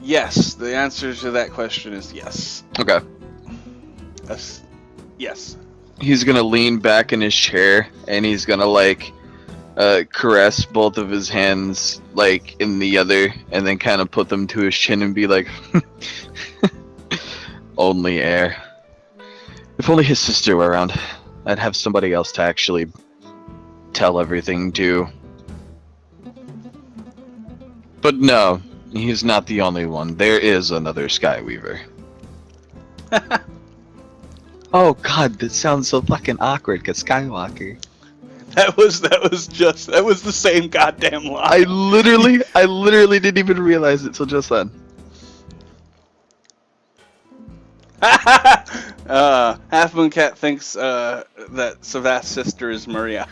Yes, the answer to that question is yes. Okay. Yes. He's gonna lean back in his chair and he's gonna caress both of his hands in the other and then kind of put them to his chin and be like, only heir. If only his sister were around, I'd have somebody else to actually tell everything to. But no, he's not the only one. There is another Skyweaver. Oh god, this sounds so fucking awkward, cause Skywalker. That was the same goddamn I line. literally didn't even realize it till just then. Half Moon Cat thinks that Savath's sister is Maria.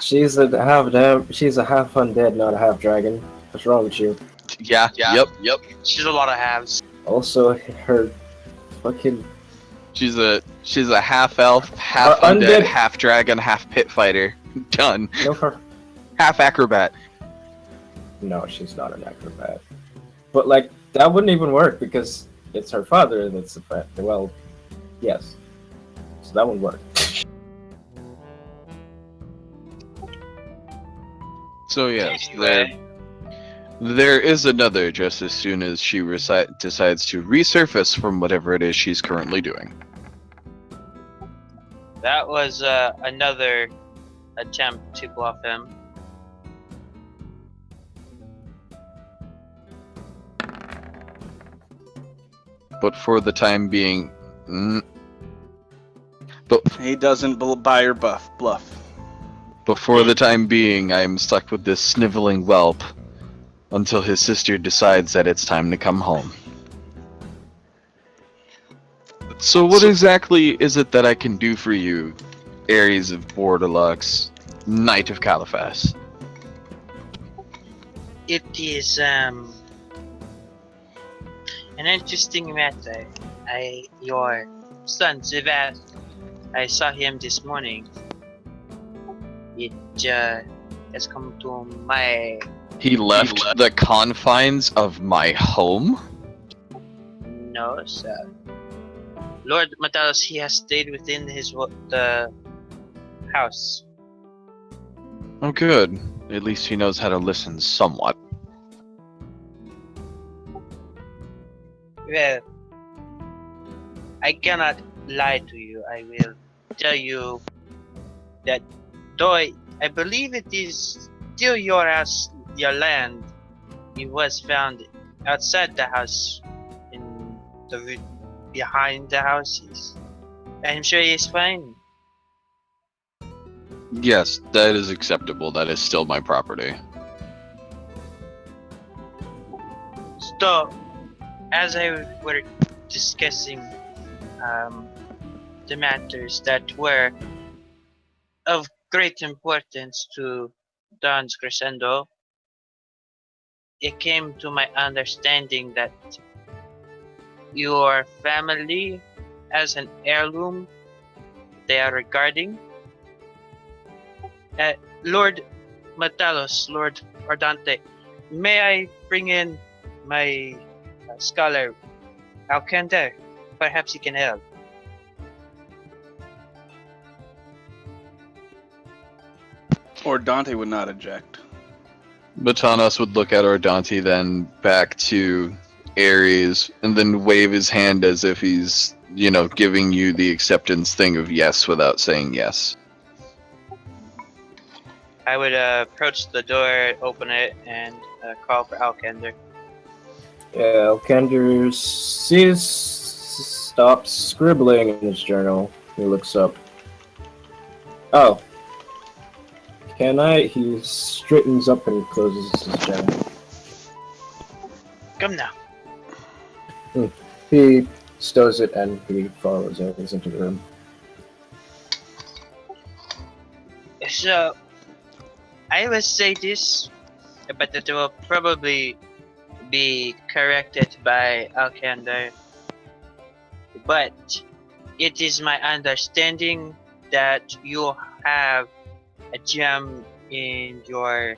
She's a half undead, not a half dragon. What's wrong with you? Yeah. Yep. She's a lot of halves. Also, her fucking She's a half elf, half undead, half dragon, half pit fighter. Done. no her. Half acrobat. No, she's not an acrobat. But that wouldn't even work because it's her father that's the fact. Well, yes. So that would work. So yes, Anyway. there is another just as soon as she decides to resurface from whatever it is she's currently doing. That was another attempt to bluff him. But for the time being, He doesn't buy or bluff. before the time being, I am stuck with this sniveling whelp until his sister decides that it's time to come home. So what exactly is it that I can do for you, Ares of Borderlux, Knight of Caliphas? It is an interesting matter. Your son Savath, I saw him this morning. It has come to my He left the confines of my home? no, sir. Lord Matalos, he has stayed within the house. Oh good. At least he knows how to listen somewhat. Well, I cannot lie to you. I will tell you that though I believe it is still your house, your land, he was found outside the house in the behind the houses. I'm sure he is fine. Yes, that is acceptable. That is still my property. So, as I were discussing the matters that were of great importance to Don's Crescendo, it came to my understanding that your family has an heirloom they are regarding. Lord Matalos, Lord Ardante, may I bring in my scholar Alcander? Perhaps he can help. Or Dante would not object. Batanas would look at Ardante, then back to Ares, and then wave his hand as if he's, giving you the acceptance thing of yes without saying yes. I would approach the door, open it, and call for Alcander. Yeah, Alkander stops scribbling in his journal. He looks up. Oh. Can I? He straightens up and closes his journal. Come now. He stows it and he follows Ares into the room. So, I will say this, but it will probably be corrected by Alcander. But it is my understanding that you have a gem in your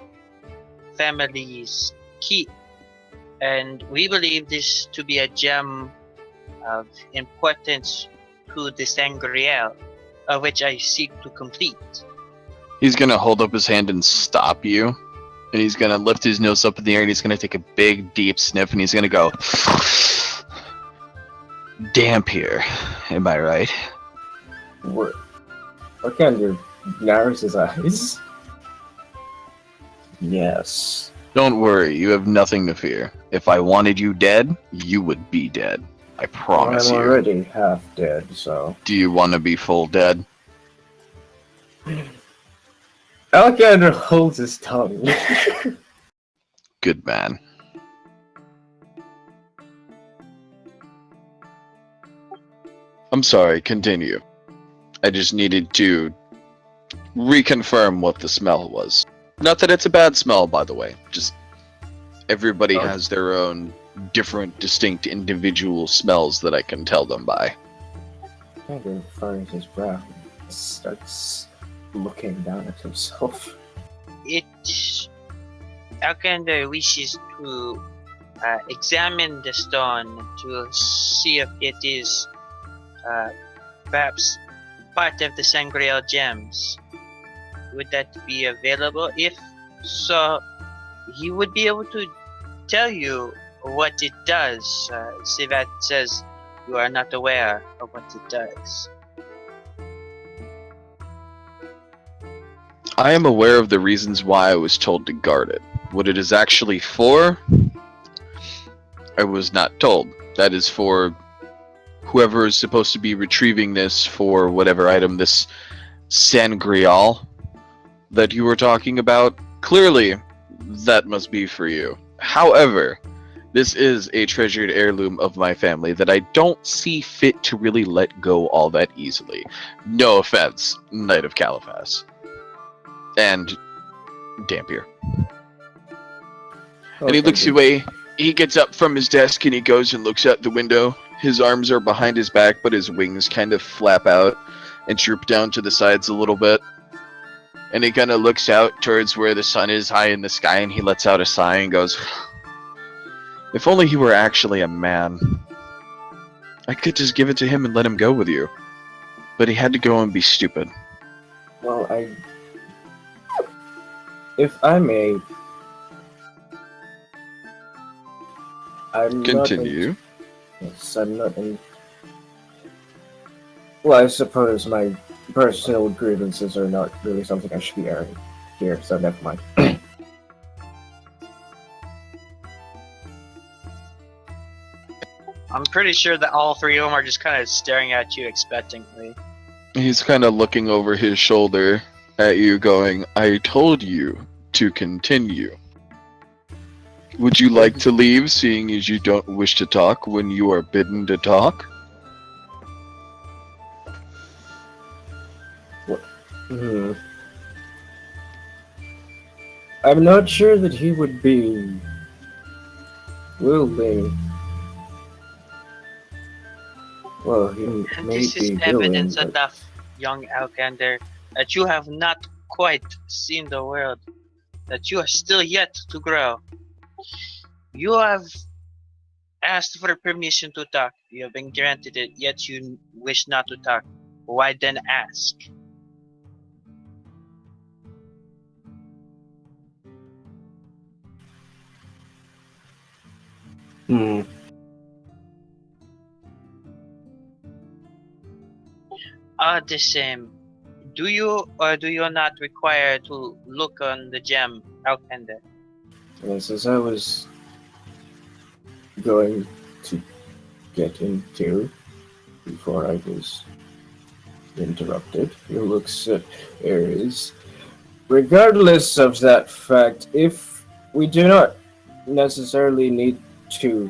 family's keep, and we believe this to be a gem of importance to the Sangreal, which I seek to complete. He's gonna hold up his hand and stop you, and he's gonna lift his nose up in the air, and he's gonna take a big, deep sniff, and he's gonna go, damp here, am I right? What? Alkander narrows his eyes. Yes. Don't worry, you have nothing to fear. If I wanted you dead, you would be dead. I promise I'm you. already half dead, so. Do you want to be full dead? Alkander holds his tongue. Good man. I'm sorry, continue. I just needed to reconfirm what the smell was. Not that it's a bad smell, by the way. Just everybody has their own different, distinct, individual smells that I can tell them by. Alkander furrows his brow and starts looking down at himself. Alcander wishes to examine the stone to see if it is perhaps part of the Sangreal gems. Would that be available? If so, he would be able to tell you what it does. Sivat says you are not aware of what it does. I am aware of the reasons why I was told to guard it. What it is actually for, I was not told. That is for whoever is supposed to be retrieving this for whatever item, this Sangreal that you were talking about. Clearly, that must be for you. However, this is a treasured heirloom of my family that I don't see fit to really let go all that easily. No offense, Knight of Caliphas. And Dampier. And he looks away. He gets up from his desk and he goes and looks out the window. His arms are behind his back, but his wings kind of flap out and droop down to the sides a little bit. And he kind of looks out towards where the sun is high in the sky, and he lets out a sigh and goes, if only he were actually a man. I could just give it to him and let him go with you. But he had to go and be stupid. Well, if I may, Continue. Yes, I'm not in. Well, I suppose my personal grievances are not really something I should be airing here, so never mind. I'm pretty sure that all three of them are just kind of staring at you expectantly. He's kind of looking over his shoulder at you going, I told you to continue. Would you like to leave, seeing as you don't wish to talk when you are bidden to talk? Hmm. I'm not sure that he would be willing. Well, he may This is be willing, evidence but enough, young Alkander, that you have not quite seen the world, that you are still yet to grow. You have asked for permission to talk. You have been granted it, yet you wish not to talk. Why then ask? hmm. The same. Do you or do you not require to look on the gem, Alkander? Yes, as I was going to get into before I was interrupted, he looks at Ares. Regardless of that fact, if we do not necessarily need to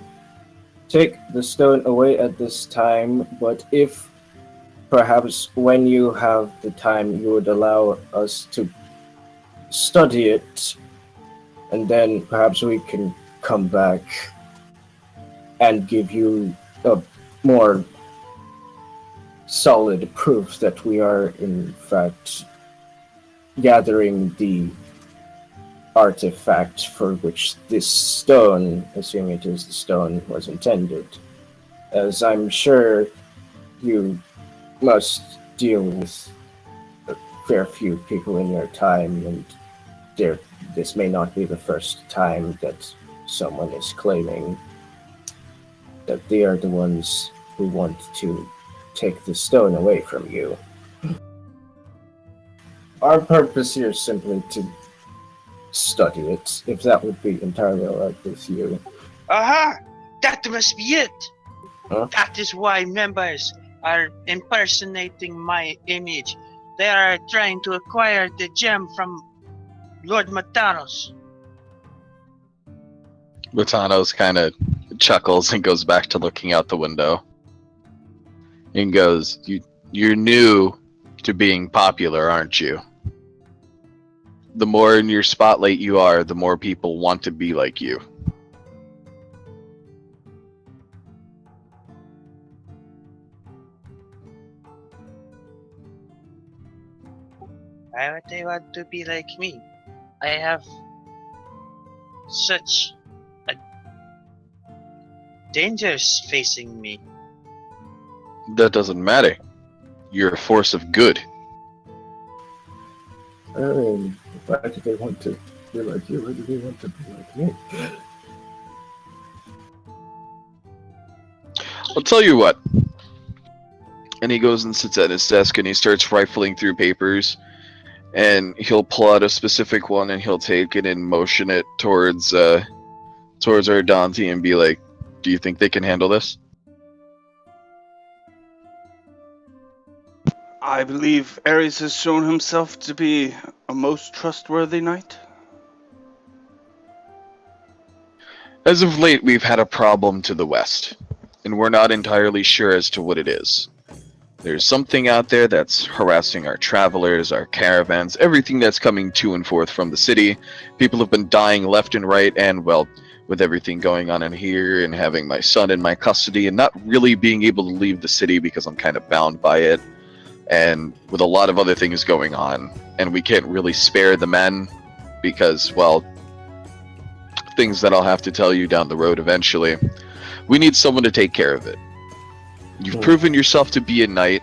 take the stone away at this time, but if perhaps when you have the time you would allow us to study it, and then perhaps we can come back and give you a more solid proof that we are in fact gathering the artifact for which this stone, assuming it is the stone, was intended. As I'm sure you must deal with a fair few people in your time, and this may not be the first time that someone is claiming that they are the ones who want to take the stone away from you. Our purpose here is simply to study it, if that would be entirely alright with you. Aha! That must be it! Huh? That is why members are impersonating my image. They are trying to acquire the gem from Lord Matanos. Botanos kind of chuckles and goes back to looking out the window. And goes, you're new to being popular, aren't you? The more in your spotlight you are, the more people want to be like you. Why would they want to be like me? I have such a dangers facing me. That doesn't matter. You're a force of good. I mean, why do they want to be like you? Why do they want to be like me? I'll tell you what. And he goes and sits at his desk and he starts rifling through papers. And he'll pull out a specific one and he'll take it and motion it towards Ardante and be like, "Do you think they can handle this?" I believe Ares has shown himself to be a most trustworthy knight. As of late, we've had a problem to the west, and we're not entirely sure as to what it is. There's something out there that's harassing our travelers, our caravans, everything that's coming to and forth from the city. People have been dying left and right, and, well, with everything going on in here and having my son in my custody and not really being able to leave the city because I'm kind of bound by it, and with a lot of other things going on, and we can't really spare the men because, well, things that I'll have to tell you down the road eventually. We need someone to take care of it. You've proven yourself to be a knight.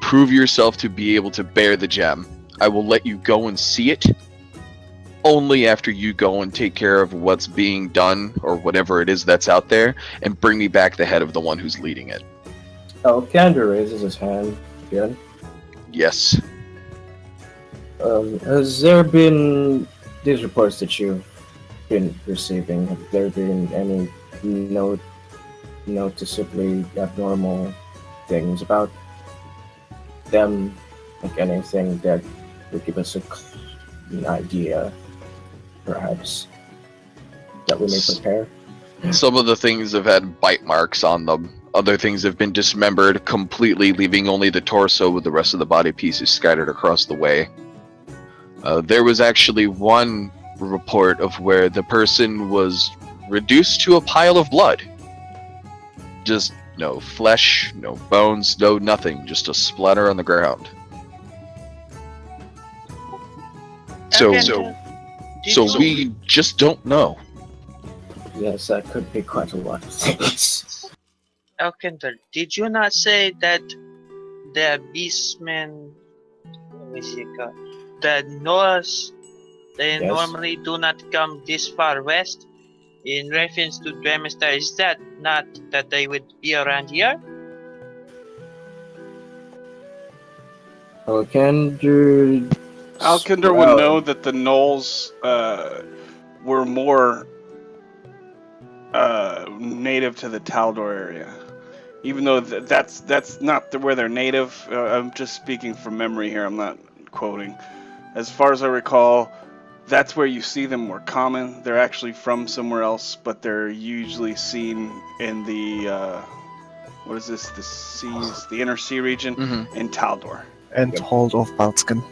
Prove yourself to be able to bear the gem. I will let you go and see it only after you go and take care of what's being done or whatever it is that's out there and bring me back the head of the one who's leading it. Alkander raises his hand again. Yes. Has there been these reports that you've been receiving? Have there been any noticeably abnormal things about them? Like anything that would give us an idea, perhaps, that we may prepare. Some of the things have had bite marks on them. Other things have been dismembered completely, leaving only the torso with the rest of the body pieces scattered across the way. There was actually one report of where the person was reduced to a pile of blood. Just no flesh, no bones, no nothing, just a splatter on the ground. So we just don't know. Yes, that could be quite a lot of things. Elkinder, did you not say that the beastmen, what is it called? The Norse, they Yes. normally do not come this far west? In reference to Dwemistar, is that not that they would be around here? Alkandr... Alkindar would know that the Knolls were more native to the Taldor area. Even though that's not where they're native. I'm just speaking from memory here. I'm not quoting. As far as I recall, that's where you see them more common. They're actually from somewhere else, but they're usually seen in the what is this? The seas, the inner sea region in Taldor. And Hold of Balskan.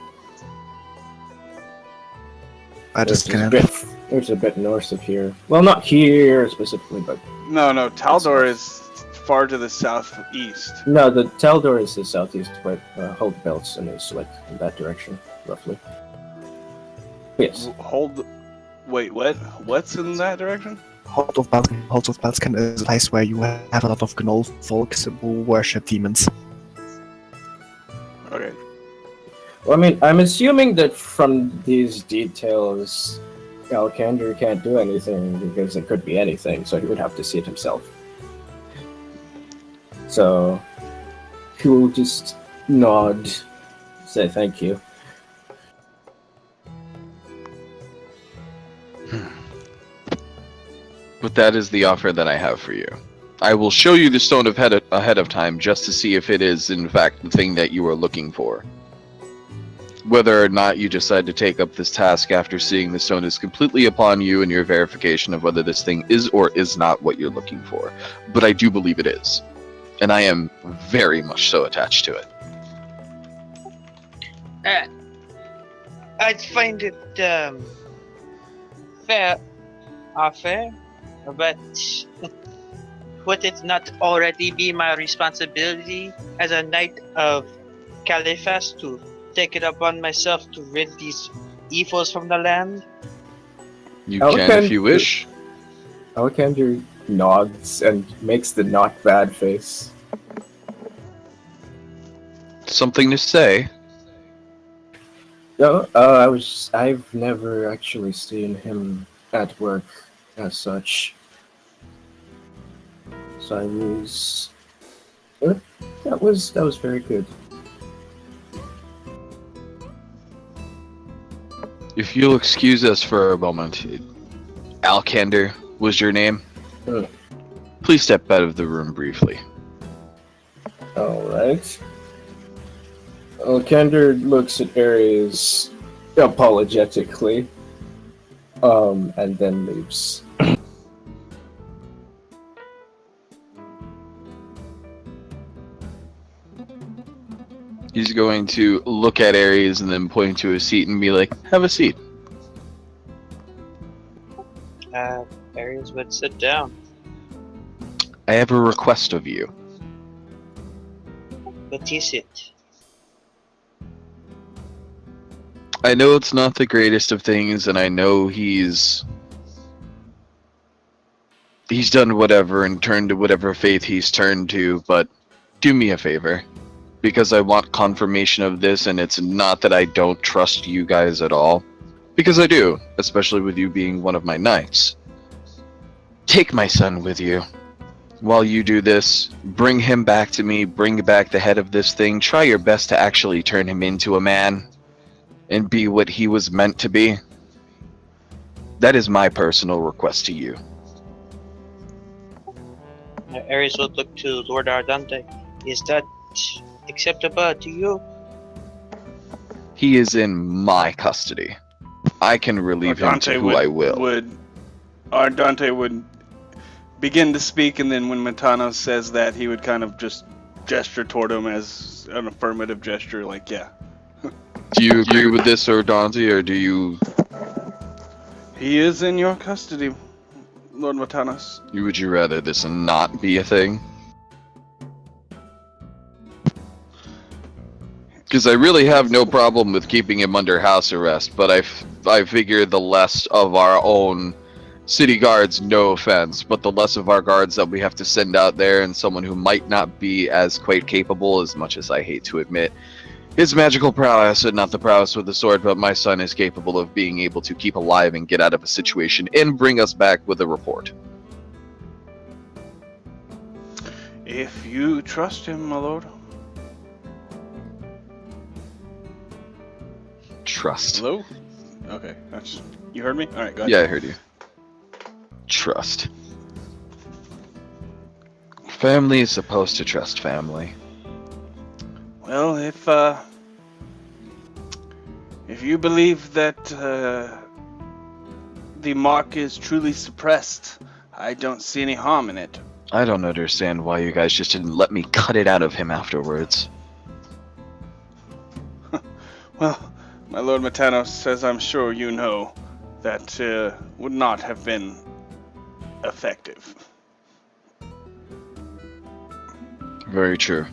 There's a bit north of here. Well, not here specifically, but... No, Taldor is far to the southeast. No, the Taldor is the southeast, but Hold Beltson is like in that direction, roughly. Yes. Wait, what? What's in that direction? Hold of Balskan is a place where you have a lot of Gnoll folks who worship demons. Okay. Well, I mean, I'm assuming that from these details, Alkandr can't do anything because it could be anything, so he would have to see it himself. So, he will just nod, say thank you. But that is the offer that I have for you. I will show you the stone ahead of time just to see if it is, in fact, the thing that you are looking for. Whether or not you decide to take up this task after seeing the stone is completely upon you and your verification of whether this thing is or is not what you're looking for. But I do believe it is. And I am very much so attached to it. I'd find it fair, but would it not already be my responsibility as a knight of Caliphas to take it upon myself to rid these evils from the land? You can if you wish. Alkandr nods and makes the not bad face. Something to say? No, I've never actually seen him at work as such. So I was... That was very good. If you'll excuse us for a moment, Alkandr was your name? Please step out of the room briefly. Alright. Alkandr looks at Ares apologetically, and then leaves. He's going to look at Ares and then point to a seat and be like, have a seat. Ares would sit down. I have a request of you. What is it? I know it's not the greatest of things, and I know he's done whatever and turned to whatever faith he's turned to, but do me a favor. Because I want confirmation of this, and it's not that I don't trust you guys at all. Because I do, especially with you being one of my knights. Take my son with you. While you do this, bring him back to me, bring back the head of this thing, try your best to actually turn him into a man, and be what he was meant to be. That is my personal request to you. Ares would look to Lord Ardante. Is that acceptable to you? He is in my custody. I can relieve him to who I will. Dante would begin to speak, and then when Matanos says that, he would kind of just gesture toward him as an affirmative gesture, like, yeah. Do you agree with this, Dante, or do you... He is in your custody, Lord Matanos. Would you rather this not be a thing? Because I really have no problem with keeping him under house arrest, but I figure the less of our own city guards, no offense, but the less of our guards that we have to send out there, and someone who might not be as quite capable, as much as I hate to admit, his magical prowess, and not the prowess with the sword, but my son is capable of being able to keep alive and get out of a situation and bring us back with a report. If you trust him, my lord. Trust. Hello? Okay, you heard me? Alright, go ahead. Yeah, I heard you. Trust. Family is supposed to trust family. Well, if you believe that the mark is truly suppressed, I don't see any harm in it. I don't understand why you guys just didn't let me cut it out of him afterwards. Well, my Lord Matanos, as I'm sure you know, that would not have been effective. Very true.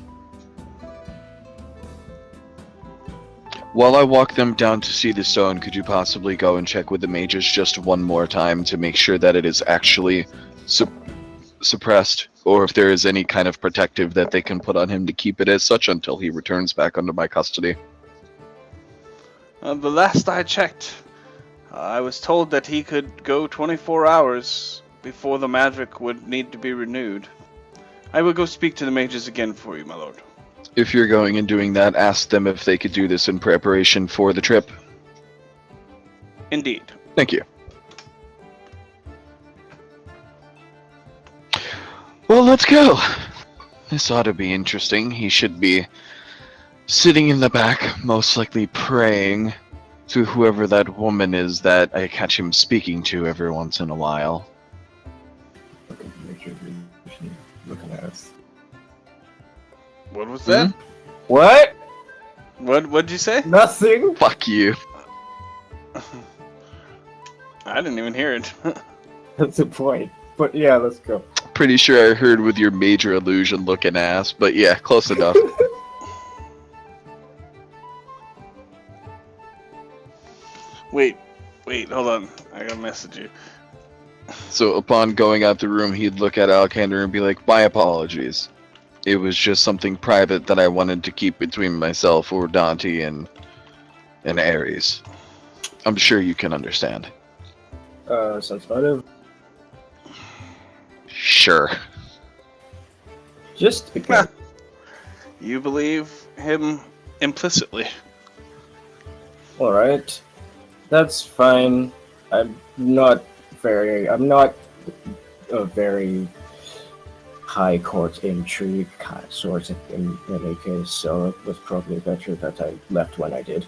While I walk them down to see the stone, could you possibly go and check with the mages just one more time to make sure that it is actually suppressed, or if there is any kind of protective that they can put on him to keep it as such until he returns back under my custody? The last I checked, I was told that he could go 24 hours before the magic would need to be renewed. I will go speak to the mages again for you, my lord. If you're going and doing that, ask them if they could do this in preparation for the trip. Indeed. Thank you. Well, let's go. This ought to be interesting. He should be sitting in the back, most likely praying to whoever that woman is that I catch him speaking to every once in a while. Looking at us. What was that? What? What'd you say? Nothing. Fuck you. I didn't even hear it. That's the point. But yeah, let's go. Pretty sure I heard with your major illusion looking ass, but yeah, close enough. Wait, hold on. I gotta message you. So upon going out the room, he'd look at Alexander and be like, my apologies. It was just something private that I wanted to keep between myself or Dante and Ares. I'm sure you can understand. Sounds fun. Sure. Just because. You believe him implicitly. Alright. That's fine. I'm not a very high court intrigue kind of sort in any case, so it was probably better that I left when I did.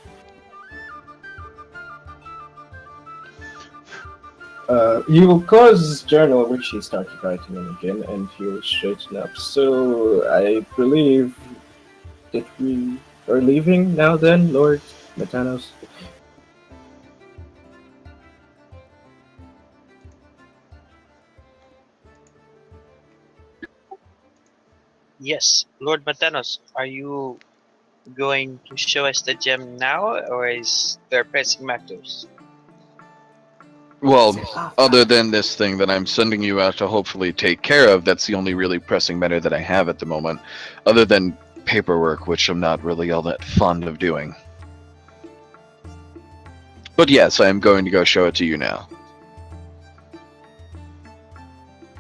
You will cause his journal, which he started writing in again, and he will straighten up. So I believe that we are leaving now then, Lord Matanos? Yes, Lord Matanos, are you going to show us the gem now, or is there pressing matters? Well, other than this thing that I'm sending you out to hopefully take care of, that's the only really pressing matter that I have at the moment. Other than paperwork, which I'm not really all that fond of doing. But yes, I am going to go show it to you now.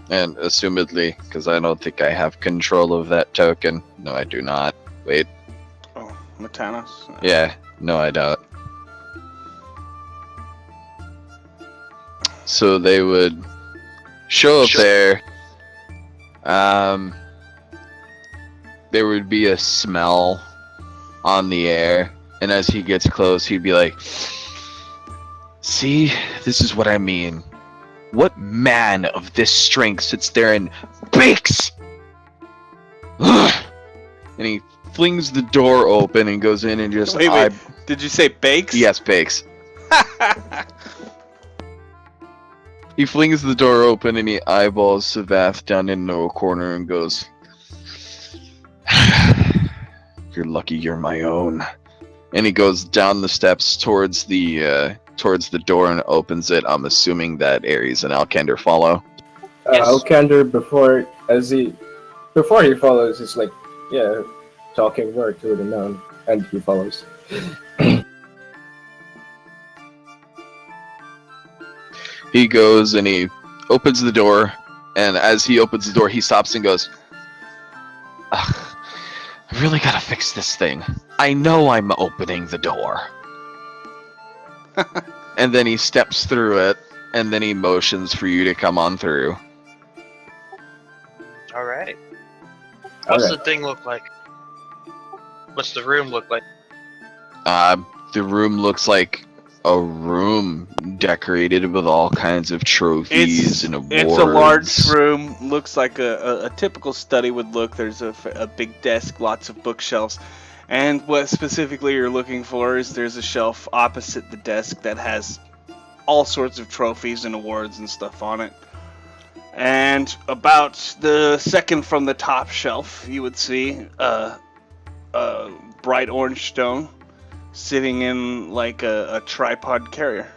And assumedly, because I don't think I have control of that token. No, I do not. Wait. Oh, Matanos? Yeah, no, I don't. So they would show up there. There would be a smell on the air, And as he gets close, he'd be like, "See, this is what I mean. What man of this strength sits there and bakes?" And he flings the door open and goes in and just Wait. Did you say bakes? Yes, bakes. He flings the door open and he eyeballs Savath down into a corner and goes, "You're lucky you're my own." And he goes down the steps towards the door and opens it. I'm assuming that Ares and Alkender follow. Yes. Alkander, before he follows, he's like, yeah, talking word to the known, and he follows. He goes and he opens the door, and as he opens the door, he stops and goes, "Ugh, I really gotta fix this thing. I know I'm opening the door." And then he steps through it, and then he motions for you to come on through. All right. What's Alright. the thing look like? What's the room look like? The room looks like a room decorated with all kinds of trophies and awards. It's a large room. Looks like a typical study would look. There's a big desk, lots of bookshelves. And what specifically you're looking for is there's a shelf opposite the desk that has all sorts of trophies and awards and stuff on it. And about the second from the top shelf, you would see a bright orange stone sitting in like a tripod carrier.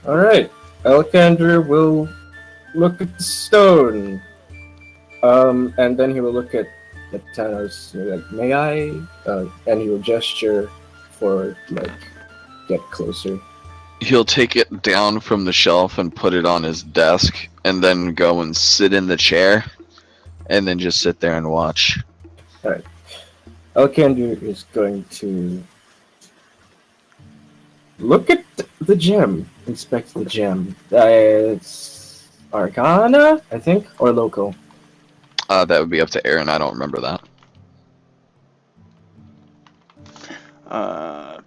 Alright, Alkander will look at the stone. And then he will look at Thanos, like, "May I?" And he will gesture for, like, get closer. He'll take it down from the shelf and put it on his desk, and then go and sit in the chair, and then just sit there and watch. Alkander is going to look at the gem, inspect the gem. It's Arcana, I think, or local. That would be up to Aaron. I don't remember that.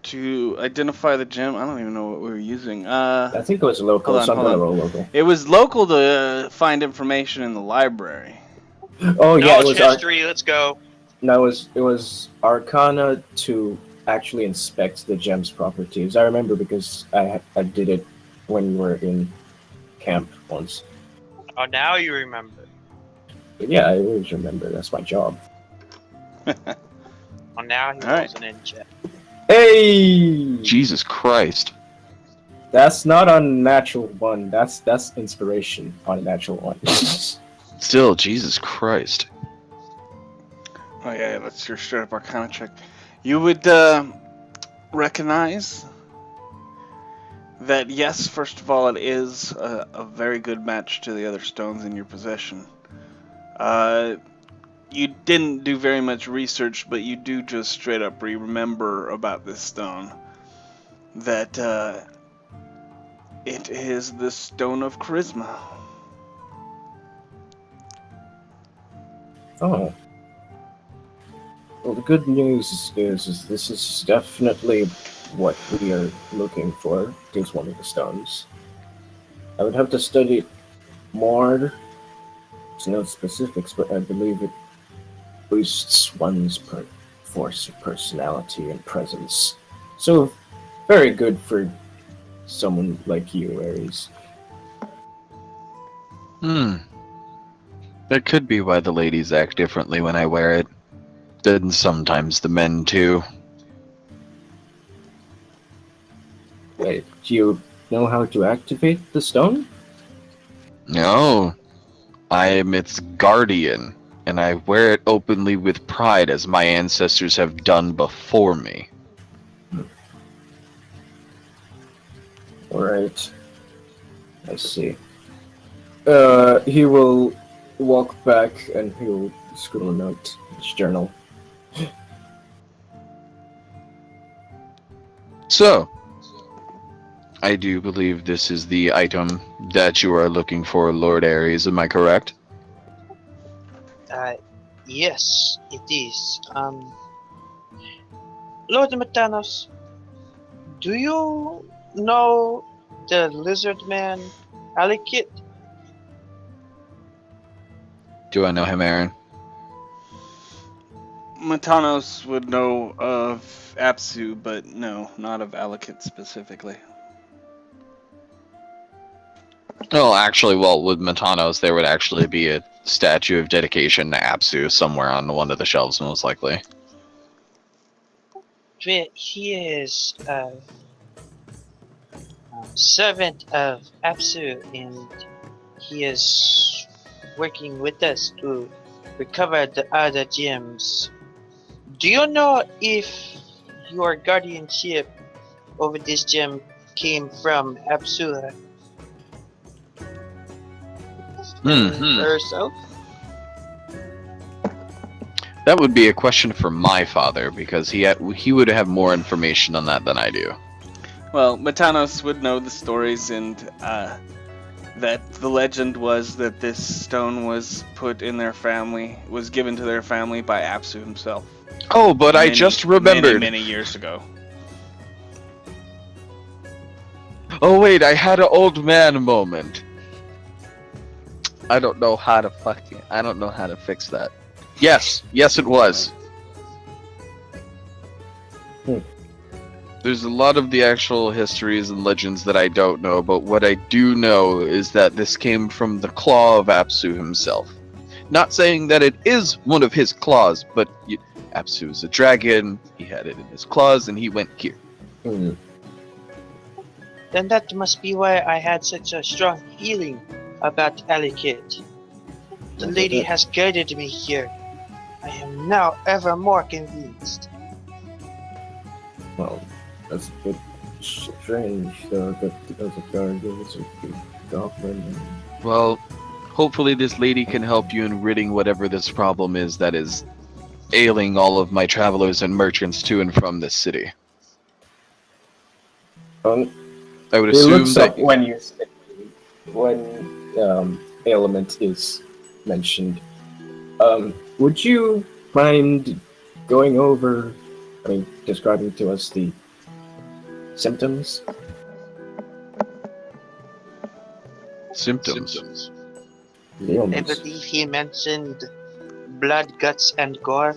To identify the gem, I don't even know what we were using. I think it was local, hold on, so I'm hold gonna on. roll local. It was local to find information in the library. Oh yeah, it Knowledge was history. Let's go. No, it was Arcana to actually inspect the gem's properties. I remember because I did it when we were in camp once. Oh, now you remember. But yeah, I always remember. That's my job. Oh, now he Alright. rolls an ninja. Hey, Jesus Christ. that's not a natural one. That's inspiration on a natural one. Still, Jesus Christ. Oh yeah, that's your straight up Arcana check. You would recognize that, yes, first of all, it is a very good match to the other stones in your possession. You didn't do very much research, but you do just straight up remember about this stone. That it is the Stone of Charisma. Oh. Well, the good news is this is definitely what we are looking for. It is one of the stones. I would have to study more to know specifics, but I believe it boosts one's force of personality and presence. So, very good for someone like you, Ares. That could be why the ladies act differently when I wear it. Then sometimes the men too. Wait, do you know how to activate the stone? No. I am its guardian, and I wear it openly with pride as my ancestors have done before me. Alright. I see. He will walk back and he will scribble a note in his journal. So, I do believe this is the item that you are looking for, Lord Ares, am I correct? Yes, it is. Lord Matanos, do you know the lizard man, Alikit? Do I know him, Aaron? Matanos would know of Apsu, but no, not of Alikit specifically. Well, actually, with Matanos, there would actually be a statue of dedication to Apsu somewhere on one of the shelves, most likely. He is a servant of Apsu, and he is working with us to recover the other gems. Do you know if your guardianship over this gem came from Apsu herself? That would be a question for my father, because he would have more information on that than I do. Well, Matanos would know the stories, and that the legend was that this stone was put in their family, was given to their family by Apsu himself. Oh, but I just remembered. Many years ago. Oh wait, I had an old man moment. I don't know how to fix that. Yes, it was. There's a lot of the actual histories and legends that I don't know, but what I do know is that this came from the claw of Apsu himself. Not saying that it is one of his claws, but Apsu is a dragon, he had it in his claws, and he went here. Hmm. Then that must be why I had such a strong feeling about Alikit. The lady has guided me here. I am now ever more convinced. Well, that's a bit strange, though, that the guardians would be goblin. Well, hopefully this lady can help you in ridding whatever this problem is that is ailing all of my travelers and merchants to and from this city. I would It assume looks that up when ailment is mentioned. Would you mind going over, describing to us the symptoms? symptoms. The I ailments. believe he mentioned blood, guts, and gore.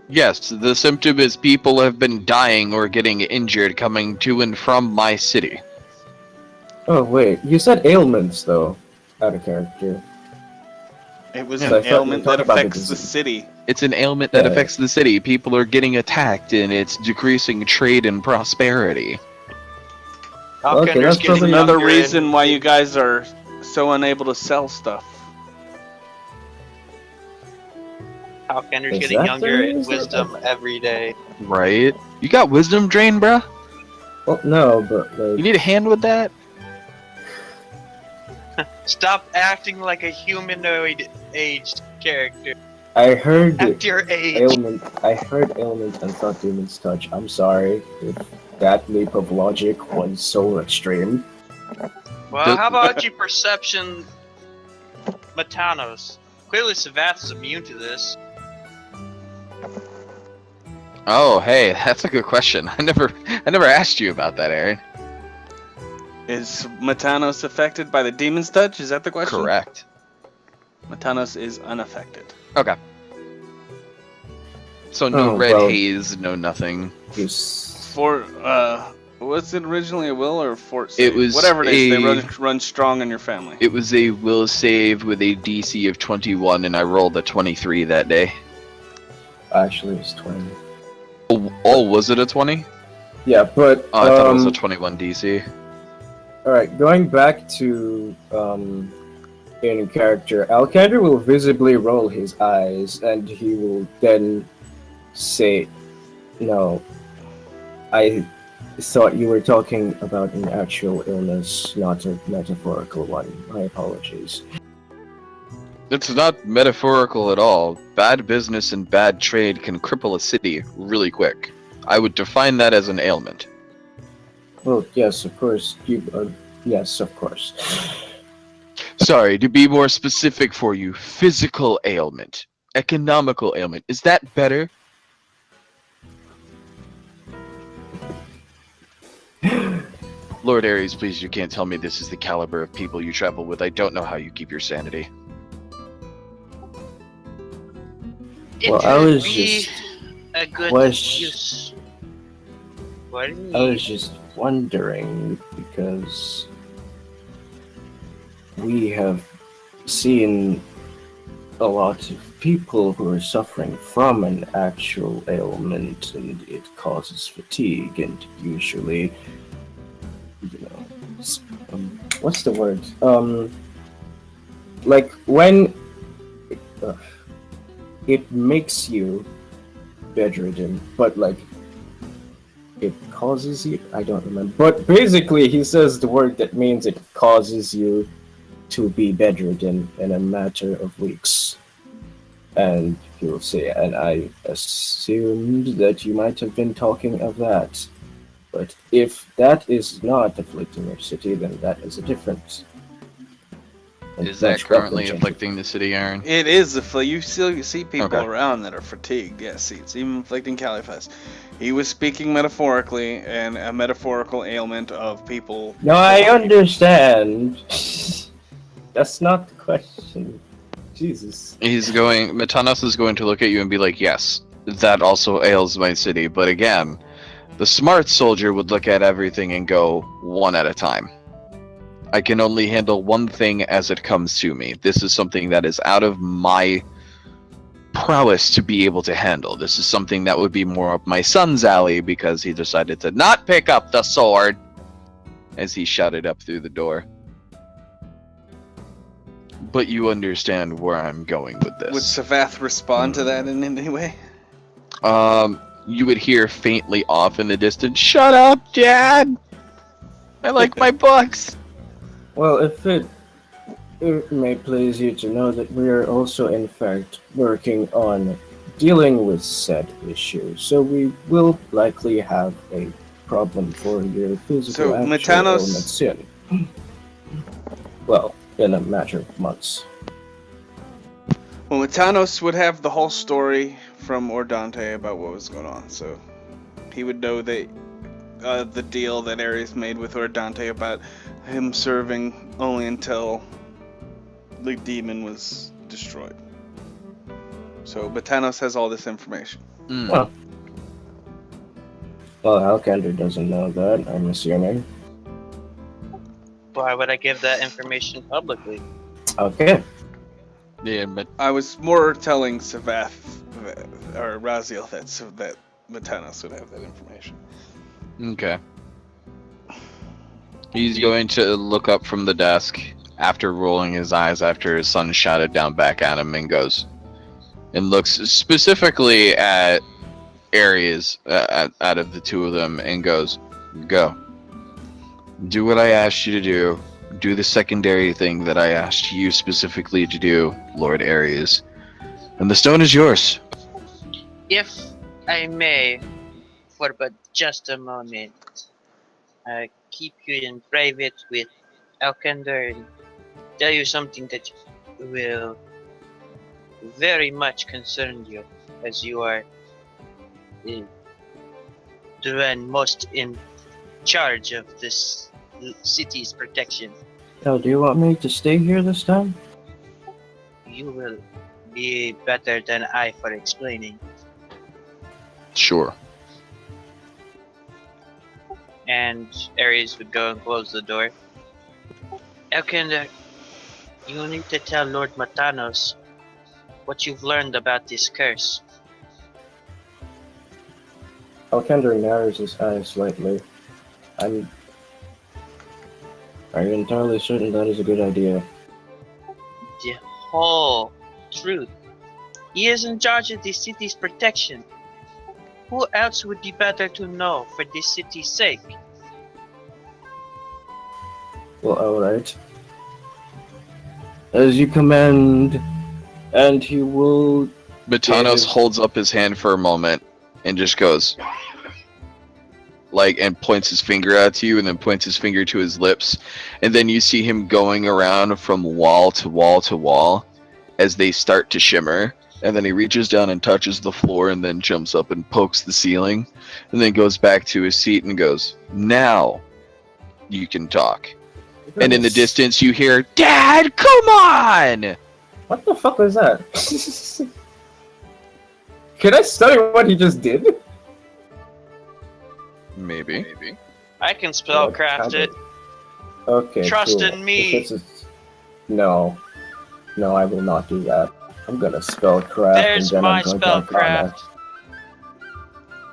Yes, the symptom is people have been dying or getting injured coming to and from my city. Oh wait, you said ailments though, out of character. It was Yeah, an I thought you were ailment that talking about the affects the disease. city. It's an ailment that Yeah. affects the city. People are getting attacked and it's decreasing trade and prosperity. Okay, that's It's probably another reason why you guys are so unable to sell stuff. Falconder's Is getting that younger the in reason? wisdom every day. Right? You got wisdom drain, bruh? Well, no, but You need a hand with that? Stop acting like a humanoid aged character. I heard Act your age. ailment. I heard ailment and thought demon's touch. I'm sorry if that leap of logic was so extreme. Well, how about you perception Matanos? Clearly Savath is immune to this. Oh, hey, that's a good question. I never asked you about that, Aaron. Is Matanos affected by the demon's touch? Is that the question? Correct. Matanos is unaffected. Okay. So no Oh, red well. haze, no nothing. For was it originally a will or a fort save? It was whatever it is. They a- run strong in your family. It was a will save with a DC of 21, and I rolled a 23 that day. Actually, it's 20. Oh, was it a 20? Yeah, but Oh, I thought it was a 21 DC. all right. Going back to in character, Alcander will visibly roll his eyes, and he will then say, "No, I thought you were talking about an actual illness, not a metaphorical one. My apologies." It's not metaphorical at all. Bad business and bad trade can cripple a city really quick. I would define that as an ailment. Well, yes, of course. Yes, of course. Sorry, to be more specific for you, physical ailment. Economical ailment. Is that better? Lord Ares, please, you can't tell me this is the caliber of people you travel with. I don't know how you keep your sanity. It Well, I would was be just a good ques- use. What do you I mean? was just wondering because we have seen a lot of people who are suffering from an actual ailment, and it causes fatigue, and usually, what's the word? Like when uh, it makes you bedridden, but like it causes you. I don't remember, but basically, he says the word that means it causes you to be bedridden in a matter of weeks. And he'll say, and I assumed that you might have been talking of that. But if that is not afflicting your city, then that is a difference. And Is that much welcome, currently gentlemen. afflicting the city, Aaron? It is you still see people Okay. around that are fatigued. Yes, it's even afflicting Califas. He was speaking metaphorically, and a metaphorical ailment of people. No, I understand. That's not the question. Jesus. Metanos is going to look at you and be like, yes, that also ails my city. But again, the smart soldier would look at everything and go one at a time. I can only handle one thing as it comes to me. This is something that is out of my prowess to be able to handle. This is something that would be more up my son's alley because he decided to not pick up the sword as he shouted up through the door. But you understand where I'm going with Would this. Savath respond to that in any way? You would hear faintly off in the distance, "Shut up, Dad! I like my books!" Well, if it may please you to know that we are also, in fact, working on dealing with said issue, so we will likely have a problem for your physical So, actual Metanos- ailment soon. Well, in a matter of months. Well, Metanos would have the whole story from Ordante about what was going on, so he would know that the deal that Ares made with Ordante about him serving only until the demon was destroyed. So Metanos has all this information. Well, Alcander doesn't know that, I'm assuming. Why would I give that information publicly? Okay. Yeah, but I was more telling Savath or Raziel that Metanos would have that information. okay. He's going to look up from the desk after rolling his eyes after his son shouted down back at him and goes and looks specifically at Ares out of the two of them and goes, "Go. Do what I asked you to do. Do the secondary thing that I asked you specifically to do, Lord Ares. And the stone is yours." If I may, for but just a moment, keep you in private with Alcander and tell you something that will very much concern you, as you are the one most in charge of this city's protection. Now, do you want me to stay here this time? You will be better than I for explaining. Sure. And Ares would go and close the door. Alcander, you need to tell Lord Matanos what you've learned about this curse. Alcander narrows his eyes slightly. Are you entirely certain that is a good idea? The whole truth. He is in charge of this city's protection. Who else would be better to know for this city's sake? Well, alright. As you command, and he will... Metanos Yeah. holds up his hand for a moment and just goes, and points his finger at you and then points his finger to his lips. And then you see him going around from wall to wall to wall as they start to shimmer. And then he reaches down and touches the floor and then jumps up and pokes the ceiling. And then goes back to his seat and goes, "Now you can talk." And in the distance you hear, "Dad, come on!" What the fuck was that? Can I study what he just did? Maybe. I can spellcraft it. Okay, Trust cool. in me. If this is... No, I will not do that. I'm gonna spellcraft There's and then my I'm going to Arcana. spellcraft.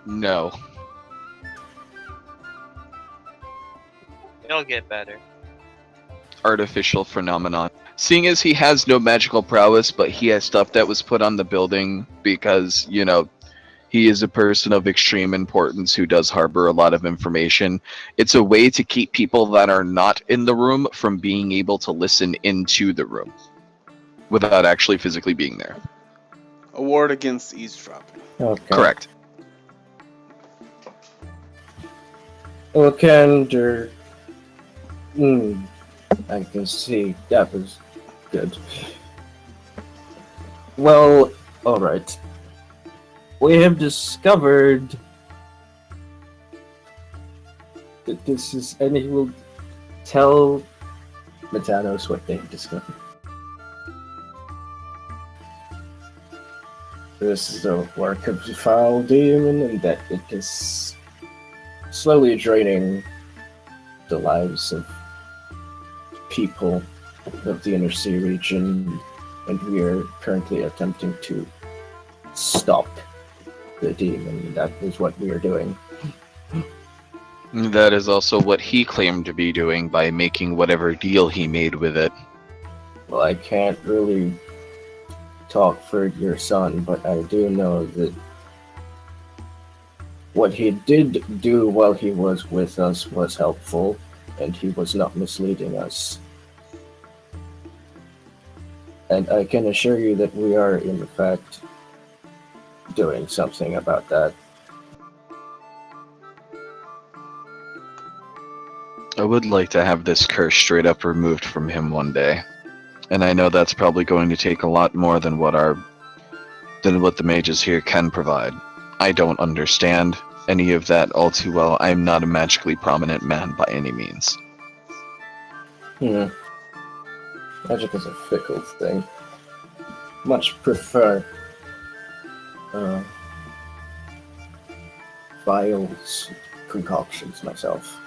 No. It'll get better. Artificial phenomenon. Seeing as he has no magical prowess, but he has stuff that was put on the building because, you know, he is a person of extreme importance who does harbor a lot of information. It's a way to keep people that are not in the room from being able to listen into the room without actually physically being there. A ward against eavesdropping. Okay. Correct. Okander. I can see. That was good. Well, alright. We have discovered that this is, and he will tell Metanos what they have discovered. This is the work of the foul demon, and that it is slowly draining the lives of people of the Inner Sea region, and we are currently attempting to stop the demon. That is what we are doing. That is also what he claimed to be doing by making whatever deal he made with it. Well, I can't really talk for your son, but I do know that what he did do while he was with us was helpful, and he was not misleading us. And I can assure you that we are, in fact, doing something about that. I would like to have this curse straight up removed from him one day. And I know that's probably going to take a lot more than what the mages here can provide. I don't understand any of that all too well. I am not a magically prominent man by any means. Magic is a fickle thing. Much prefer vials concoctions myself.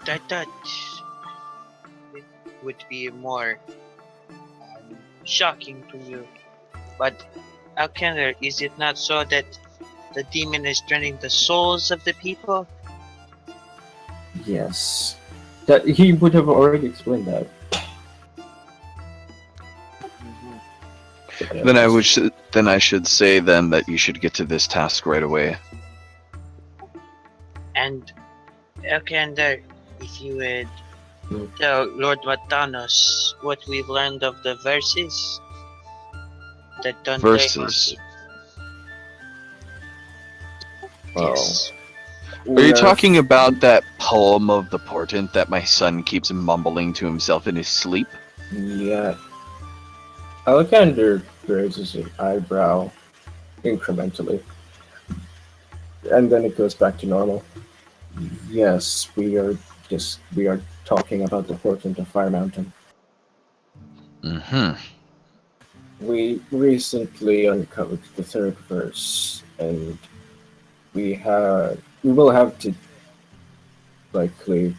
That it would be more shocking to you. But Alkender, is it not so that the demon is draining the souls of the people? Yes. That he would have already explained that. Then I should say then that you should get to this task right away. And Alkender, if you would tell Lord Matanos what we've learned of the verses. Verses? Yes. Are you talking about that poem of the portent that my son keeps mumbling to himself in his sleep? Yeah. Alexander raises an eyebrow incrementally. And then it goes back to normal. Yes, we are talking about the portent of Fire Mountain. We recently uncovered the third verse, and we will have to likely,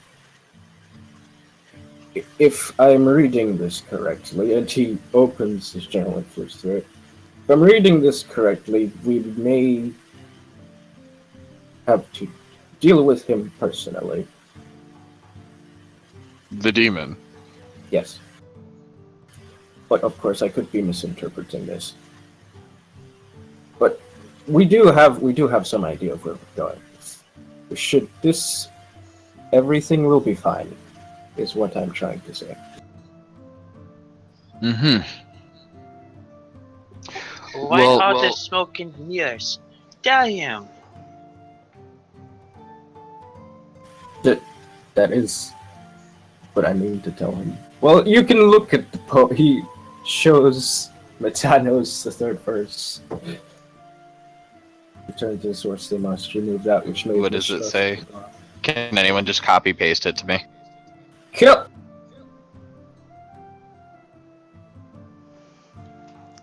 if I'm reading this correctly, and he opens his journal and flips through it. If I'm reading this correctly, we may have to deal with him personally. The demon? Yes. But of course I could be misinterpreting this. But we do have some idea of where we're going. Everything will be fine, is what I'm trying to say. Why all the smoke and mirrors? Tell him. That is what I mean to tell him. Well, you can look at the he shows Metanos the third verse. Return to the source, they must remove that which made What the does it stress say? of the bond. Can anyone just copy paste it to me? Kill!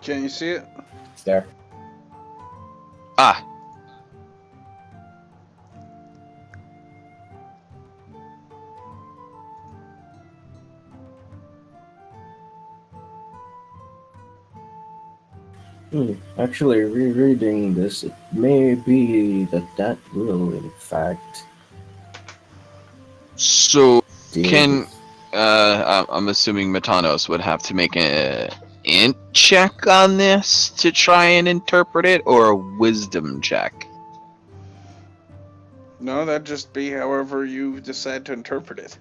Can you see it? It's there. Ah, Actually, rereading this, it may be that will, in fact, so deal can with... I'm assuming Metanos would have to make a int check on this to try and interpret it, or a wisdom check. No, that'd just be however you decide to interpret it.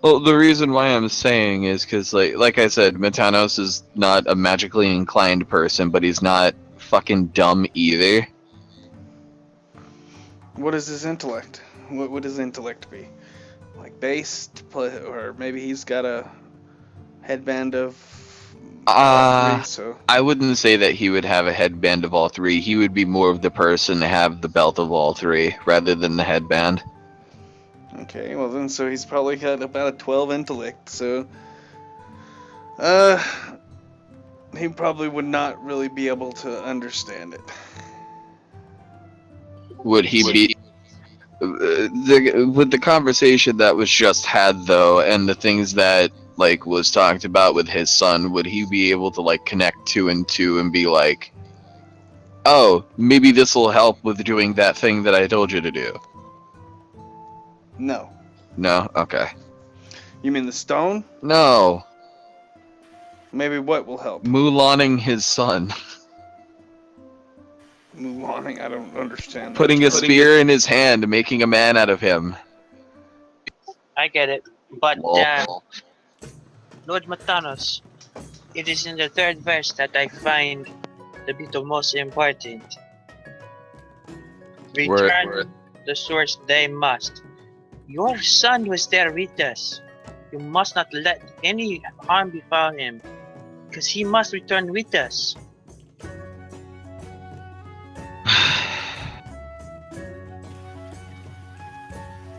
Well, the reason why I'm saying is because, like I said, Metanos is not a magically inclined person, but he's not fucking dumb either. What is his intellect? What would his intellect be? Like based, or maybe he's got a headband of all three. So I wouldn't say that he would have a headband of all three. He would be more of the person to have the belt of all three, rather than the headband. okay, well then, so he's probably got about a 12 intellect. So, he probably would not really be able to understand it. Would he be with the conversation that was just had though, and the things that like was talked about with his son? Would he be able to like connect two and two and be like, "Oh, maybe this will help with doing that thing that I told you to do"? No. No. Okay. You mean the stone? No. Maybe what will help? Mulaning his son. Mulaning? I don't understand. that Putting a term. spear in his hand, making a man out of him. I get it. But, Lol. Lord Matanos, it is in the third verse that I find to be the most important. Return the source they must. Your son was there with us. You must not let any harm befall him, because he must return with us.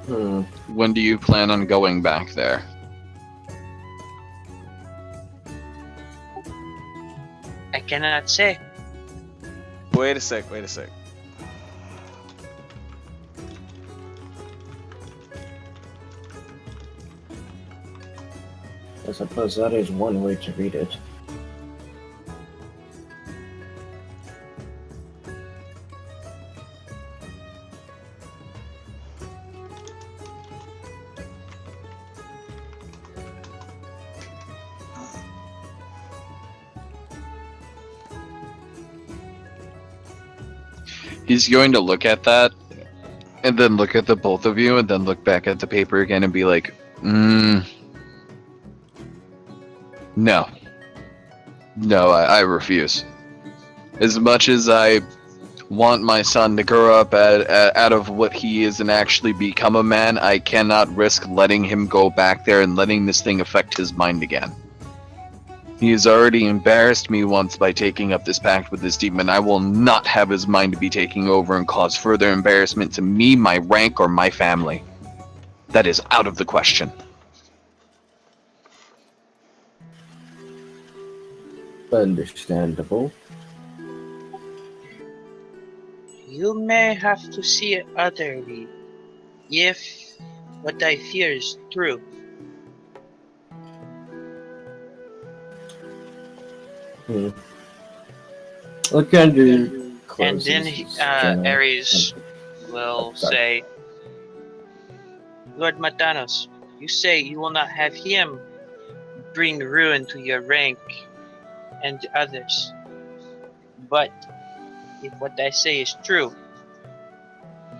When do you plan on going back there? I cannot say. Wait a sec. I suppose that is one way to read it. He's going to look at that, and then look at the both of you, and then look back at the paper again and be like, no. No, I refuse. As much as I want my son to grow up out of what he is and actually become a man, I cannot risk letting him go back there and letting this thing affect his mind again. He has already embarrassed me once by taking up this pact with this demon. I will not have his mind be taking over and cause further embarrassment to me, my rank, or my family. That is out of the question. Understandable. You may have to see it otherly, if what I fear is true. Look under And then Ares will say, Lord Matanos, you say you will not have him bring ruin to your rank and others. But if what I say is true,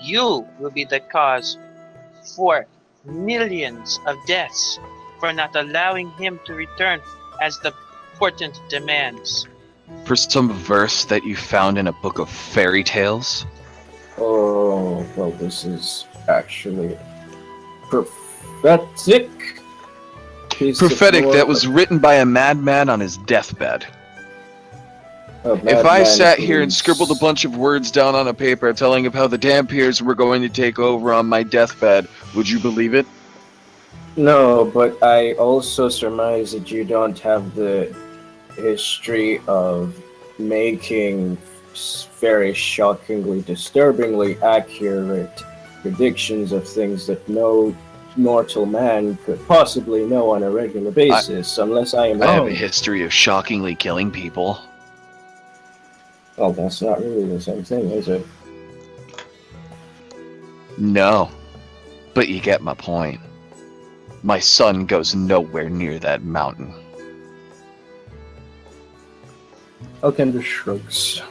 you will be the cause for millions of deaths for not allowing him to return as the portent demands. For some verse that you found in a book of fairy tales? Oh, well, this is actually prophetic. piece of prophetic lore, that was written by a madman on his deathbed. If I madman sat here and who's- scribbled a bunch of words down on a paper telling of how the Dampiers were going to take over on my deathbed, would you believe it? No, but I also surmise that you don't have the history of making very shockingly, disturbingly accurate predictions of things that no mortal man could possibly know on a regular basis, unless I am I have a wrong. history of shockingly killing people. Well, that's not really the same thing, is it? No, but you get my point. My son goes nowhere near that mountain. Alkender shrugs.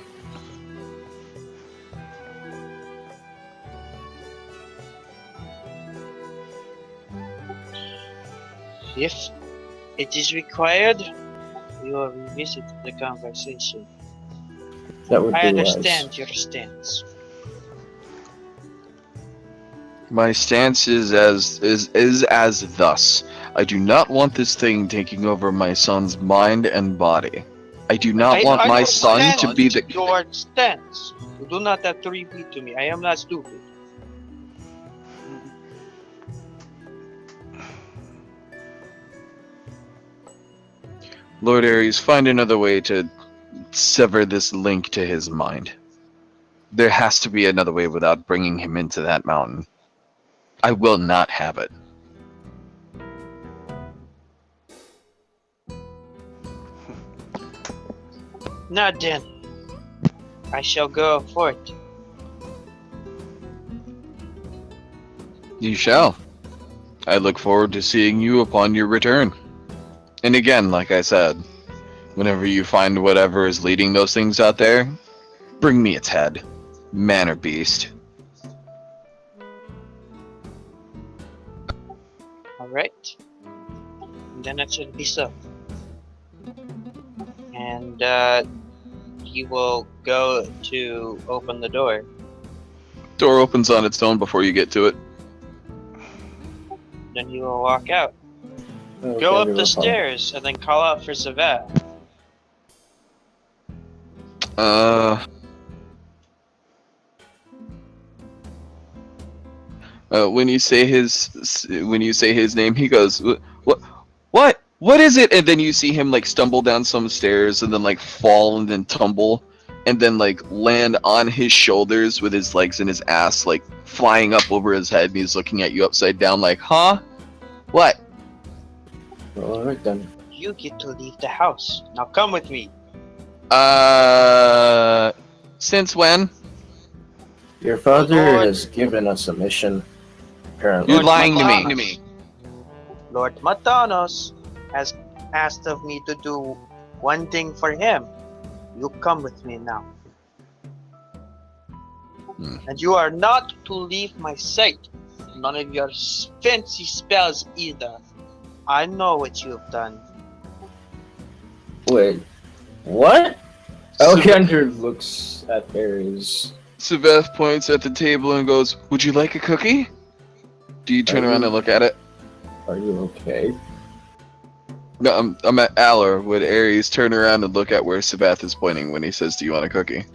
If it is required, we will revisit the conversation. That would be I wise. understand your stance. My stance is as thus. I do not want this thing taking over my son's mind and body. I do not want my son to be the. your stance. You do not have to repeat to me. I am not stupid. Lord Ares, find another way to sever this link to his mind. There has to be another way without bringing him into that mountain. I will not have it. Now then, I shall go forth. You shall. I look forward to seeing you upon your return. And again, like I said, whenever you find whatever is leading those things out there, bring me its head, man or beast. Alright. Then it should be so. And he will go to open the door. Door opens on its own before you get to it. Then he will walk out. Alkender Go up will the follow. stairs and then call out for Zavat. When you say his name, he goes, what is it? And then you see him like stumble down some stairs and then like fall and then tumble and then like land on his shoulders with his legs and his ass like flying up over his head, and he's looking at you upside down like, huh? What? Alright then. You get to leave the house. Now come with me. Since when? Your father Lord- has given us a mission, apparently. You're Lord lying to Matanos. me. Lord Matanos has asked of me to do one thing for him. You come with me now. And you are not to leave my sight. None of your fancy spells either. I know what you have done. Wait, what? Alkender looks at Ares. Saveth points at the table and goes, "Would you like a cookie?" Do you turn around and look at it? Are you okay? No, I'm at Aller. Would Ares turn around and look at where Sabath is pointing when he says, "Do you want a cookie?"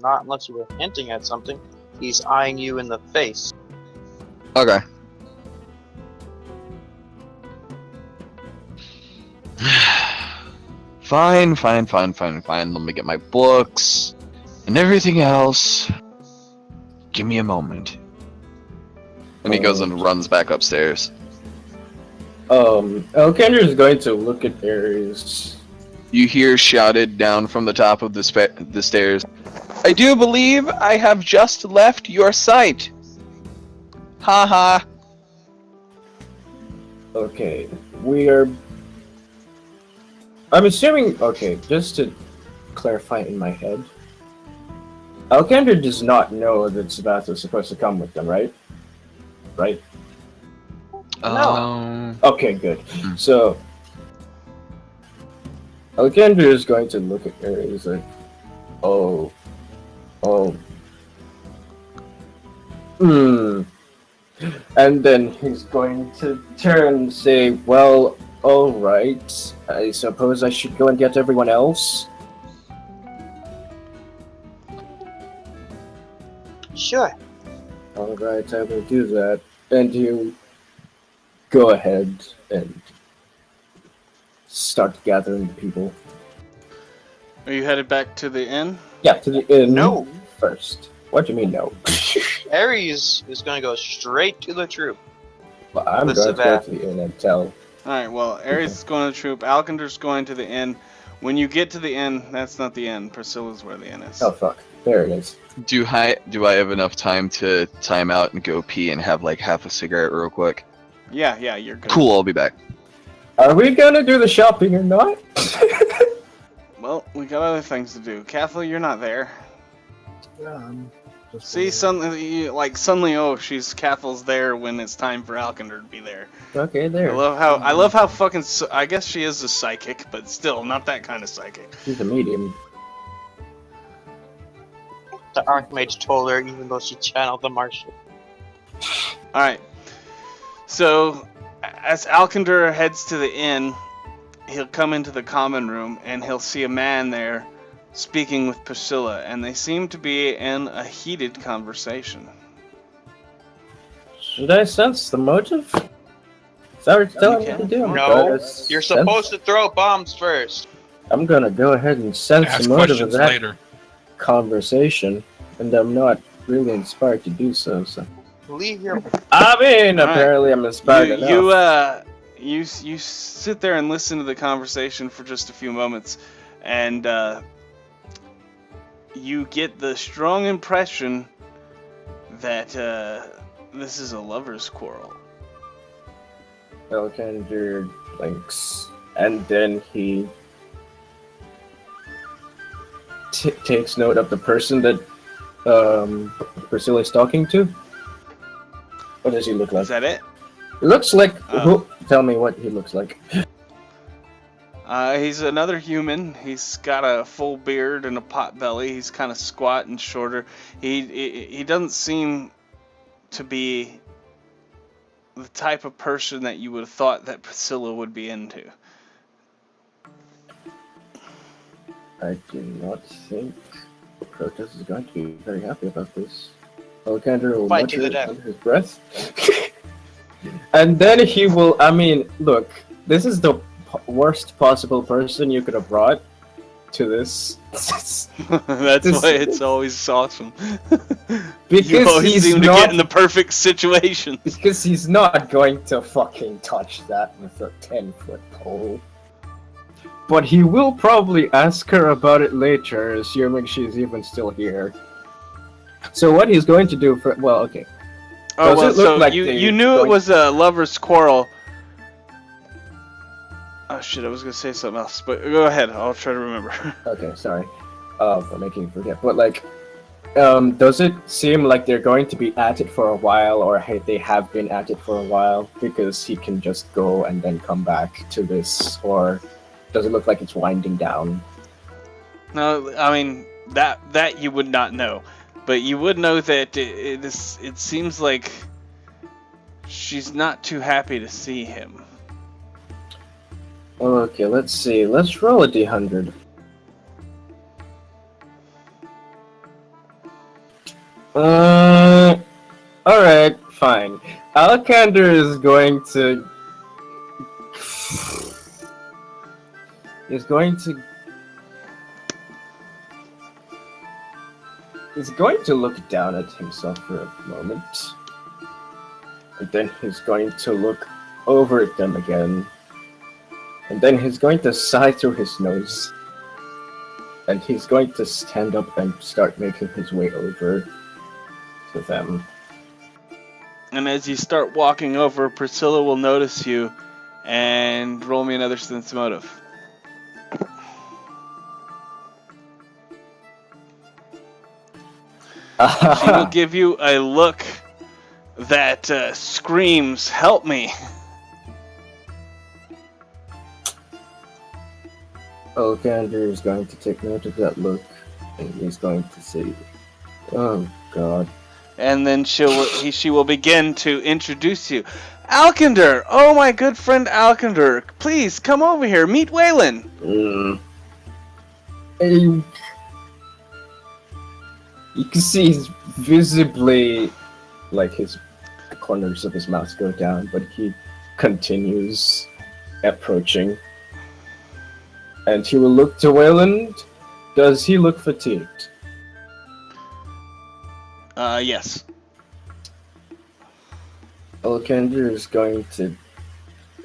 Not unless you were hinting at something. He's eyeing you in the face. Okay. Fine. Let me get my books and everything else. Give me a moment. And he goes and runs back upstairs. Alkender is going to look at Ares. You hear shouted down from the top of the stairs, "I do believe I have just left your sight." Ha ha. Okay, we are... I'm assuming... Okay, just to clarify in my head. Alkender does not know that Sabath is supposed to come with them, right? Right? Okay, good. So, Alkender is going to look at Ares like, oh. And then he's going to turn and say, well, alright, I suppose I should go and get everyone else. Sure. Alright, I will do that. And you go ahead and start gathering people. Are you headed back to the inn? Yeah, to the inn No. first. What do you mean no? Ares is going to go straight to the troop. Well, I'm Listen going to to go to the inn and tell. Alright, well, Ares is going to the troop. Alkinder's going to the inn. When you get to the inn, that's not the inn. Priscilla's where the inn is. Oh fuck, there it is. Do I have enough time to time out and go pee and have like half a cigarette real quick? Yeah, you're good. Cool, I'll be back. Are we gonna do the shopping or not? Well, we got other things to do. Kathleen, you're not there. Yeah, just See, suddenly, oh, Kathel's there when it's time for Alkinder to be there. Okay, there. I love how fucking. I guess she is a psychic, but still not that kind of psychic. She's a medium. The Archmage told her, even though she channeled the Martian. All right. So, as Alkinder heads to the inn, he'll come into the common room and he'll see a man there speaking with Priscilla, and they seem to be in a heated conversation. Should I sense the motive? Is that what you're telling me to do? I'm No, gonna you're sense- supposed to throw bombs first. I'm gonna go ahead and sense Ask the motive of questions that later. conversation, and I'm not really inspired to do so. Leave your. I mean, All right. apparently I'm inspired enough. You sit there and listen to the conversation for just a few moments, and you get the strong impression that this is a lover's quarrel. Elkander blinks, and then he takes note of the person that Priscilla's talking to. What does he look like? Is that it? He looks like. Oh. Tell me what he looks like. He's another human. He's got a full beard and a pot belly. He's kind of squat and shorter. He doesn't seem to be the type of person that you would have thought that Priscilla would be into. I do not think Proteus is going to be very happy about this. Elkander will Fight to the mutter death. under his breath. And then he will. I mean, look, this is the worst possible person you could have brought to this. That's This- why it's always awesome. Because You always he's seem to not- get in the perfect situations. Because he's not going to fucking touch that with a 10-foot pole. But he will probably ask her about it later, assuming she's even still here. So what he's going to do for... Well, okay. Oh, Does well, it look so like you they knew it going- was a lover's quarrel. Oh shit, I was gonna say something else, but go ahead, I'll try to remember. Okay, sorry. For making you forget. But, like, does it seem like they're going to be at it for a while, or they have been at it for a while? Because he can just go and then come back to this, or does it look like it's winding down? No, I mean, that you would not know. But you would know that it seems like she's not too happy to see him. Okay, let's see. Let's roll a d100. Alright, fine. Alkander is going to... He's going to look down at himself for a moment. And then he's going to look over at them again. And then he's going to sigh through his nose. And he's going to stand up and start making his way over to them. And as you start walking over, Priscilla will notice you and roll me another sense motive. She will give you a look that screams, "Help me!" Elkander is going to take note of that look, and he's going to say, "Oh God, And then she will begin to introduce you. Alkender! Oh, my good friend Alkender. Please, come over here. Meet Waylon. You can see he's visibly, like, the corners of his mouth go down, but he continues approaching. And he will look to Wayland. Does he look fatigued? Yes. Alkender is going to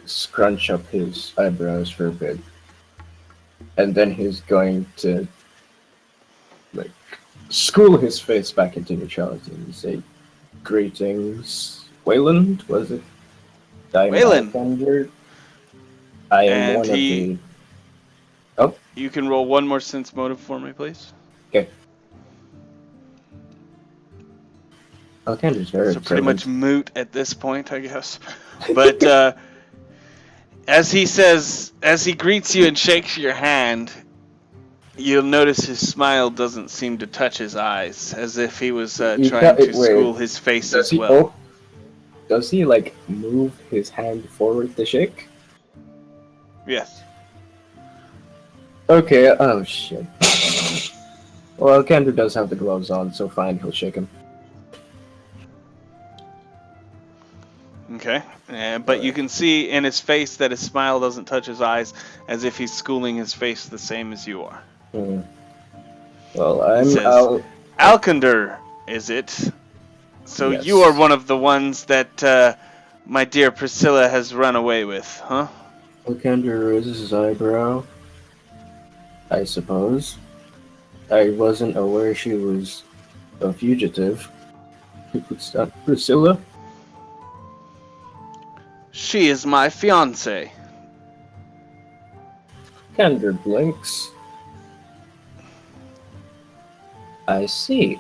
scrunch up his eyebrows for a bit. And then he's going to, like, school his face back into neutrality and say, "Greetings, Wayland, was it? Wayland. Alkender. I am And one of the..." Oh, You can roll one more sense motive for me, please. okay. Alkender's very So pretty observant. much moot at this point, I guess. But as he greets you and shakes your hand, you'll notice his smile doesn't seem to touch his eyes, as if he was trying to school his face as well. Does he, like, move his hand forward to shake? Yes. Okay, oh shit. Well, Alkender does have the gloves on, so fine, he'll shake him. Okay. But you can see in his face that his smile doesn't touch his eyes, as if he's schooling his face the same as you are. Well, I'm Says, Alkender, is it? So Yes. you are one of the ones that my dear Priscilla has run away with, huh? Alkender raises his eyebrow. I suppose. I wasn't aware she was a fugitive. What's that, Priscilla? She is my fiancée. Alkender blinks. I see.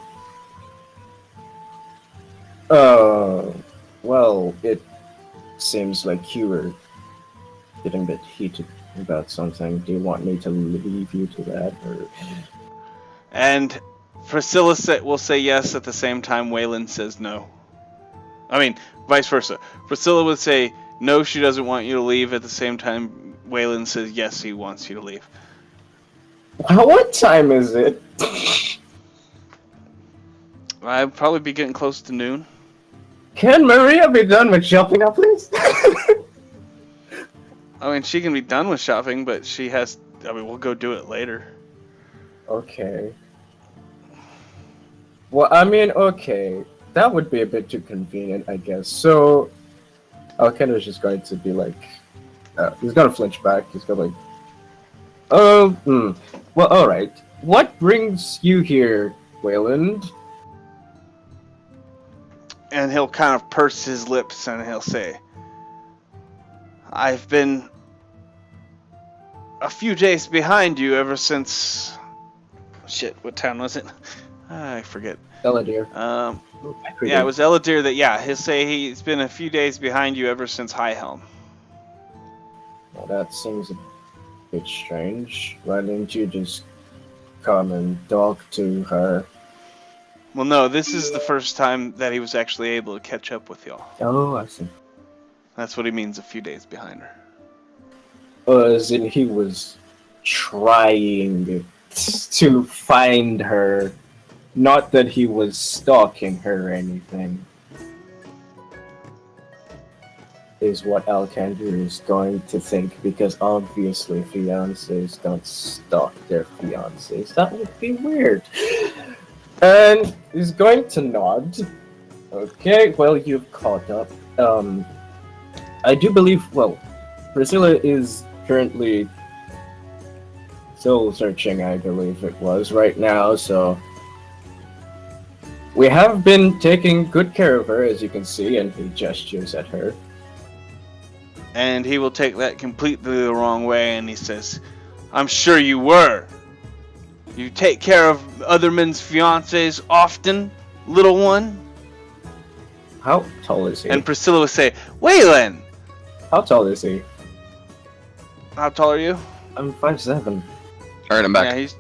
Well, it seems like you were getting a bit heated about something. Do you want me to leave you to that, or...? And Priscilla will say yes at the same time Waylon says no. I mean, vice versa. Priscilla would say no, she doesn't want you to leave, at the same time Waylon says yes, he wants you to leave. What time is it? I'd probably be getting close to noon. Can Maria be done with shopping now, please? I mean, she can be done with shopping, but she has... I mean, we'll go do it later. Okay. Well, I mean, okay. That would be a bit too convenient, I guess. So, Alkender's just going to be like... he's gonna flinch back. He's gonna like... Well, alright. What brings you here, Wayland? And he'll kind of purse his lips and he'll say, I've been a few days behind you ever since... Shit, what town was it? I forget. Eladir. Yeah, it was Eladir that, yeah, he'll say he's been a few days behind you ever since High Helm. Well, that seems a bit strange. Why didn't you just come and talk to her? Well, no, this is the first time that he was actually able to catch up with y'all. Oh, I see. That's what he means, a few days behind her. As in, he was trying to find her, not that he was stalking her or anything, is what Alkender is going to think, because obviously fiancés don't stalk their fiancés. That would be weird. And he's going to nod. Okay, well, you've caught up. I do believe, well, Priscilla is currently soul searching, I believe it was, right now, so we have been taking good care of her, as you can see, and he gestures at her. And he will take that completely the wrong way, and he says, I'm sure you were. You take care of other men's fiancés often, little one? How tall is he? And Priscilla would say, Waylon! How tall is he? How tall are you? I'm 5'7". Turn him back. Yeah, he's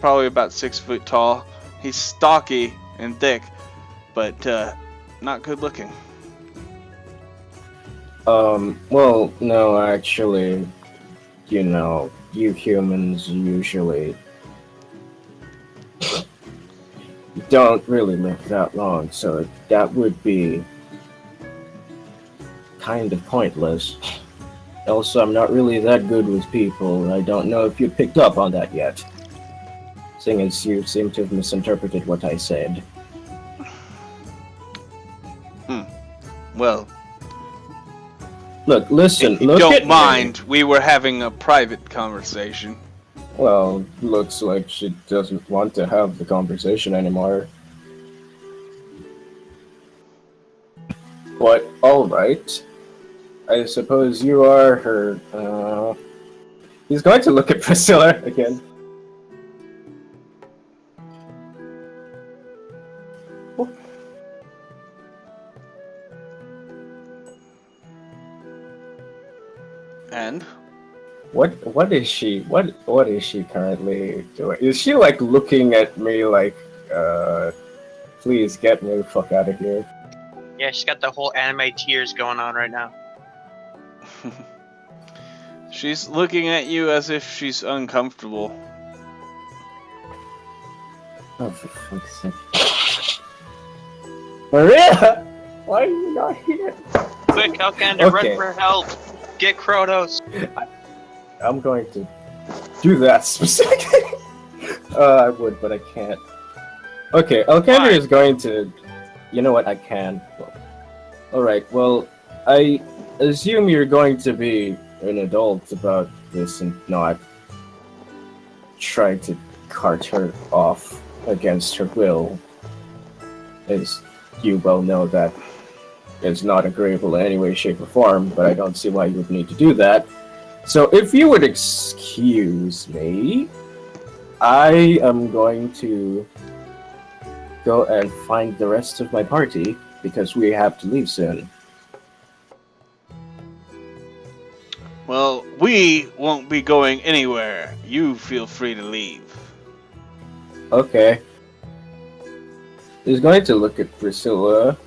probably about 6 foot tall. He's stocky and thick. but not good looking. Well, no, actually, you humans usually don't really live that long, so that would be kind of pointless. Also, I'm not really that good with people. I don't know if you picked up on that yet. Seeing as you seem to have misinterpreted what I said. Well, Look, listen, if you look don't at mind, we were having a private conversation. me. Well, looks like she doesn't want to have the conversation anymore. But, alright. I suppose you are her, He's going to look at Priscilla again. And What is she currently doing? Is she like looking at me like please get me the fuck out of here? Yeah, she's got the whole anime tears going on right now. she's looking at you as if she's uncomfortable. Oh, for fuck's sake. Maria! Why are you not here? Quick, Alcander, Okay. run for help! Get Kronos! I'm going to do that specifically. I would, but I can't. Okay, Alcander Why? is going to... You know what, I can. Alright, well, I assume you're going to be an adult about this and not try to cart her off against her will. As you well know, that is not agreeable in any way, shape, or form, but I don't see why you would need to do that. So if you would excuse me, I am going to go and find the rest of my party, because we have to leave soon. Well, we won't be going anywhere. You feel free to leave. Okay. He's going to look at Priscilla.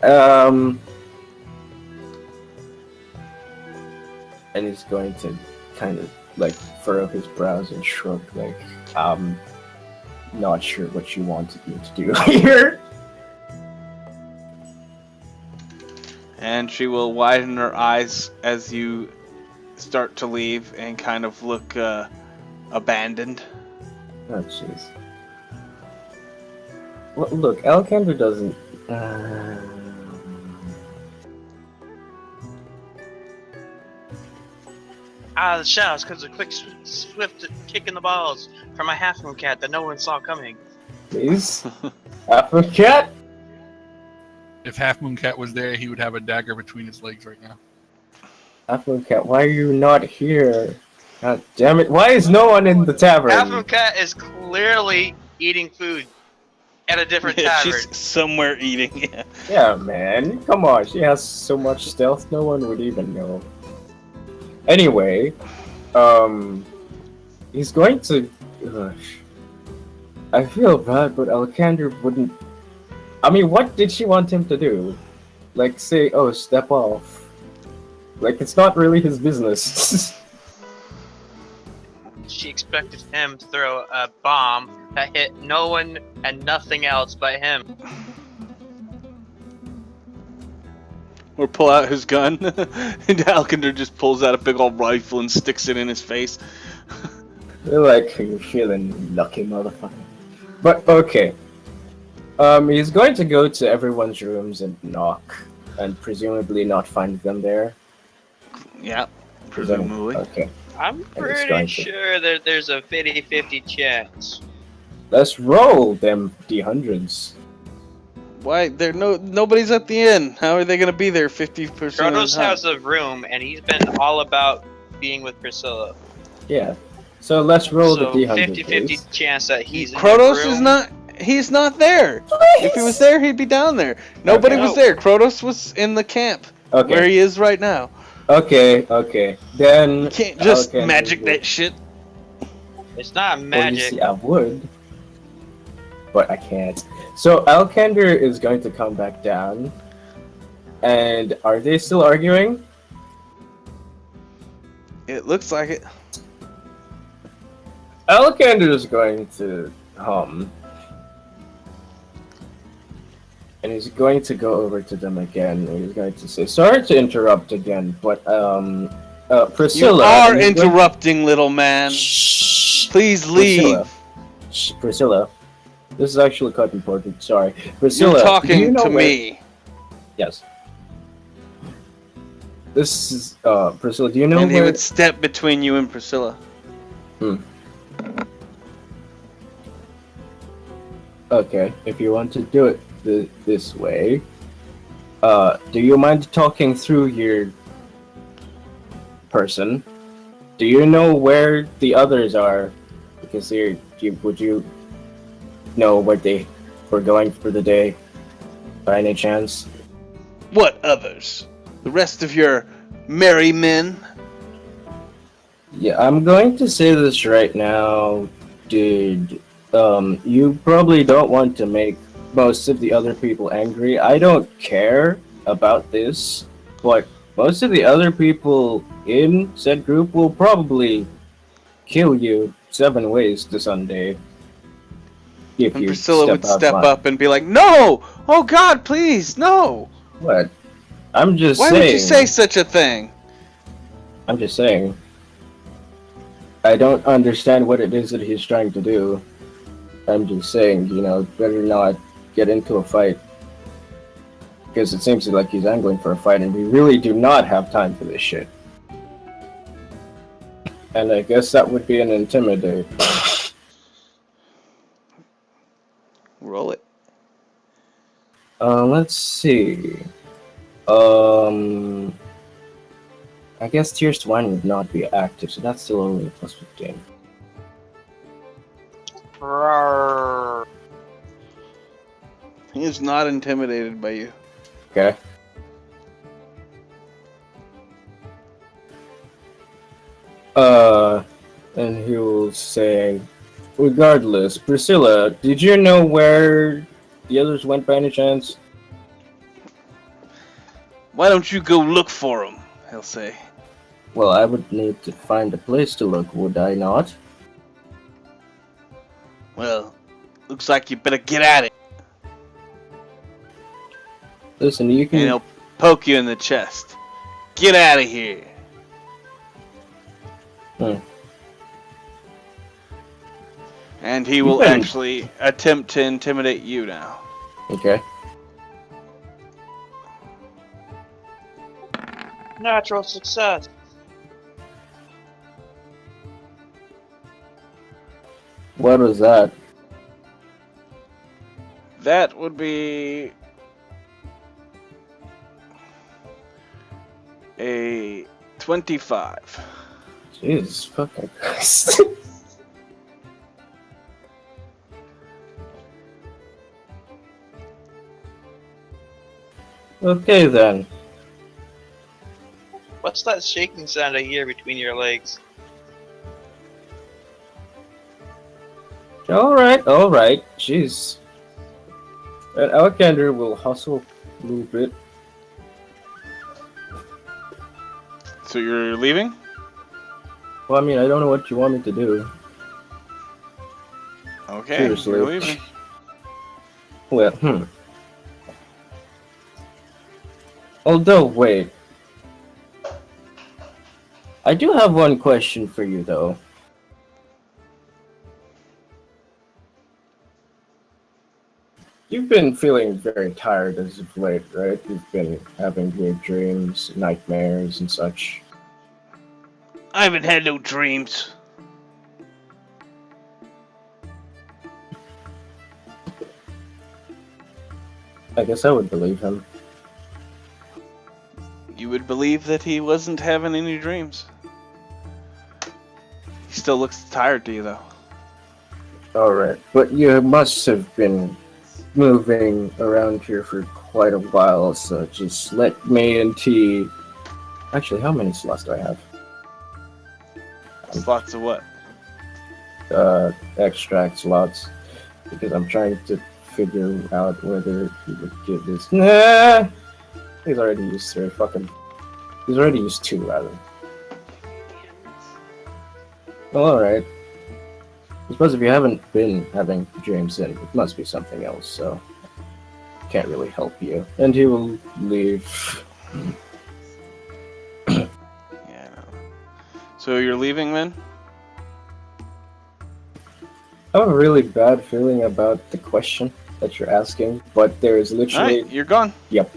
And he's going to kind of like furrow his brows and shrug like, not sure what you wanted me to do here. And she will widen her eyes as you start to leave and kind of look abandoned. Oh, jeez. Well, look, Alcander doesn't... Out of the shadows comes a quick, swift kick in the balls from a half-moon cat that no one saw coming. Please? Cat? If Half Moon Cat was there, he would have a dagger between his legs right now. Cat, why are you not here? God damn it, why is no one in the tavern? Half-moon cat is clearly eating food at a different Yeah, tavern. she's somewhere eating. Yeah. Yeah, man, come on, she has so much stealth, no one would even know. Anyway, he's going to... Gosh. I feel bad, but Alcander wouldn't... I mean, what did she want him to do? Like, say, oh, step off. Like, it's not really his business. She expected him to throw a bomb that hit no one and nothing else but him. Or pull out his gun. And Alcander just pulls out a big old rifle and sticks it in his face. You're like, you're feeling lucky, motherfucker. But, okay. He's going to go to everyone's rooms and knock, and presumably not find them there. Yeah, presumably. Okay. I'm it's pretty going to. sure that there's a 50-50 chance. Let's roll them D100s. Why? Nobody's at the inn. How are they gonna be there 50% of the Kronos time? has a room, and he's been all about being with Priscilla. Yeah. So let's roll So the D100. 50-50 chance that he's in Kronos the room. is not. He's not there. If he was there, he'd be down there. Nobody Okay. was there. Kronos was in the camp where Okay. he is right now. Okay. Then You can't just okay, magic maybe. that shit. It's not Well, you magic. see, I would, but I can't. So Alkander is going to come back down. And are they still arguing? It looks like it. Alkander is going to hum. And he's going to go over to them again. And he's going to say, sorry to interrupt again, but Priscilla. You are I'm going- interrupting, little man. Shh. Please leave. Shh, Priscilla. This is actually quite important. Sorry. Priscilla. You're do talking you know to where- me. Yes. This is Priscilla. Do you know And he where? would step between you and Priscilla. Okay, if you want to do it this way, do you mind talking through your person? Do you know where the others are? Because would you know where they were going for the day, by any chance? What others? The rest of your merry men? Yeah, I'm going to say this right now, dude. You probably don't want to make most of the other people angry. I don't care about this, but most of the other people in said group will probably kill you 7 ways to Sunday. If And you Priscilla would out step line. up and be like, no! Oh God, please, no! What? I'm just Why saying. would you say such a thing? I'm just saying. I don't understand what it is that he's trying to do. I'm just saying, better not get into a fight. Because it seems like he's angling for a fight, and we really do not have time for this shit. And I guess that would be an intimidate. Roll it. Let's see. I guess Tears to Wine would not be active, so that's still only a plus 15. Roar. He is not intimidated by you. Okay. And he will say, regardless, Priscilla, did you know where the others went by any chance? Why don't you go look for him? He'll say. Well, I would need to find a place to look, would I not? Well, looks like you better get at it. Listen, you And can... he'll poke you in the chest. Get out of here. And he will can- actually attempt to intimidate you now. Okay. Natural success. What was that? That would be a 25. Jesus fucking Christ. Okay then. What's that shaking sound I hear between your legs? Alright. Jeez. And Alexander will hustle a little bit. So you're leaving? Well, I mean, I don't know what you want me to do. Okay, Seriously. you're leaving. Well, Although, wait. I do have one question for you, though. You've been feeling very tired as of late, right? You've been having weird dreams, nightmares, and such. I haven't had no dreams. I guess I would believe him. You would believe that he wasn't having any dreams. He still looks tired to you, though. Alright, but you must have been moving around here for quite a while, so just let me into... Actually, how many slots do I have? Slots of what? Extract slots. Because I'm trying to figure out whether he would give this. Nah, he's already used 3. He's already used 2 rather. Well, all right. I suppose if you haven't been having James in, it must be something else. So can't really help you. And he will leave. Yeah. No. So you're leaving then? I have a really bad feeling about the question that you're asking, but there is literally. Alright, you're gone. Yep.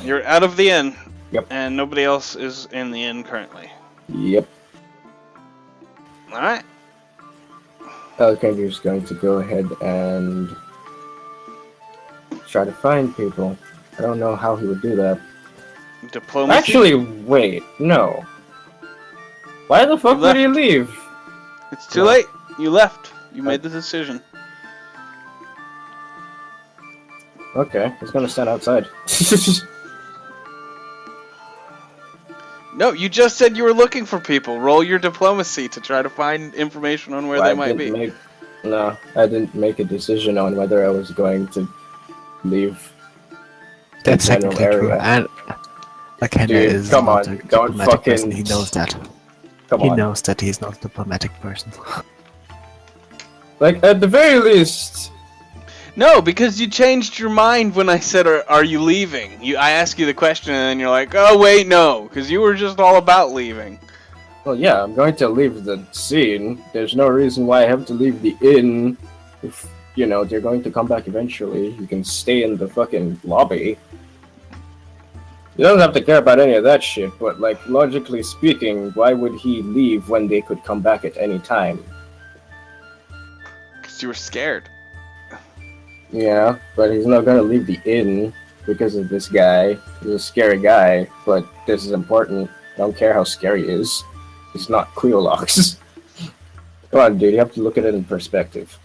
You're out of the inn. Yep. And nobody else is in the inn currently. Yep. Alright. Alexander's going to go ahead and try to find people. I don't know how he would do that. Diplomacy. Actually, wait, no. Why the fuck You would he leave? It's too late. You left. You made the decision. Okay, he's gonna stand outside. No, you just said you were looking for people. Roll your diplomacy to try to find information on where they might be. No, I didn't make a decision on whether I was going to leave. That's the general technically true. area. And Lakenda Dude, is come not on, a don't diplomatic person. fucking- He knows that. Come He on. knows that he's not a diplomatic person. Like, at the very least, No, because you changed your mind when I said, "Are you leaving?" I asked you the question, and then you're like, "Oh wait, no," because you were just all about leaving. well, yeah, I'm going to leave the scene. There's no reason why I have to leave the inn. If, they're going to come back eventually. You can stay in the fucking lobby. You don't have to care about any of that shit, but, like, logically speaking, why would he leave when they could come back at any time? Because you were scared. Yeah, but he's not gonna leave the inn because of this guy. He's a scary guy, but this is important. I don't care how scary he is. He's not Cleolox. Come on, dude, you have to look at it in perspective.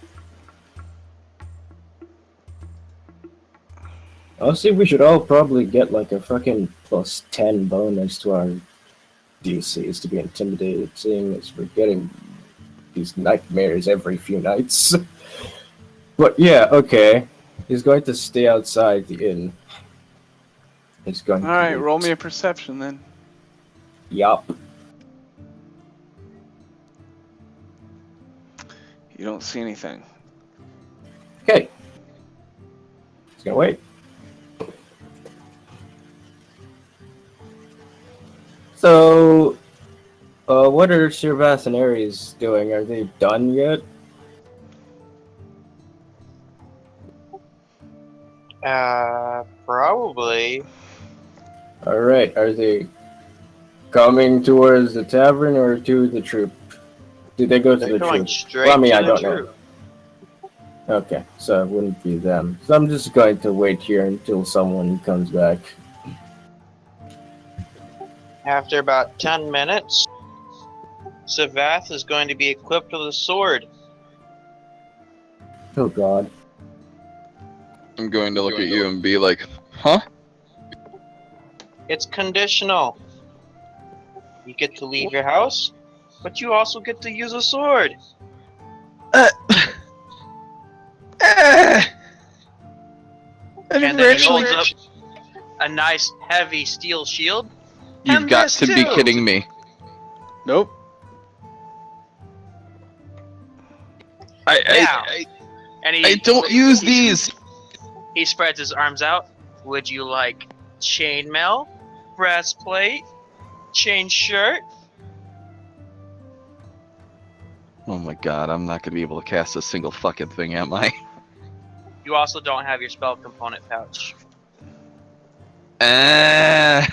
Honestly, we should all probably get like a fucking +10 bonus to our DCs to be intimidated, seeing as we're getting these nightmares every few nights. But yeah, okay. He's going to stay outside the inn. He's going Alright, to roll me a perception then. Yup. You don't see anything. Okay. He's gonna wait. So, what are Sirvath and Ares doing? Are they done yet? Probably. Alright, are they coming towards the tavern or to the troop? Did they go to They're the going troop? straight Well, I mean, to I the don't know. troop. Okay, so it wouldn't be them. So I'm just going to wait here until someone comes back. After about 10 minutes, Savath is going to be equipped with a sword. Oh god. I'm going to look at you and be like, huh? It's conditional. You get to leave your house, but you also get to use a sword. And then he holds up a nice heavy steel shield. You've And got this to be too. kidding me. Nope. Yeah. And I don't use these. He spreads his arms out. Would you like chainmail, breastplate, chain shirt? Oh my god, I'm not gonna be able to cast a single fucking thing, am I? You also don't have your spell component pouch. Damn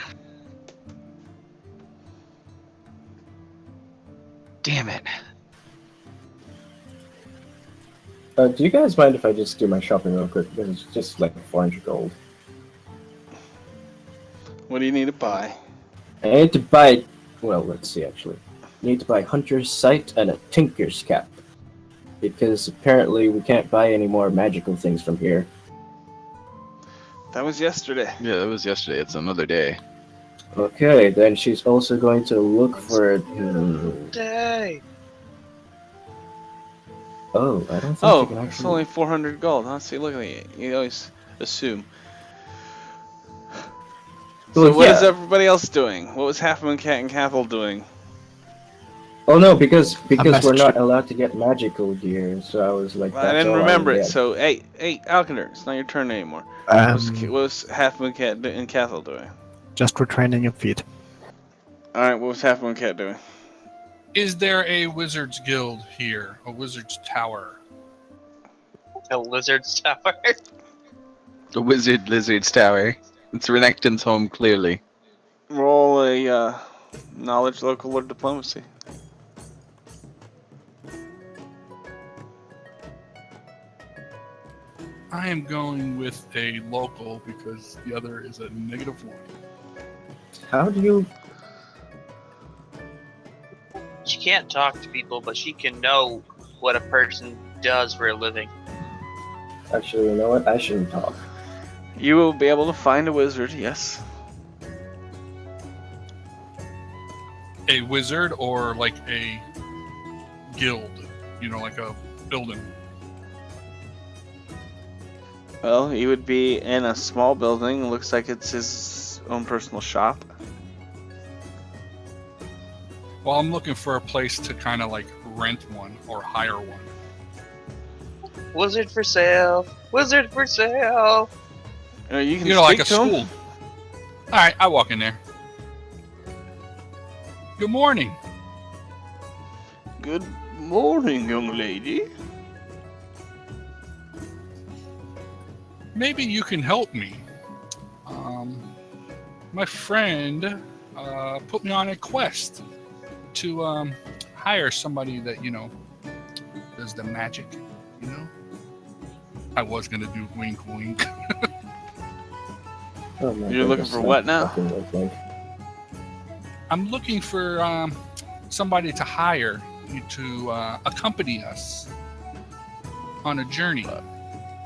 it. Do you guys mind if I just do my shopping real quick? Because it's just like 400 gold. What do you need to buy? I need to buy... Well, let's see, actually. I need to buy Hunter's Sight and a Tinker's Cap. Because apparently we can't buy any more magical things from here. That was yesterday. Yeah, that was yesterday. It's another day. Okay, then she's also going to look for... Day. Oh, I don't think you Oh, can it's actually. only 400 gold. Huh? See, look at you. You always assume. So Well, what is yeah. everybody else doing? What was Half Moon Cat and Cathal doing? Oh no, because we're messaged not him. allowed to get magical gear, so I was like, Well, I that's didn't all I would remember it. get. So, hey, Alcindor, it's not your turn anymore. What was Half Moon Cat and Cathal doing? Just retraining your feet. All right, what was Half Moon Cat doing? Is there a wizard's guild here? A wizard's tower? A lizard's tower. The lizard's tower. It's Renekton's home, clearly. Roll a knowledge, local, or diplomacy. I am going with a local because the other is a -1. How do you? She can't talk to people, but she can know what a person does for a living. Actually, you know what? I shouldn't talk. You will be able to find a wizard, yes. A wizard or like a guild? You know, like a building. Well, he would be in a small building. It looks like it's his own personal shop. Well, I'm looking for a place to kind of like rent one or hire one. Wizard for sale. Wizard for sale. You can You know, like speak a to him. school. All right, I walk in there. Good morning. Good morning, young lady. Maybe you can help me. My friend put me on a quest to hire somebody that, you know, does the magic, you know? I was going to do wink, wink. Oh my You're looking goodness, for no what now? fucking looking. I'm looking for somebody to hire to accompany us on a journey.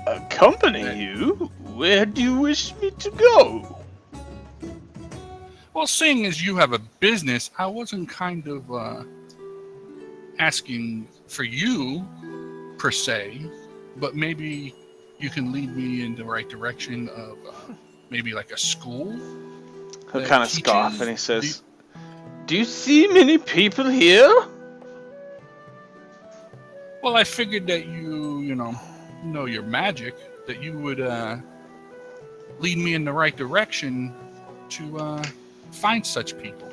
Accompany you? Where do you wish me to go? Well, seeing as you have a business, I wasn't kind of asking for you, per se, but maybe you can lead me in the right direction of maybe like a school. He'll that kind of teaches scoff and he says, "Do you see many people here?" Well, I figured that you know your magic, that you would lead me in the right direction to find such people.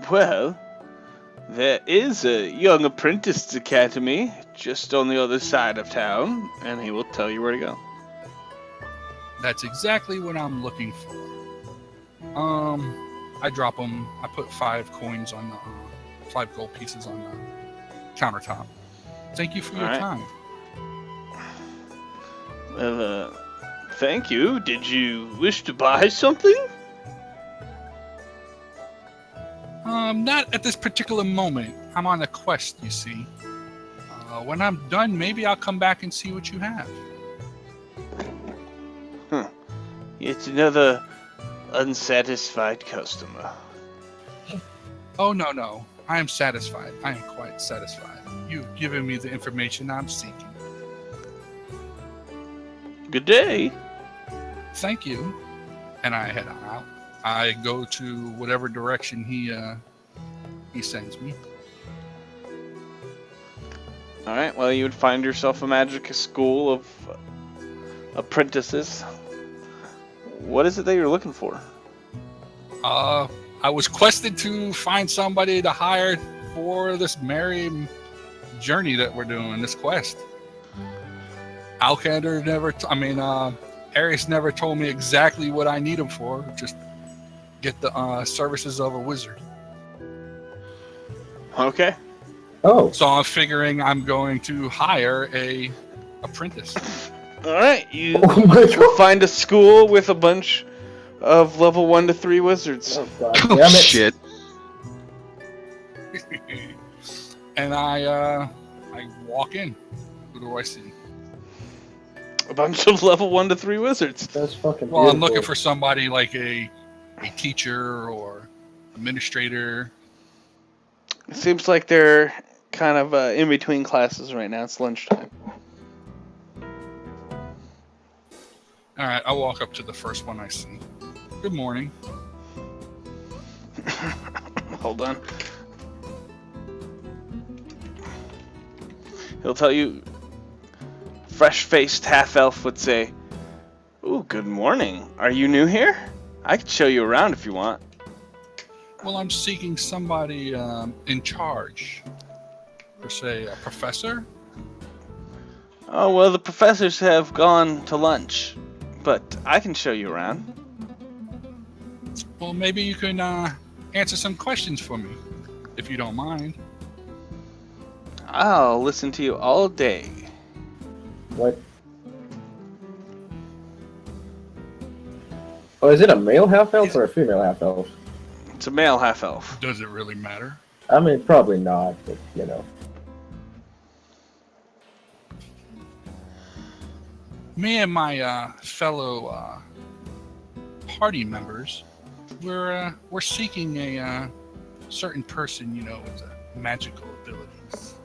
Well, there is a young apprentice academy just on the other side of town, and he will tell you where to go. That's exactly what I'm looking for. I drop them. I put 5 coins on the 5 gold pieces on the countertop. Thank you for your All right. time. Well, thank you. Did you wish to buy something? Not at this particular moment. I'm on a quest, you see. When I'm done, maybe I'll come back and see what you have. Yet another unsatisfied customer. Oh, no. I am satisfied. I am quite satisfied. You've given me the information I'm seeking. Good day. Thank you. And I head on out. I go to whatever direction he sends me. All right. Well, you would find yourself a magic school of apprentices. What is it that you're looking for? I was quested to find somebody to hire for this merry journey that we're doing, this quest. Alcindor Ares never told me exactly what I need him for. Just get the services of a wizard. Okay. Oh, So I'm figuring I'm going to hire a apprentice. All right. You oh my god! find a school with a bunch of level 1 to 3 wizards. Oh god, Oh, damn it! shit. And I walk in. Who do I see? A bunch of level 1 to 3 wizards. That's fucking Well, beautiful. I'm looking for somebody like a teacher or administrator? It seems like they're kind of in between classes right now. It's lunchtime. All right, I'll walk up to the first one I see. Good morning. Hold on. He'll tell you, fresh-faced half-elf would say, "Ooh, good morning. Are you new here? I could show you around if you want." Well, I'm seeking somebody in charge. Per se, a professor? Oh, well, the professors have gone to lunch, but I can show you around. Well, maybe you can answer some questions for me, if you don't mind. I'll listen to you all day. What? Oh, is it a male half-elf or a female half-elf? It's a male half-elf. Does it really matter? I mean, probably not, but, you know. Me and my fellow party members, we're seeking a certain person, you know, with magical abilities.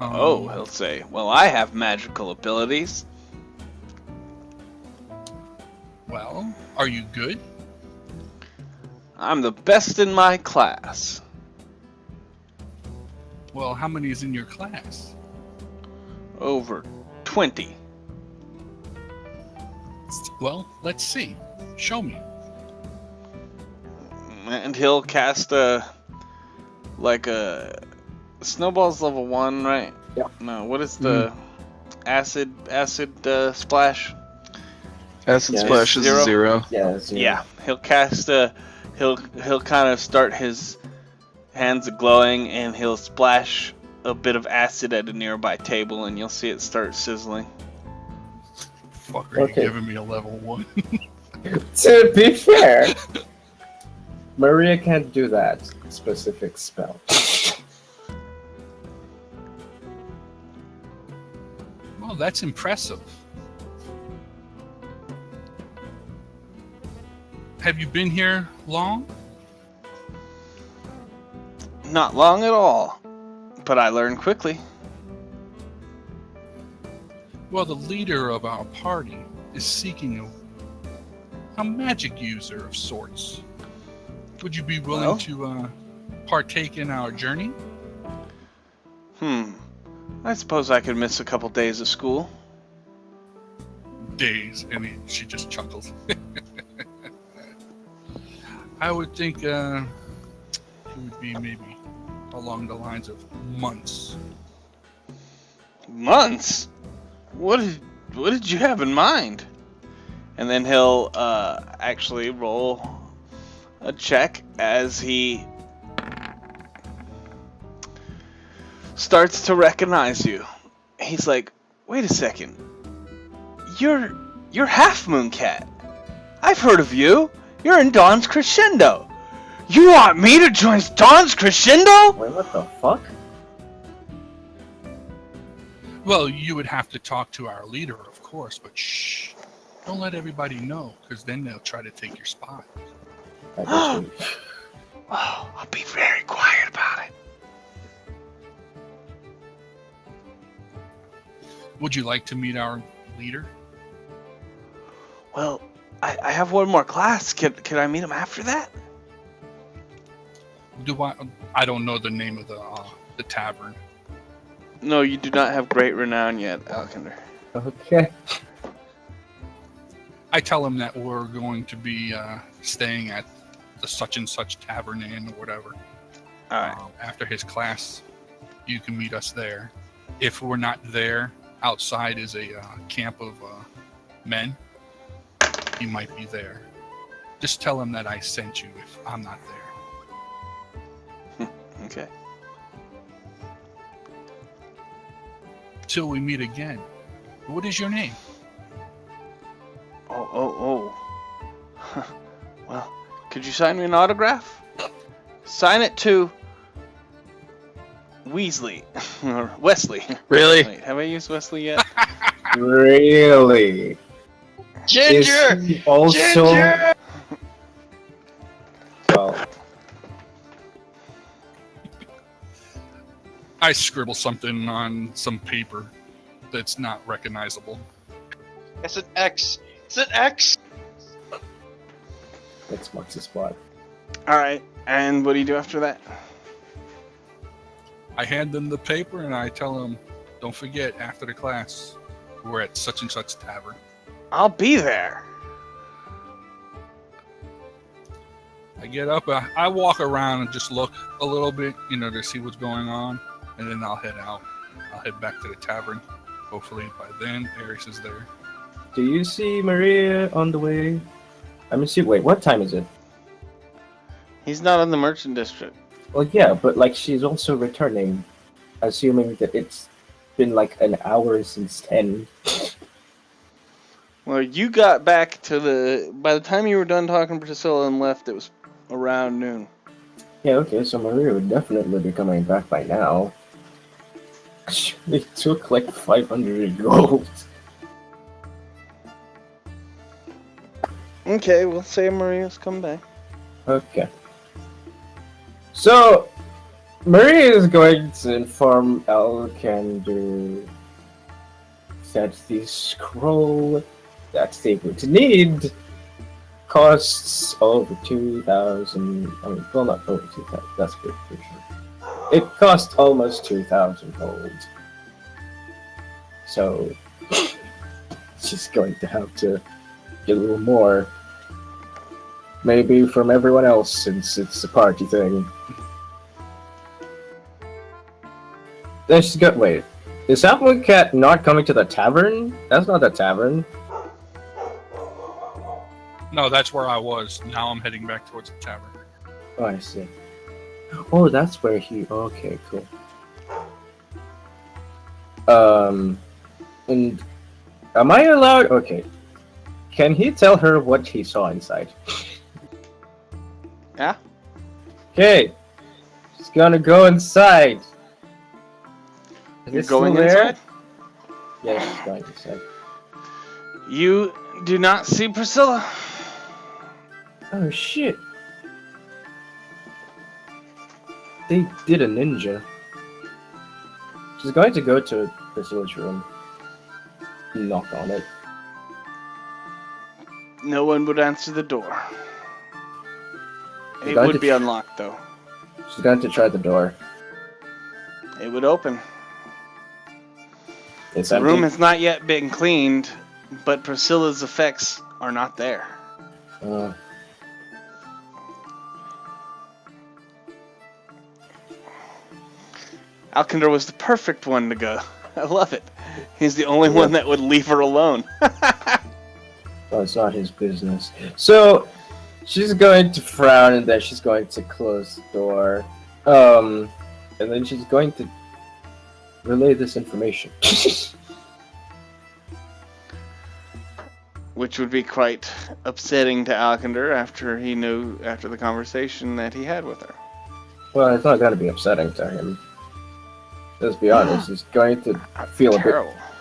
Oh, he'll say, "Well, I have magical abilities." Well, are you good? I'm the best in my class. Well, how many is in your class? Over 20. Well, let's see. Show me. And he'll cast snowball's level 1, right? Yeah. No, what is the acid splash? Acid Yeah, splash is zero. 0. Yeah, it's, Yeah, he'll cast he'll kind of start his hands glowing and he'll splash a bit of acid at a nearby table and you'll see it start sizzling. Fuck, are Okay. you giving me a level 1? To be fair, Maria can't do that specific spell. Well, that's impressive. Have you been here long? Not long at all, but I learned quickly. Well, the leader of our party is seeking a magic user of sorts. Would you be willing Well? to partake in our journey? I suppose I could miss a couple days of school. Days, and she just chuckles. I would think it would be maybe along the lines of months. Months? What did you have in mind? And then he'll actually roll a check as he starts to recognize you. He's like, "Wait a second. You're Half Moon Cat. I've heard of you. You're in Dawn's Crescendo. You want me to join Dawn's Crescendo?" Wait, what the fuck? Well, you would have to talk to our leader, of course, but shh. Don't let everybody know, because then they'll try to take your spot. I guess we- Oh, I'll be very quiet about it. Would you like to meet our leader? Well, I have one more class. Can I meet him after that? I don't know the name of the tavern. No, you do not have great renown yet, Alkender. Okay. I tell him that we're going to be staying at the such and such tavern inn or whatever. All right. After his class, you can meet us there. If we're not there, outside is a camp of men. He might be there. Just tell him that I sent you if I'm not there. Okay. Till we meet again. What is your name? Oh. Well, could you sign me an autograph? Sign it to Weasley or Wesley. Really? Wait, have I used Wesley yet? Really? Ginger! Is he also... Ginger! Well, I scribble something on some paper that's not recognizable. It's an X. It's an X. X marks the spot. All right, and what do you do after that? I hand them the paper and I tell them, don't forget, after the class, we're at such and such tavern. I'll be there. I get up, I walk around and just look a little bit, to see what's going on, and then I'll head out. I'll head back to the tavern. Hopefully by then, Ares is there. Do you see Maria on the way? Wait, what time is it? He's not in the merchant district. Well, yeah, but like she's also returning, assuming that it's been like an hour since 10. Well, you got back to by the time you were done talking to Priscilla and left, it was around noon. Yeah, okay, so Maria would definitely be coming back by now. It took like 500 gold. Okay, we'll say Maria's come back. Okay. So, Maria is going to inform Alkander that the scroll that they would need costs over 2,000. Well, not over 2,000. That's good for sure. It costs almost 2,000 gold. So, she's going to have to get a little more. Maybe from everyone else, since it's a party thing. Then she's got. Wait. Is Apple Cat not coming to the tavern? That's not the tavern. No, that's where I was. Now I'm heading back towards the tavern. Oh, I see. Oh, that's where he. Okay, cool. And am I allowed? Okay. Can he tell her what he saw inside? Yeah. Okay. She's gonna go inside. Is You're it still going there? inside? Yeah, she's going inside. You do not see Priscilla. Oh shit. They did a ninja. She's going to go to Priscilla's room. Knock on it. No one would answer the door. It going would to be unlocked, though. She's going to try the door. It would open. It's The empty. room has not yet been cleaned, but Priscilla's effects are not there. Alkindor was the perfect one to go. I love it. He's the only one that would leave her alone. Well, it's not his business. So, she's going to frown and then she's going to close the door. And then she's going to relay this information. Which would be quite upsetting to Alkindor after the conversation that he had with her. Well, it's not going to be upsetting to him. Let's be honest, he's going to feel a bit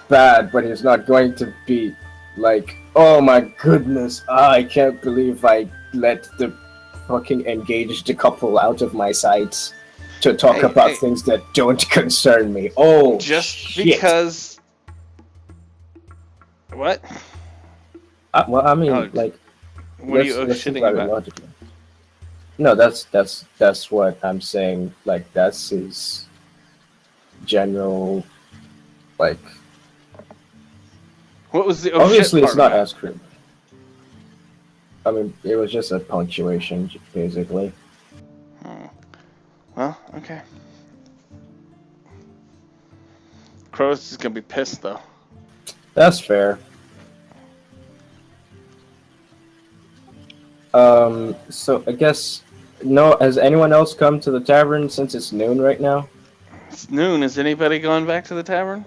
bad, but he's not going to be like, oh my goodness, I can't believe I let the fucking engaged couple out of my sight to talk about things that don't concern me. Oh, just shit. Because... What? Well, I mean, Oh, like... What are you shitting about? Logically. No, that's what I'm saying. Like, that's his general, like... What was the Obviously, shit it's not part as crude. I mean, it was just a punctuation, basically. Well, okay. Kronos is gonna be pissed, though. That's fair. So I guess... No, has anyone else come to the tavern since it's noon right now? It's noon. Is anybody going back to the tavern?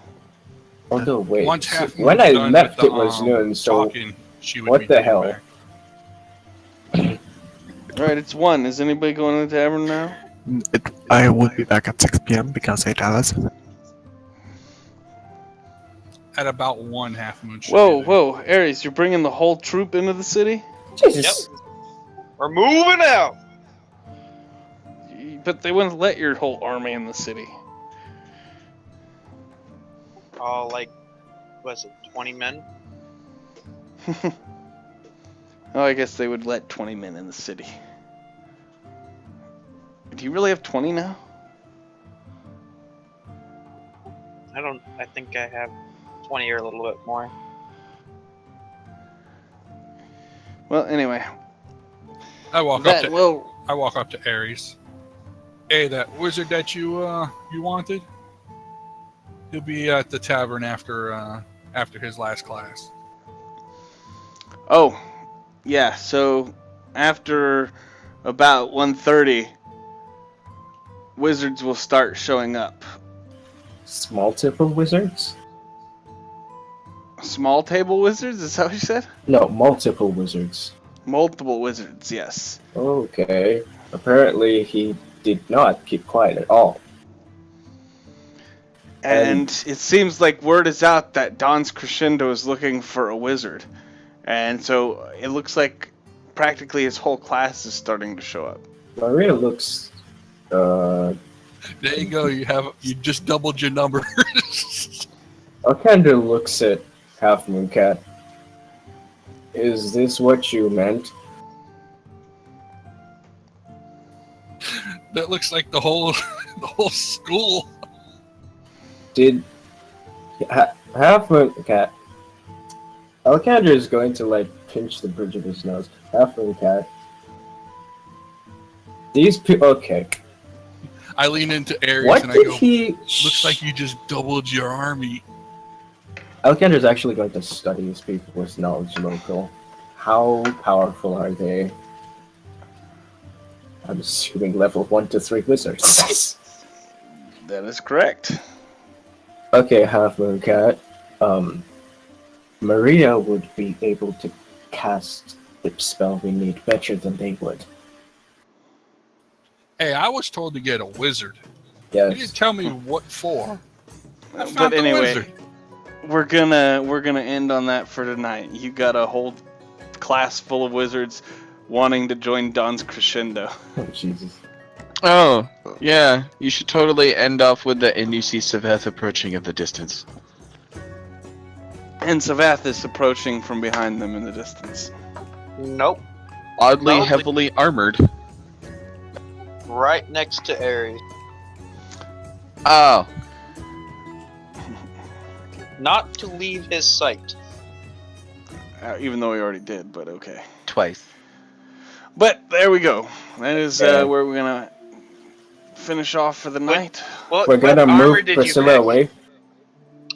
Although, wait. Once half When moon's I done left, with it was noon, so... talking, she would what be the getting hell? back. Alright, it's 1. Is anybody going to the tavern now? I will be back at 6 p.m. because 8 hours. At about 1 half moon. should Whoa, be there. whoa, Ares, you're bringing the whole troop into the city? Jesus. We're moving out. But they wouldn't let your whole army in the city. all like, was it 20 men? Oh, I guess they would let 20 men in the city. Do you really have 20 now? I think I have 20 or a little bit more. Well, anyway. I walk That up to Ares. Hey, that wizard that you wanted? He'll be at the tavern after his last class. Oh, yeah. So after about 1:30, wizards will start showing up. Small table wizards? Small table wizards? Is that what you said? No, multiple wizards. Multiple wizards, yes. Okay. Apparently he did not keep quiet at all. And it seems like word is out that Don's Crescendo is looking for a wizard. And so it looks like practically his whole class is starting to show up. Maria looks There you go. You just doubled your number. Alkandra looks at Half Moon Cat. Is this what you meant? That looks like the whole school. Did Half Moon Cat? Alkandra is going to like pinch the bridge of his nose. Half Moon Cat. These people. Okay. I lean into Ares What and I did go, he? looks like you just doubled your army. Alkandra is actually going to study these people with knowledge local. How powerful are they? I'm assuming level 1 to 3 wizards. That is correct. Okay, Half Moon Cat. Maria would be able to cast the spell we need better than they would. Hey, I was told to get a wizard. Yes. You didn't tell me what for. I found But the anyway, wizard. we're gonna end on that for tonight. You got a whole class full of wizards wanting to join Don's Crescendo. Oh, Jesus. Oh, yeah. You should totally end off with the and you see Saveth approaching at the distance. And Savath is approaching from behind them in the distance. Nope. Oddly Well, heavily armored. Right next to Ares. Oh, Not to leave his sight. Even though he already did, but okay. twice. But there we go. That is Yeah. where we're gonna finish off for the night. What, We're gonna what armor move did you Priscilla pick? away.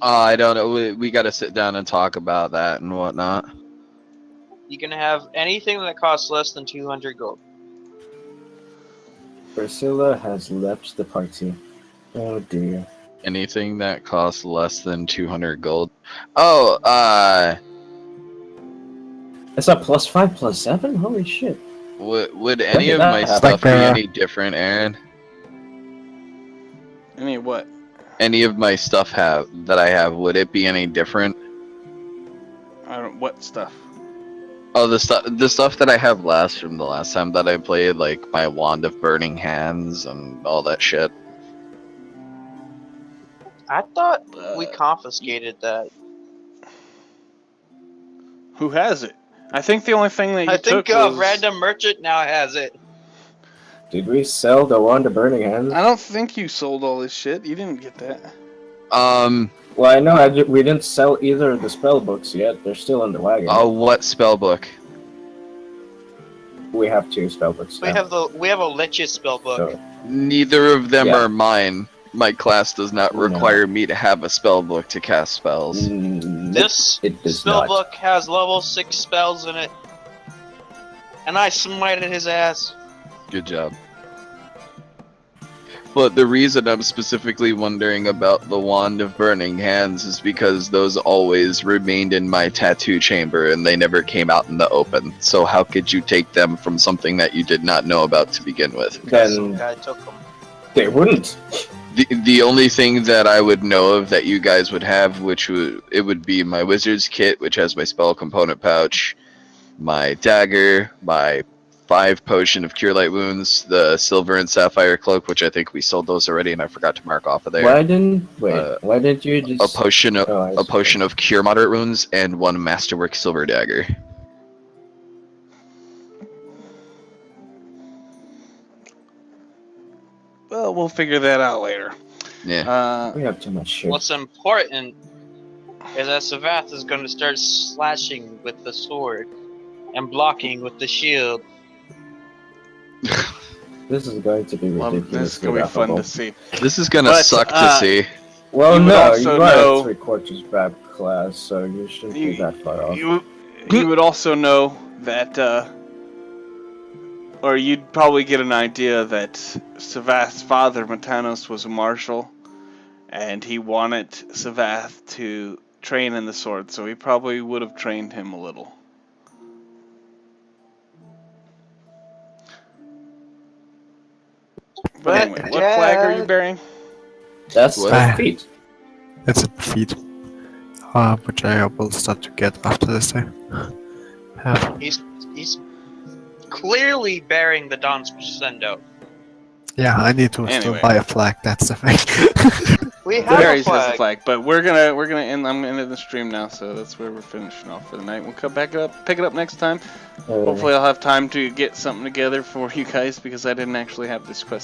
I don't know. We gotta sit down and talk about that and whatnot. You can have anything that costs less than 200 gold. Priscilla has left the party. Oh dear. Anything that costs less than 200 gold. Oh, It's a +5, +7? Holy shit. would any did of that my happen? stuff Like be the- any different, Aaron? Any what? Any of my stuff that I have, would it be any different? I don't. What stuff? Oh, the stuff that I have last from the last time that I played, like my Wand of Burning Hands and all that shit. I thought we Uh, confiscated that. Who has it? I think the only thing that you I took think a was. random merchant now has it. Did we sell the Wand of Burning Hands? I don't think you sold all this shit. You didn't get that. Well, I know we didn't sell either of the spell books yet. They're still in the wagon. Oh, what spell book? We have 2 spell books We now. have a Lich's spell book. So, Neither of them Yeah. are mine. My class does not No. require me to have a spell book to cast spells. This it does spell not. book has level 6 spells in it. And I smited his ass. Good job. But the reason I'm specifically wondering about the Wand of Burning Hands is because those always remained in my tattoo chamber and they never came out in the open. So how could you take them from something that you did not know about to begin with? Some Then guy took them. they wouldn't. The only thing that I would know of that you guys would have, would be my wizard's kit, which has my spell component pouch, my dagger, my 5 potion of cure light wounds, the silver and sapphire cloak, which I think we sold those already, and I forgot to mark off of there. Why didn't Uh, why did you just A potion of Oh, I a see. potion of cure moderate wounds and 1 masterwork silver dagger. Well, we'll figure that out later. Yeah. We have too much shit. What's important is that Savath is going to start slashing with the sword and blocking with the shield. This is going to be Well, ridiculous. this is gonna be fun to see. This is gonna But, suck to see. Well, You would no, also you are know- a 3/4 bab class, so you shouldn't be that far off. You would also know that, or you'd probably get an idea that Savath's father, Matanos, was a marshal, and he wanted Savath to train in the sword, so he probably would have trained him a little. But anyway, what flag are you bearing? That's What? the feet. It's a feat, which I will start to get after this day. He's clearly bearing the Don's crescendo. Yeah, I need to Anyway. still buy a flag. That's the thing. We have Ares a has a flag. flag, but we're gonna end. I'm gonna end the stream now, so that's where we're finishing off for the night. We'll come back up, pick it up next time. Hopefully, I'll have time to get something together for you guys because I didn't actually have this quest